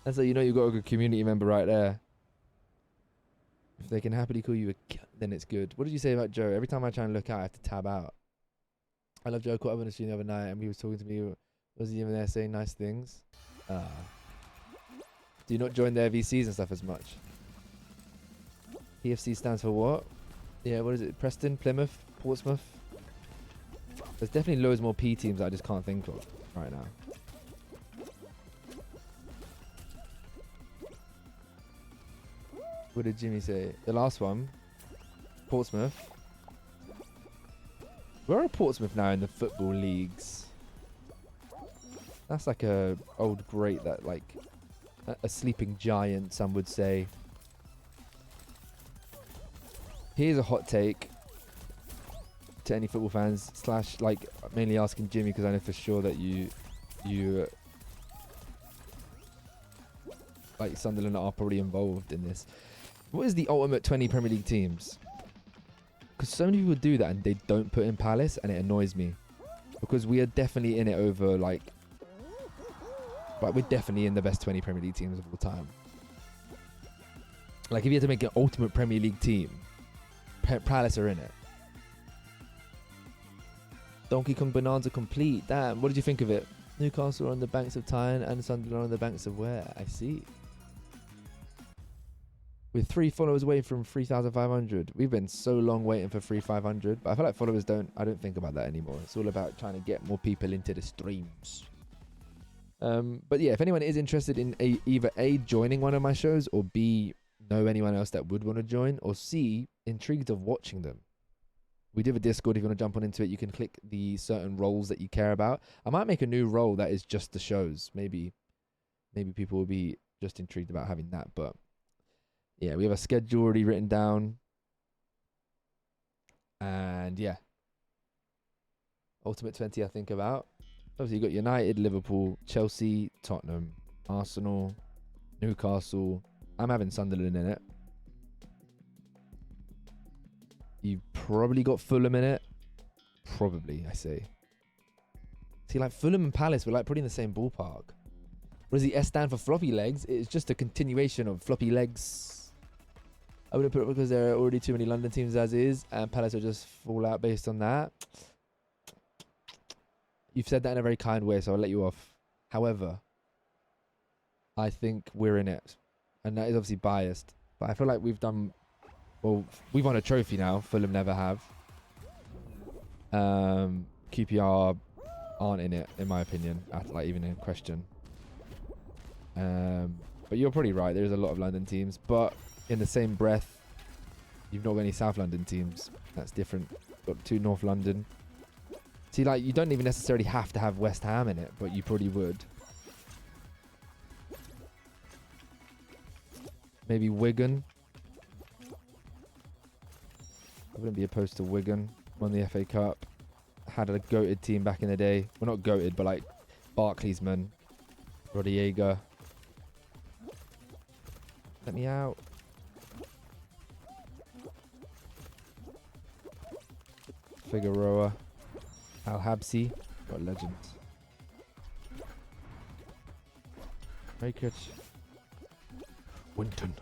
That's how you know you've got a good community member right there. If they can happily call you a then it's good. What did you say about Joe? Every time I try and look out, I have to tab out. I love Joe. Caught up on the stream the other night and he was talking to me. Was he even there saying nice things? Do you not join their VCs and stuff as much? PFC stands for what? Yeah, what is it? Preston, Plymouth, Portsmouth? There's definitely loads more P teams that I just can't think of right now. What did Jimmy say? The last one, Portsmouth. Where are Portsmouth now in the football leagues? That's like a old great that like a sleeping giant, some would say. Here's a hot take to any football fans / like mainly asking Jimmy because I know for sure that you like Sunderland are probably involved in this. What is the ultimate 20 Premier League teams? Because so many people do that and they don't put in Palace and it annoys me because we are definitely in it over like we're definitely in the best 20 Premier League teams of all time. Like if you had to make an ultimate Premier League team, Palace are in it. Donkey Kong Bonanza complete. Damn, what did you think of it? Newcastle are on the banks of Tyne and Sunderland are on the banks of where? I see. With 3 followers away from 3,500. We've been so long waiting for 3,500, but I feel like followers I don't think about that anymore. It's all about trying to get more people into the streams. But yeah, if anyone is interested in either A, joining one of my shows, or B, know anyone else that would want to join, or C, intrigued of watching them, we do have a Discord. If you want to jump on into it, you can click the certain roles that you care about. I might make a new role that is just the shows. Maybe people will be just intrigued about having that. But yeah, we have a schedule already written down. And yeah, Ultimate 20 I think about. Obviously, you got United, Liverpool, Chelsea, Tottenham, Arsenal, Newcastle. I'm having Sunderland in it. You've probably got Fulham in it. Probably, I say. See, like Fulham and Palace, we're like pretty in the same ballpark. What does the S stand for? Floppyleggs. It's just a continuation of Floppyleggs. I wouldn't put it because there are already too many London teams as is, and Palace will just fall out based on that. You've said that in a very kind way, so I'll let you off. However, I think we're in it. And that is obviously biased. But I feel like we've done... Well, we've won a trophy now. Fulham never have. QPR aren't in it, in my opinion. Like, even in question. But you're probably right. There's a lot of London teams. But in the same breath, you've not got any South London teams. That's different. Got 2 North London. See, like, you don't even necessarily have to have West Ham in it, but you probably would. Maybe Wigan. I wouldn't be opposed to Wigan. Won the FA Cup. Had a goated team back in the day. Well, not goated, but like Barclaysman. Rodallega. Let me out. Figueroa. Al-Habsi. What a legend. Rakic. Winton.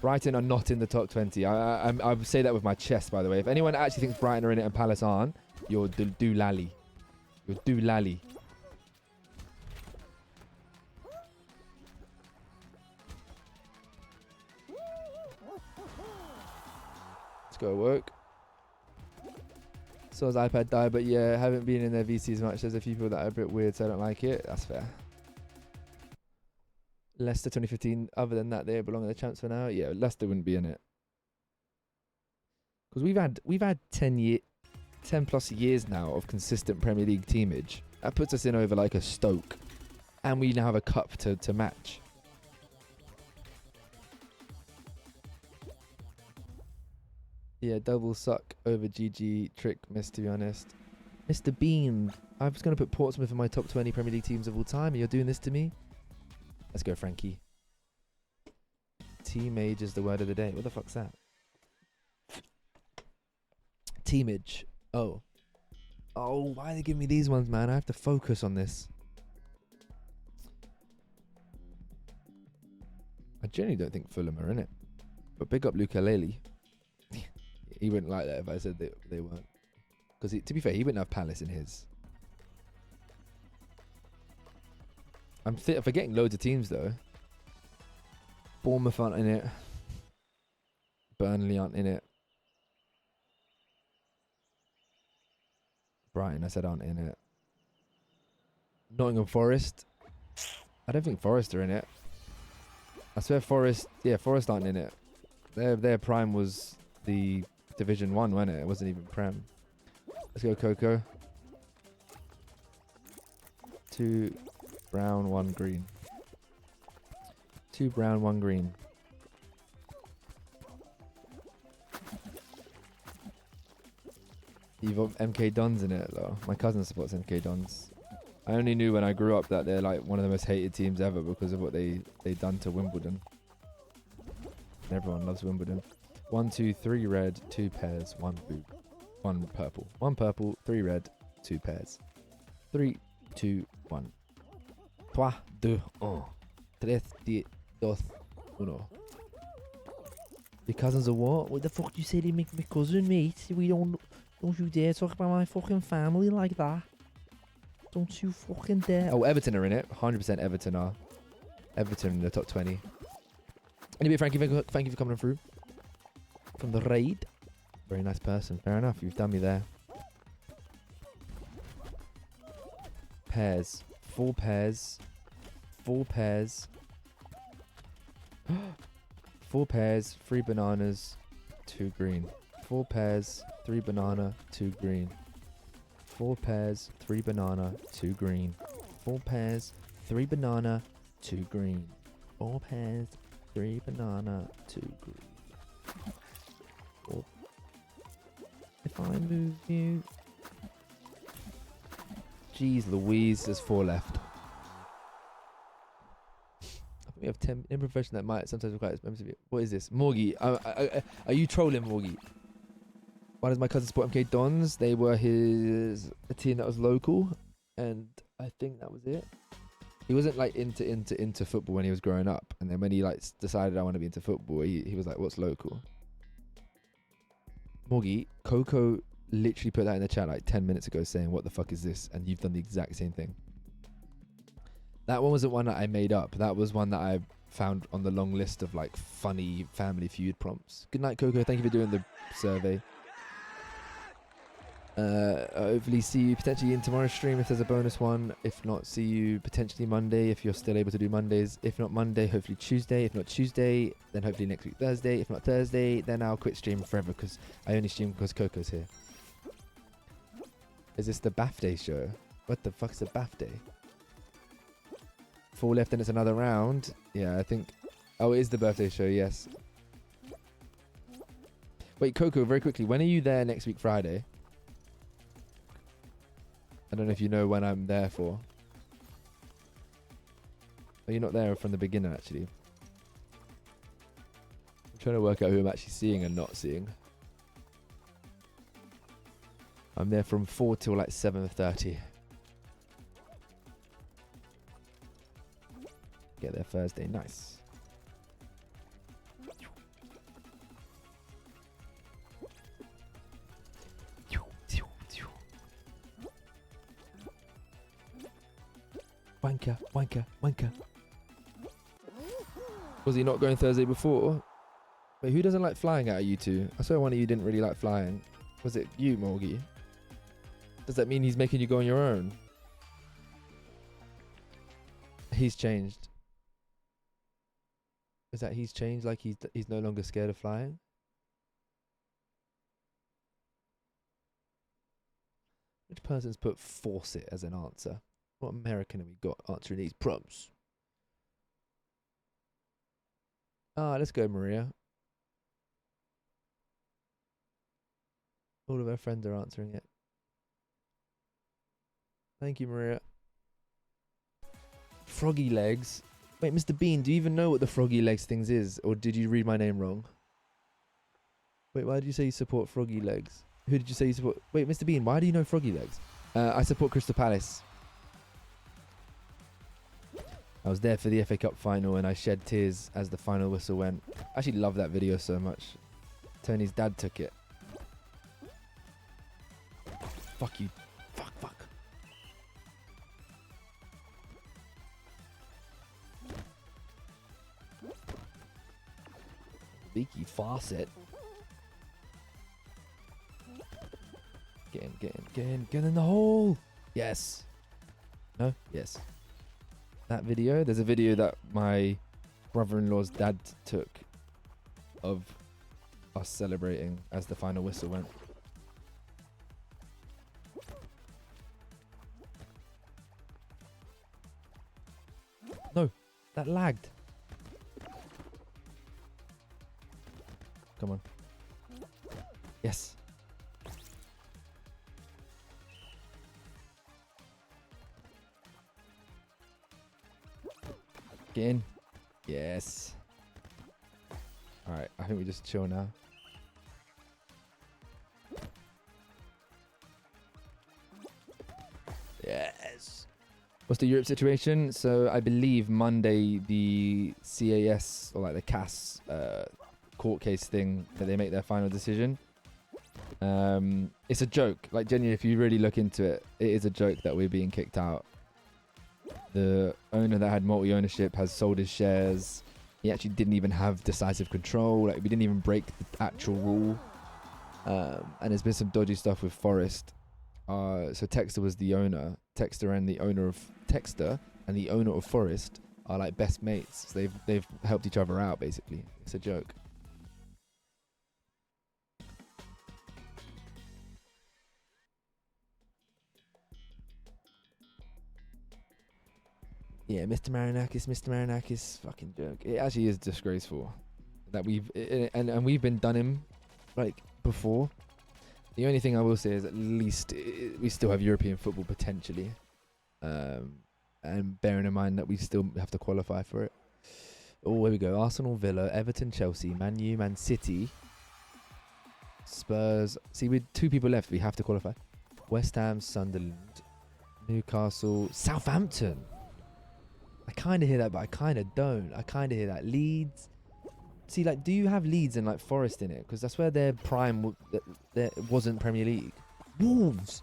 Brighton are not in the top 20. I would say that with my chest, by the way. If anyone actually thinks Brighton are in it and Palace aren't, you're doolally. You're doolally. Let's go work. So his iPad died, but yeah, haven't been in their VC as much. There's a few people that are a bit weird, so I don't like it. That's fair. Leicester 2015. Other than that, they belong in the champs for now. Yeah, Leicester wouldn't be in it because we've had 10 plus years now of consistent Premier League teamage. That puts us in over like a Stoke, and we now have a cup to match. Yeah, double suck over GG trick miss, to be honest. Mr. Bean, I was going to put Portsmouth in my top 20 Premier League teams of all time, and you're doing this to me? Let's go, Frankie. Teamage is the word of the day. What the fuck's that? Teamage. Oh. Oh, why are they giving me these ones, man? I have to focus on this. I genuinely don't think Fulham are in it. But big up Lukalele. He wouldn't like that if I said they weren't. Because to be fair, he wouldn't have Palace in his. I'm forgetting loads of teams though. Bournemouth aren't in it. Burnley aren't in it. Brighton, I said, aren't in it. Nottingham Forest. I don't think Forest are in it. I swear Forest aren't in it. Their prime was the Division 1, wasn't it? It wasn't even Prem. Let's go, Coco. 2 brown, 1 green. 2 brown, 1 green. You've got MK Dons in it, though. My cousin supports MK Dons. I only knew when I grew up that they're like one of the most hated teams ever because of what they done to Wimbledon. Everyone loves Wimbledon. 1, 2, 3 red, 2 pairs, 1 blue, 1 purple. 1 purple, 3 red, 2 pairs. 3, 2, 1. 3, 2, 1. 3, 2, 1. Your cousins are what? What the fuck do you say they make me cousin, mate? Don't you dare talk about my fucking family like that. Don't you fucking dare. Oh, Everton are in it. 100% Everton are. Everton in the top 20. Anyway, Frankie, thank you for coming through. From the raid. Very nice person. Fair enough. You've done me there. Pairs. 4 pairs. 4 pairs. 4 pairs. 3 bananas. 2 green. 4 pairs. 3 banana. 2 green. 4 pairs. 3 banana. 2 green. 4 pairs. 3 banana. 2 green. 4 pears, 3 banana, 2 green. 4. If I move you... Jeez Louise, there's 4 left. I think we have 10 in profession that might sometimes require members of you. What is this? Morgie, are you trolling Morgie? Why does my cousin support MK Dons? They were a team that was local, and I think that was it. He wasn't like into football when he was growing up, and then when he like decided I want to be into football, he was like, what's local? Morgie, Coco literally put that in the chat like 10 minutes ago saying, what the fuck is this? And you've done the exact same thing. That one wasn't one that I made up. That was one that I found on the long list of like funny Family Feud prompts. Good night, Coco. Thank you for doing the survey. Hopefully see you potentially in tomorrow's stream if there's a bonus one. If not, see you potentially Monday if you're still able to do Mondays. If not Monday, hopefully Tuesday. If not Tuesday, then hopefully next week Thursday. If not Thursday, then I'll quit streaming forever because I only stream because Coco's here. Is this the BAF Day show? What the fuck's the BAF Day? 4 left and it's another round. Yeah, I think... Oh, it is the birthday show, yes. Wait, Coco, very quickly, when are you there next week Friday? I don't know if you know when I'm there for. Are you not there from the beginning, actually? I'm trying to work out who I'm actually seeing and not seeing. I'm there from 4 till like 7:30. Get there Thursday, nice. Wanker, wanker, wanker. Was he not going Thursday before? Wait, who doesn't like flying out of you two? I swear one of you didn't really like flying. Was it you, Morgie? Does that mean he's making you go on your own? He's changed. Is that he's changed? Like he's no longer scared of flying? Which person's put force it as an answer? What American have we got answering these prompts? Ah, let's go, Maria. All of our friends are answering it. Thank you, Maria. Floppylegss. Wait, Mr. Bean, do you even know what the Floppylegss things is? Or did you read my name wrong? Wait, why did you say you support Floppylegss? Who did you say you support? Wait, Mr. Bean, why do you know Floppylegss? I support Crystal Palace. I was there for the FA Cup final and I shed tears as the final whistle went. I actually love that video so much. Tony's dad took it. Fuck you. Fuck, fuck. Leaky faucet. Get in the hole. Yes. No? Yes. That video, there's a video that my brother-in-law's dad took of us celebrating as the final whistle went. No, that lagged. Come on. Yes. Get in. Yes. Alright, I think we just chill now. Yes. What's the Europe situation? So I believe Monday the CAS, or like the CAS court case thing, that they make their final decision. It's a joke. Like, genuinely, if you really look into it, it is a joke that we're being kicked out. The owner that had multi-ownership has sold his shares. He actually didn't even have decisive control. Like, we didn't even break the actual rule. And there's been some dodgy stuff with Forest. So Texter was the owner. Texter and the owner of Forest are like best mates. So they've helped each other out, basically. It's a joke. Yeah, Mr. Marinakis, fucking joke. It actually is disgraceful that and we've been done him like before. The only thing I will say is at least we still have European football potentially, and bearing in mind that we still have to qualify for it. Oh, here we go. Arsenal, Villa, Everton, Chelsea, Man U, Man City, Spurs. See, with 2 people left, we have to qualify. West Ham, Sunderland, Newcastle, Southampton. I kind of hear that, but I kind of don't. I kind of hear that. Leeds. See, like, do you have Leeds and like Forest in it? Because that's where their prime there wasn't Premier League. Wolves.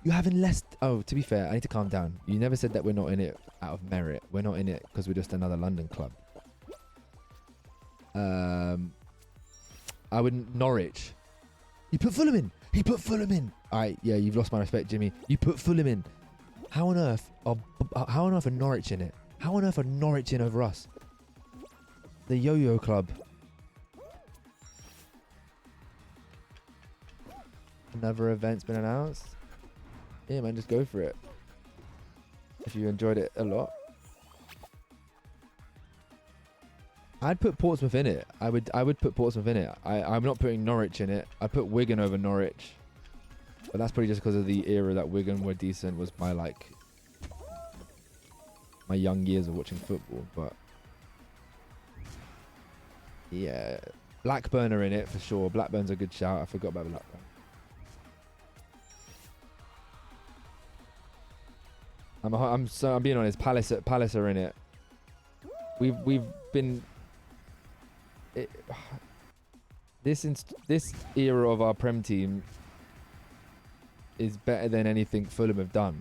You haven't Leicester. Oh, to be fair, I need to calm down. You never said that we're not in it out of merit. We're not in it because we're just another London club. I wouldn't. Norwich. You put Fulham in. He put Fulham in. All right, yeah, you've lost my respect, Jimmy. You put Fulham in. How on earth are Norwich in it? How on earth are Norwich in over us? The Yo-Yo Club. Another event's been announced. Yeah, man, just go for it. If you enjoyed it a lot. I'd put Portsmouth in it. I would put Portsmouth in it. I'm not putting Norwich in it. I put Wigan over Norwich. But that's probably just because of the era that Wigan were decent, was my like my young years of watching football. But yeah, Blackburn are in it for sure. Blackburn's a good shout. I forgot about Blackburn. I'm being honest. Palace are in it. We've been this era of our Prem team is better than anything Fulham have done.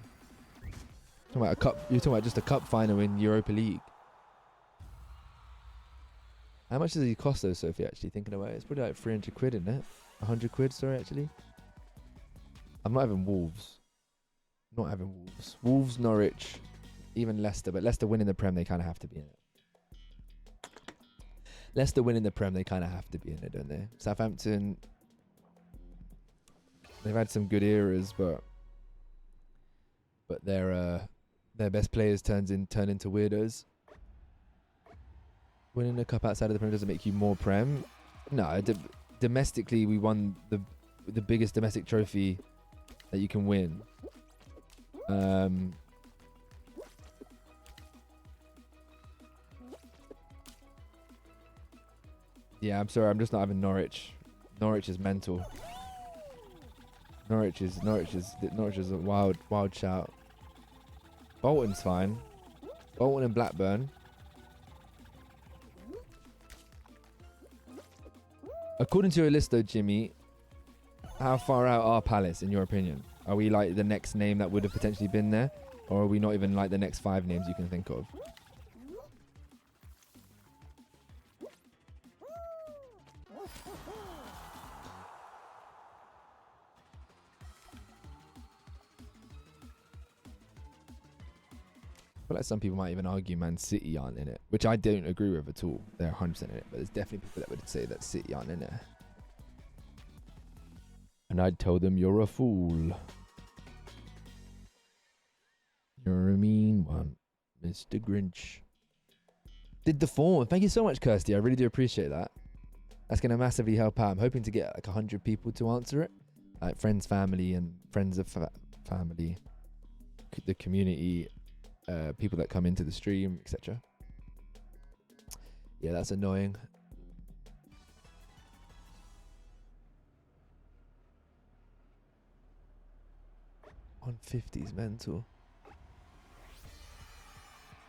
You're talking about just a cup final in Europa League. How much does he cost though, Sophie? Actually thinking about it, it's probably like 300 quid, isn't it? 100 quid, sorry. Actually, I'm not having Wolves. Not having Wolves. Wolves, Norwich, even Leicester. But Leicester winning the Prem, they kind of have to be in it. Leicester winning the Prem, they kind of have to be in it, don't they? Southampton, they've had some good eras, but their best players turn into weirdos. Winning a cup outside of the Prem doesn't make you more Prem. No, domestically we won the biggest domestic trophy that you can win. Yeah, I'm sorry, I'm just not having Norwich. Norwich is mental. Norwich is a wild shout. Bolton's fine. Bolton and Blackburn. According to your list though, Jimmy, how far out are Palace in your opinion? Are we like the next name that would have potentially been there? Or are we not even like the next 5 names you can think of? I feel like some people might even argue Man City aren't in it, which I don't agree with at all. They're 100% in it, but there's definitely people that would say that City aren't in it. And I'd tell them you're a fool. You're a mean one, Mr. Grinch. Did the form. Thank you so much, Kirsty. I really do appreciate that. That's going to massively help out. I'm hoping to get like 100 people to answer it. Like friends, family, and friends of family. The community. People that come into the stream, etc. Yeah, that's annoying. $150 is mental.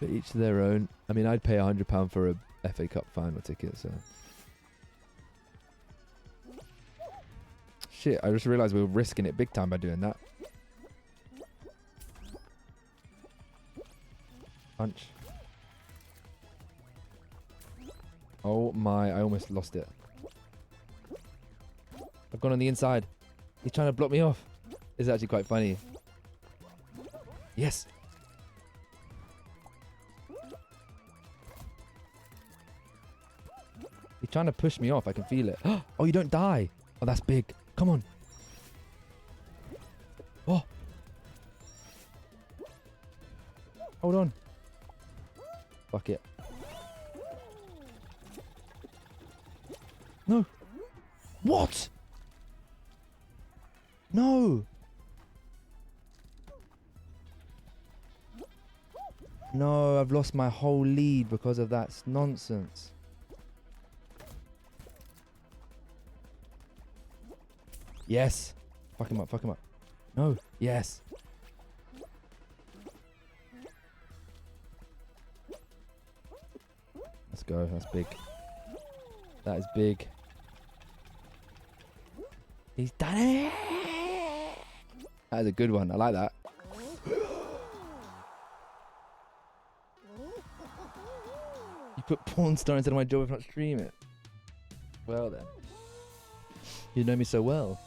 But each to their own. I mean, I'd pay £100 for a FA Cup final ticket, so. Shit, I just realised we were risking it big time by doing that. Punch. Oh my, I almost lost it. I've gone on the inside. He's trying to block me off. It's actually quite funny. Yes. He's trying to push me off. I can feel it. Oh, you don't die. Oh, that's big. Come on. Oh. Hold on. Fuck it. No. What? No. No, I've lost my whole lead because of that nonsense. Yes. Fuck him up, fuck him up. No. Yes. Let's go. That's big. That is big. He's done it. That is a good one. I like that. You put porn star instead of my job if not stream it. Well then. You know me so well.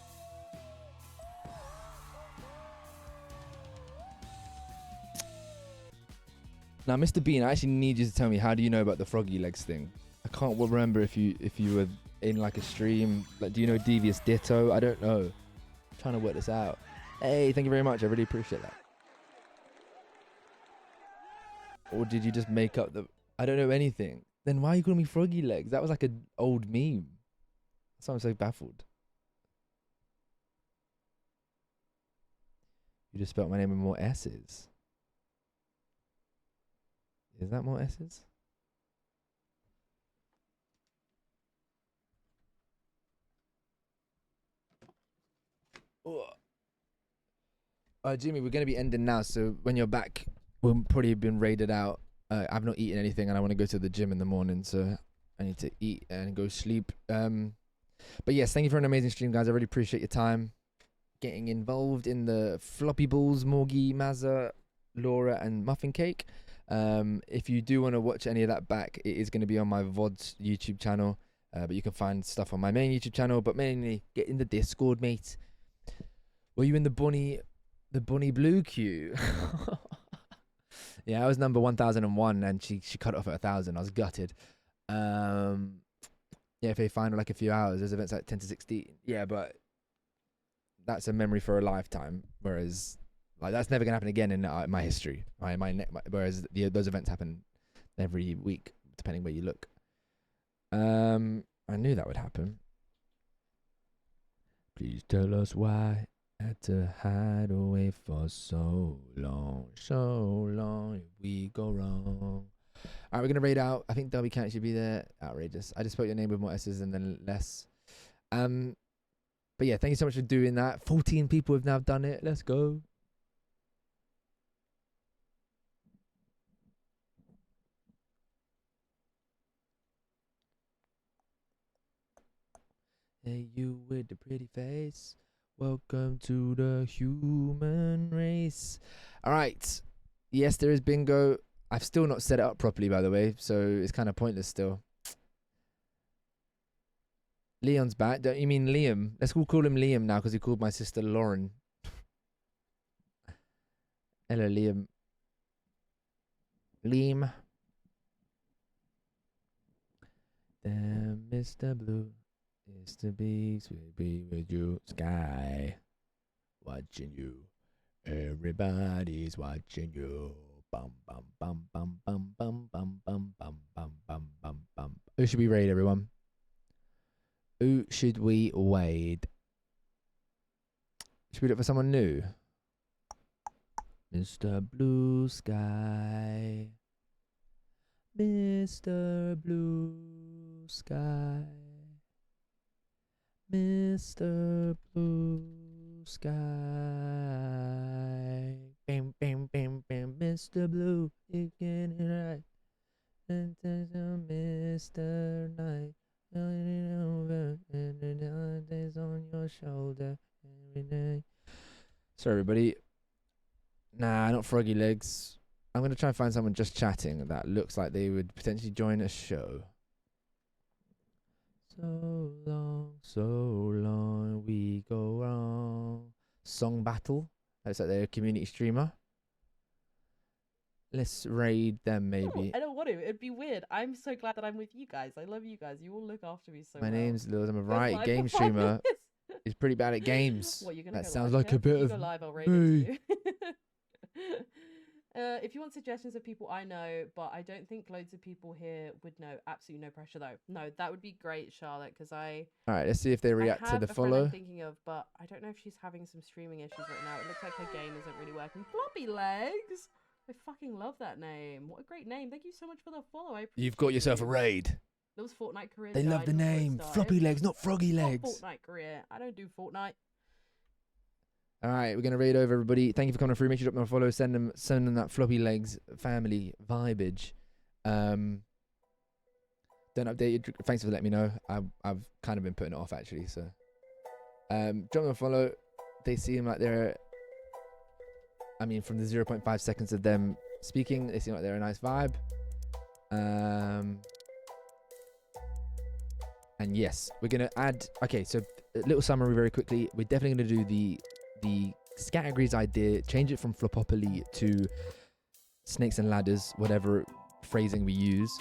Now, Mr. Bean, I actually need you to tell me, how do you know about the Floppylegss thing? I can't remember if you were in like a stream. Like, do you know Devious Ditto? I don't know. I'm trying to work this out. Hey, thank you very much. I really appreciate that. Or did you just make up the... I don't know anything. Then why are you calling me Floppylegss? That was like an old meme. That's why I'm so baffled. You just spelt my name with more S's. Is that more S's? Jimmy, we're going to be ending now, so when you're back, we'll probably have been raided out. I've not eaten anything, and I want to go to the gym in the morning, so I need to eat and go sleep. But yes, thank you for an amazing stream, guys. I really appreciate your time getting involved in the Floppy Balls, Morgie, Mazza, Laura, and Muffin Cake. If you do want to watch any of that back, it is going to be on my VODs YouTube channel, but you can find stuff on my main YouTube channel. But mainly, get in the Discord, mate. Were you in the Bunny Blue queue? Yeah, I was number 1001, and she cut it off at 1000. I was gutted. Yeah, if they find like a few hours, there's events like 10 to 16. Yeah, but that's a memory for a lifetime. Whereas, like, that's never gonna happen again in my history. Whereas those events happen every week, depending where you look. I knew that would happen. Please tell us why I had to hide away for so long. If we go wrong. Alright, we're gonna raid out. I think Derby can't actually be there. Outrageous. I just spelled your name with more S's and then less. But yeah, thank you so much for doing that. 14 people have now done it. Let's go. Hey, you with the pretty face. Welcome to the human race. All right. Yes, there is bingo. I've still not set it up properly, by the way, so it's kind of pointless still. Leon's back. Don't you mean Liam? Let's call him Liam now because he called my sister Lauren. Hello, Liam. Liam. Damn, Mr. Blue. Mr. Beast will be with you. Sky. Watching you. Everybody's watching you. Bum, bum, bum, bum, bum, bum, bum, bum, bum, bum, bum, bum, bum. Who should we raid, everyone? Who should we raid? Should we look for someone new? Mr. Blue Sky. Mr. Blue Sky. Mr. Blue Sky. Bam, bam, bam, bam. Mr. Blue, you get it right. And Mr. Night. Over and the holidays on your shoulder every day. Sorry, everybody. Nah, not Floppylegss. I'm gonna try and find someone just chatting that looks like they would potentially join a show. So long we go wrong. Song battle. Looks like they're a community streamer. Let's raid them, maybe. I don't want to. It'd be weird. I'm so glad that I'm with you guys. I love you guys. You all look after me so My well. name's Lil. I'm a Goes variety live game for 5 streamer. minutes. He's pretty bad at games. What, you're gonna That go sounds live like a again? bit You of go live, I'll raid me. into you. if you want suggestions of people I know, but I don't think loads of people here would know. Absolutely no pressure though. No, that would be great, Charlotte, because All right, let's see if they react to the friend follow. I'm thinking of, but I don't know if she's having some streaming issues right now. It looks like her game isn't really working. Floppylegss! I fucking love that name. What a great name. Thank you so much for the follow. I You've got yourself a raid. That was Fortnite career. They love the name. Floppylegss, not Froggyleggs. Fortnite career. I don't do Fortnite. All right, we're gonna raid over everybody. Thank you for coming through. Make sure you drop them a follow. Send them that Floppylegss family vibage. Don't update you. Thanks for letting me know. I've kind of been putting it off actually. So, drop them a follow. They seem like they're. I mean, from the 0.5 seconds of them speaking, they seem like they're a nice vibe. And yes, we're gonna add. Okay, so a little summary very quickly. We're definitely gonna do the categories idea, change it from Floppy to snakes and ladders, whatever phrasing we use.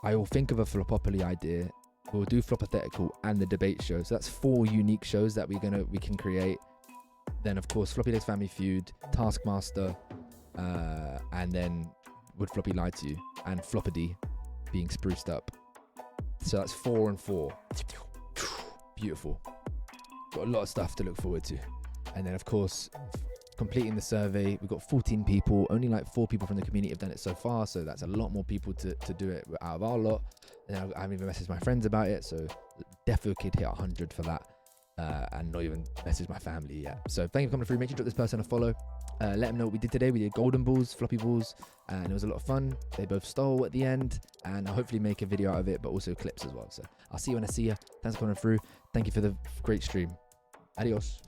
I will think of a Floppy idea. We'll do Floppythetical and the debate show. So that's 4 unique shows that we can create. Then of course Floppyleggs Family Feud, Taskmaster, and then Would Floppy Lie to You, and Floppity being spruced up. So that's 4 and 4. Beautiful. Got a lot of stuff to look forward to. And then of course, completing the survey, we've got 14 people. Only like 4 people from the community have done it so far. So that's a lot more people to do it out of our lot. And I haven't even messaged my friends about it. So definitely could hit 100 for that. And not even message my family yet. So thank you for coming through. Make sure you drop this person a follow. Let them know what we did today. We did golden balls, floppy balls, and it was a lot of fun. They both stole at the end, and I'll hopefully make a video out of it, but also clips as well. So I'll see you when I see you. Thanks for coming through. Thank you for the great stream. Adios.